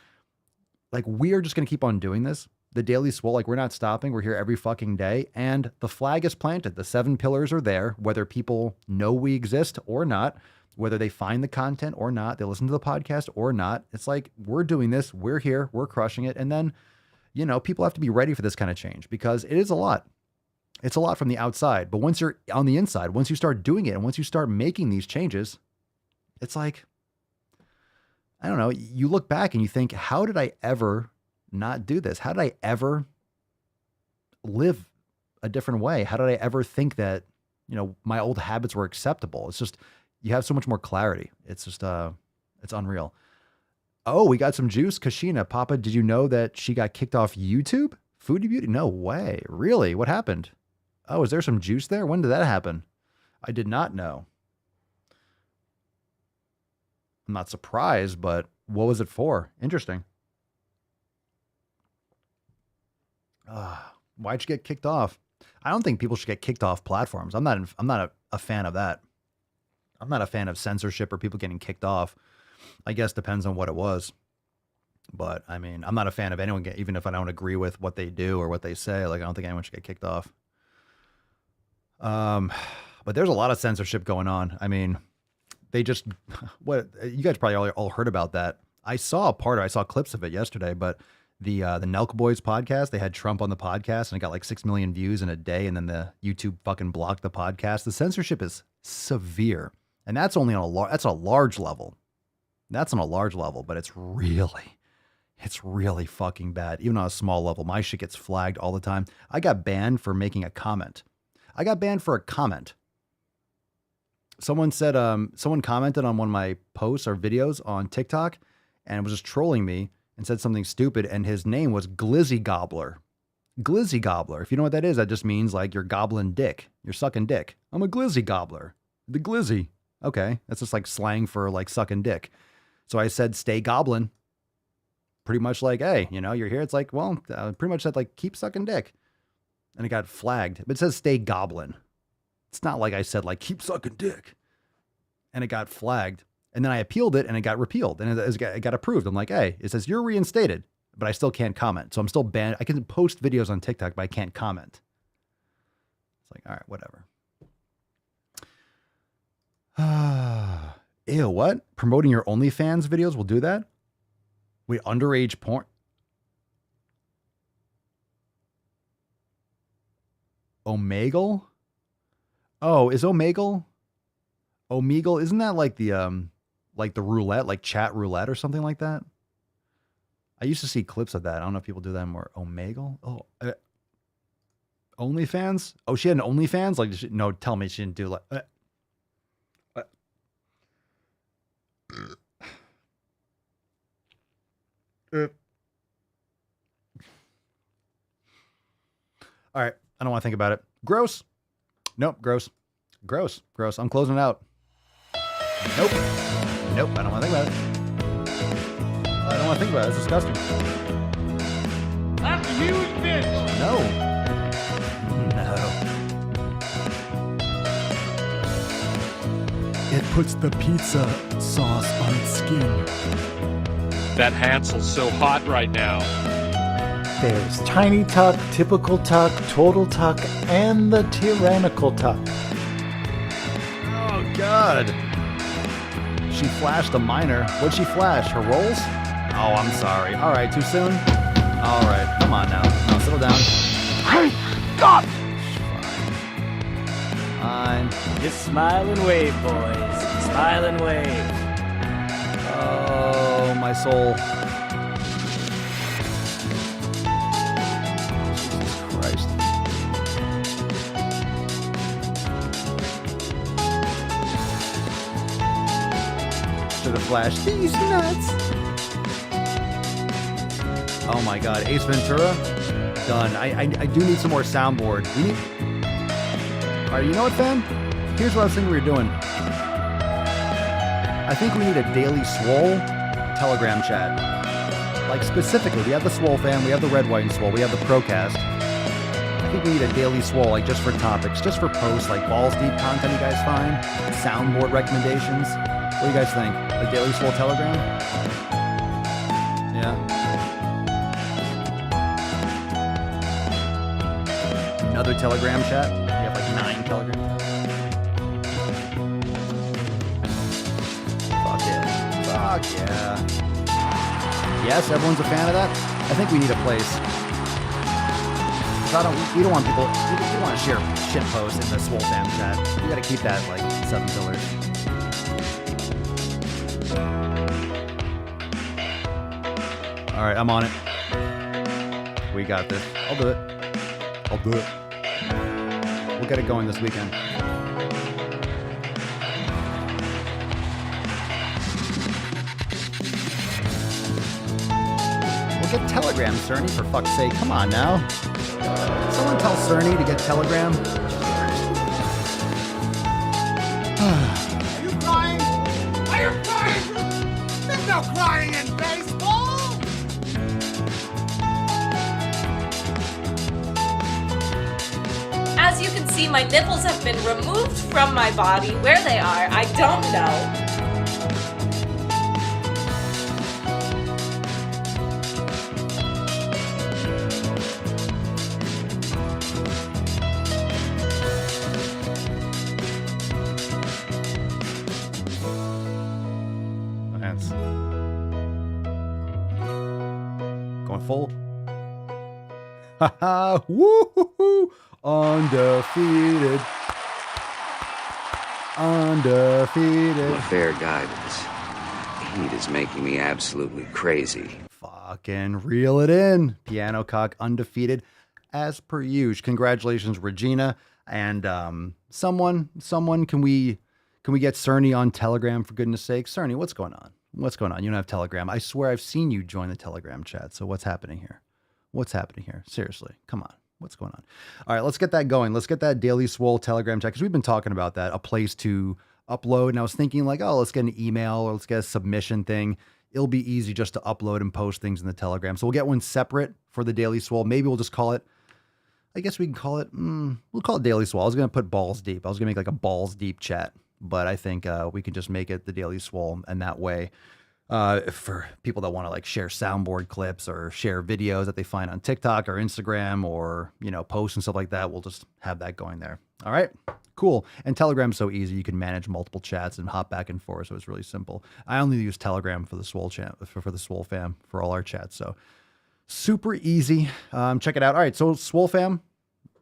[SPEAKER 3] like we're just going to keep on doing this. The Daily Swole, like we're not stopping. We're here every fucking day. And the flag is planted. The 7 pillars are there, whether people know we exist or not. Whether they find the content or not, they listen to the podcast or not. It's like, we're doing this, we're here, we're crushing it. And then, people have to be ready for this kind of change because it is a lot. It's a lot from the outside. But once you're on the inside, once you start doing it and once you start making these changes, it's like, I don't know, you look back and you think, how did I ever not do this? How did I ever live a different way? How did I ever think that, my old habits were acceptable? It's just, you have so much more clarity. It's just, it's unreal. Oh, we got some juice. Kashina, Papa, did you know that she got kicked off YouTube? Foodie Beauty? No way. Really? What happened? Oh, is there some juice there? When did that happen? I did not know. I'm not surprised, but what was it for? Interesting. Why'd you get kicked off? I don't think people should get kicked off platforms. I'm not a fan of that. I'm not a fan of censorship or people getting kicked off. I guess depends on what it was. But I mean, I'm not a fan of anyone even if I don't agree with what they do or what they say. Like, I don't think anyone should get kicked off. But there's a lot of censorship going on. I mean, they just, what you guys probably all heard about that. I saw clips of it yesterday, but the Nelk Boys podcast, they had Trump on the podcast and it got like 6 million views in a day. And then the YouTube fucking blocked the podcast. The censorship is severe. And that's only on a large level. That's on a large level, but it's really fucking bad. Even on a small level, my shit gets flagged all the time. I got banned for making a comment. Someone said, someone commented on one of my posts or videos on TikTok and was just trolling me and said something stupid. And his name was Glizzy Gobbler. Glizzy Gobbler. If you know what that is, that just means like you're gobbling dick. You're sucking dick. I'm a Glizzy Gobbler. The Glizzy. Okay. That's just like slang for like sucking dick. So I said, stay goblin. Pretty much like, hey, you're here. It's like, well, pretty much said like, keep sucking dick. And it got flagged. But it says stay goblin. It's not like I said like, keep sucking dick. And it got flagged. And then I appealed it and it got repealed. And it got approved. I'm like, hey, it says you're reinstated. But I still can't comment. So I'm still banned. I can post videos on TikTok, but I can't comment. It's like, all right, whatever. Ew, what? Promoting your OnlyFans videos will do that? Wait, underage porn? Omegle? Oh, is Omegle? Omegle, isn't that like the roulette, like chat roulette or something like that? I used to see clips of that. I don't know if people do that more. Omegle? Oh, OnlyFans? Oh, she had an OnlyFans? Like, no, tell me she didn't do like... All right. I don't want to think about it. Gross. Nope. Gross. Gross. Gross. I'm closing it out. Nope. Nope. I don't want to think about it. I don't want to think about it. It's disgusting.
[SPEAKER 5] That's a huge bitch.
[SPEAKER 3] No. It puts the pizza sauce on skin.
[SPEAKER 6] That Hansel's so hot right now. There's tiny tuck, typical tuck, total tuck, and the tyrannical tuck.
[SPEAKER 3] Oh, God. She flashed a minor. What'd she flash? Her rolls? Oh, I'm sorry. All right, too soon? All right, come on now. Now, settle down.
[SPEAKER 5] Hey, stop!
[SPEAKER 3] Fine.
[SPEAKER 20] Just smile and wave, boys. Smile and wave.
[SPEAKER 3] Oh, my soul. Jesus Christ. Should have flashed these nuts. Oh my God, Ace Ventura? Done. I do need some more soundboard. We need... Alright, you know what, fam? Here's what I was thinking we were doing. I think we need a daily Swole Telegram chat. Like, specifically, we have the SwoleFam, we have the Red, White, and Swole, we have the Procast. I think we need a daily Swole, like, just for topics, just for posts, like balls deep content you guys find, soundboard recommendations. What do you guys think? A daily Swole Telegram? Yeah. Another Telegram chat? We have like 9 Telegram chats. Fuck yeah. Fuck yeah. Yes, everyone's a fan of that? I think we need a place. We don't want people, we don't want to share shit posts in the SwoleFam chat. We gotta keep that like 7 pillars. Alright, I'm on it. We got this. I'll do it. I'll do it. We'll get it going this weekend. We'll get Telegram, Cerny, for fuck's sake. Come on now. Someone tell Cerny to get Telegram.
[SPEAKER 5] Are you crying? Are you crying? There's no crying in baseball!
[SPEAKER 10] As you can see, my nipples have been removed from my body. Where they are, I don't know.
[SPEAKER 3] That's going full. Haha, woo-hoo-hoo. Undefeated. Undefeated.
[SPEAKER 23] Fair guidance. Heat is making me absolutely crazy.
[SPEAKER 3] Fucking reel it in. Piano cock undefeated as per usual. Congratulations, Regina. And someone, can we get Cerny on Telegram for goodness sake? Cerny, what's going on? What's going on? You don't have Telegram. I swear I've seen you join the Telegram chat. So what's happening here? What's happening here? Seriously, come on. What's going on? All right, let's get that going. Let's get that Daily Swole Telegram chat because we've been talking about that, a place to upload. And I was thinking like, oh, let's get an email or let's get a submission thing. It'll be easy just to upload and post things in the Telegram. So we'll get one separate for the Daily Swole. Maybe we'll just call it, I guess we can call it, we'll call it Daily Swole. I was going to put balls deep. I was going to make like a balls deep chat, but I think we can just make it the Daily Swole. And that way, for people that want to like share soundboard clips or share videos that they find on TikTok or Instagram or, you know, posts and stuff like that, we'll just have that going there. All right, cool. And Telegram's so easy. You can manage multiple chats and hop back and forth. So it's really simple. I only use Telegram for the Swole chat, for the SwoleFam, for all our chats. So super easy. Check it out. All right. So SwoleFam,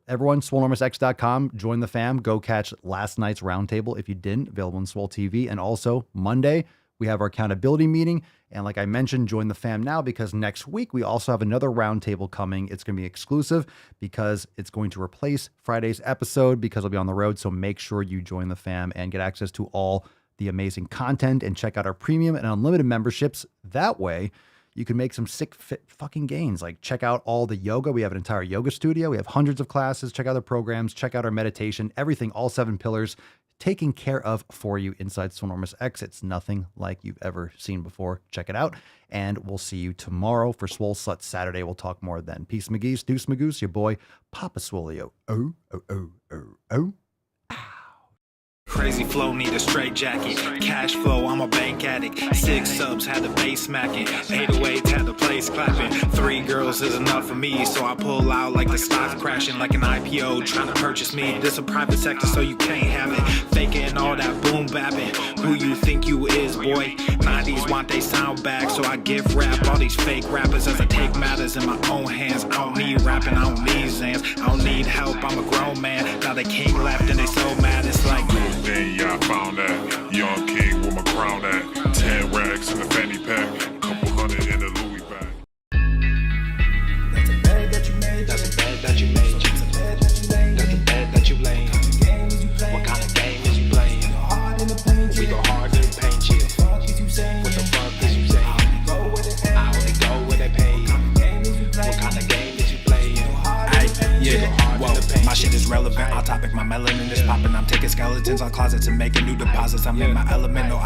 [SPEAKER 3] everyone, SwoleNormousX.com, join the fam. Go catch last night's roundtable if you didn't, available on Swole TV. And also Monday, we have our accountability meeting. And like I mentioned, join the fam now because next week we also have another roundtable coming. It's going to be exclusive because it's going to replace Friday's episode because I'll be on the road. So make sure you join the fam and get access to all the amazing content and check out our premium and unlimited memberships. That way you can make some sick fit fucking gains. Like check out all the yoga. We have an entire yoga studio. We have hundreds of classes. Check out the programs. Check out our meditation, everything, all 7 pillars taken care of for you inside SwoleNormous X. It's nothing like you've ever seen before. Check it out. And we'll see you tomorrow for Swole Slut Saturday. We'll talk more then. Peace, McGee's, Deuce Magoose, your boy, Papa Swolio. Oh, oh, oh, oh, oh.
[SPEAKER 4] Crazy flow, need a straight jacket. Cash flow, I'm a bank addict. 6 subs, had the bass smacking. 808s, had the place clapping. 3 girls is enough for me, so I pull out like the stock crashing. Like an IPO, trying to purchase me. This a private sector, so you can't have it. Faking all that boom bapping. Who you think you is, boy? 90s want they sound back, so I give rap all these fake rappers as I take matters in my own hands. I don't need rapping, I don't need Zans. I don't need help, I'm a grown man. Now they king left and they so mad, it's like
[SPEAKER 1] then yeah, I found that young king with my crown at 10 racks in the fanny pack, couple hundred in the Louis bag.
[SPEAKER 4] That's a bed that you made. That's a bed that you made. That's a bed that you made. That's a bed that you laid. What kind of game is you playing? We go hard in the paint you. What the fuck is you saying? I only go where they pay. What kind of game is you playing? Yeah, whoa, my shit is relevant. Our topic, my melanin is popping. I'm taking skeletons on closets and making new deposits. I'm in my element. No,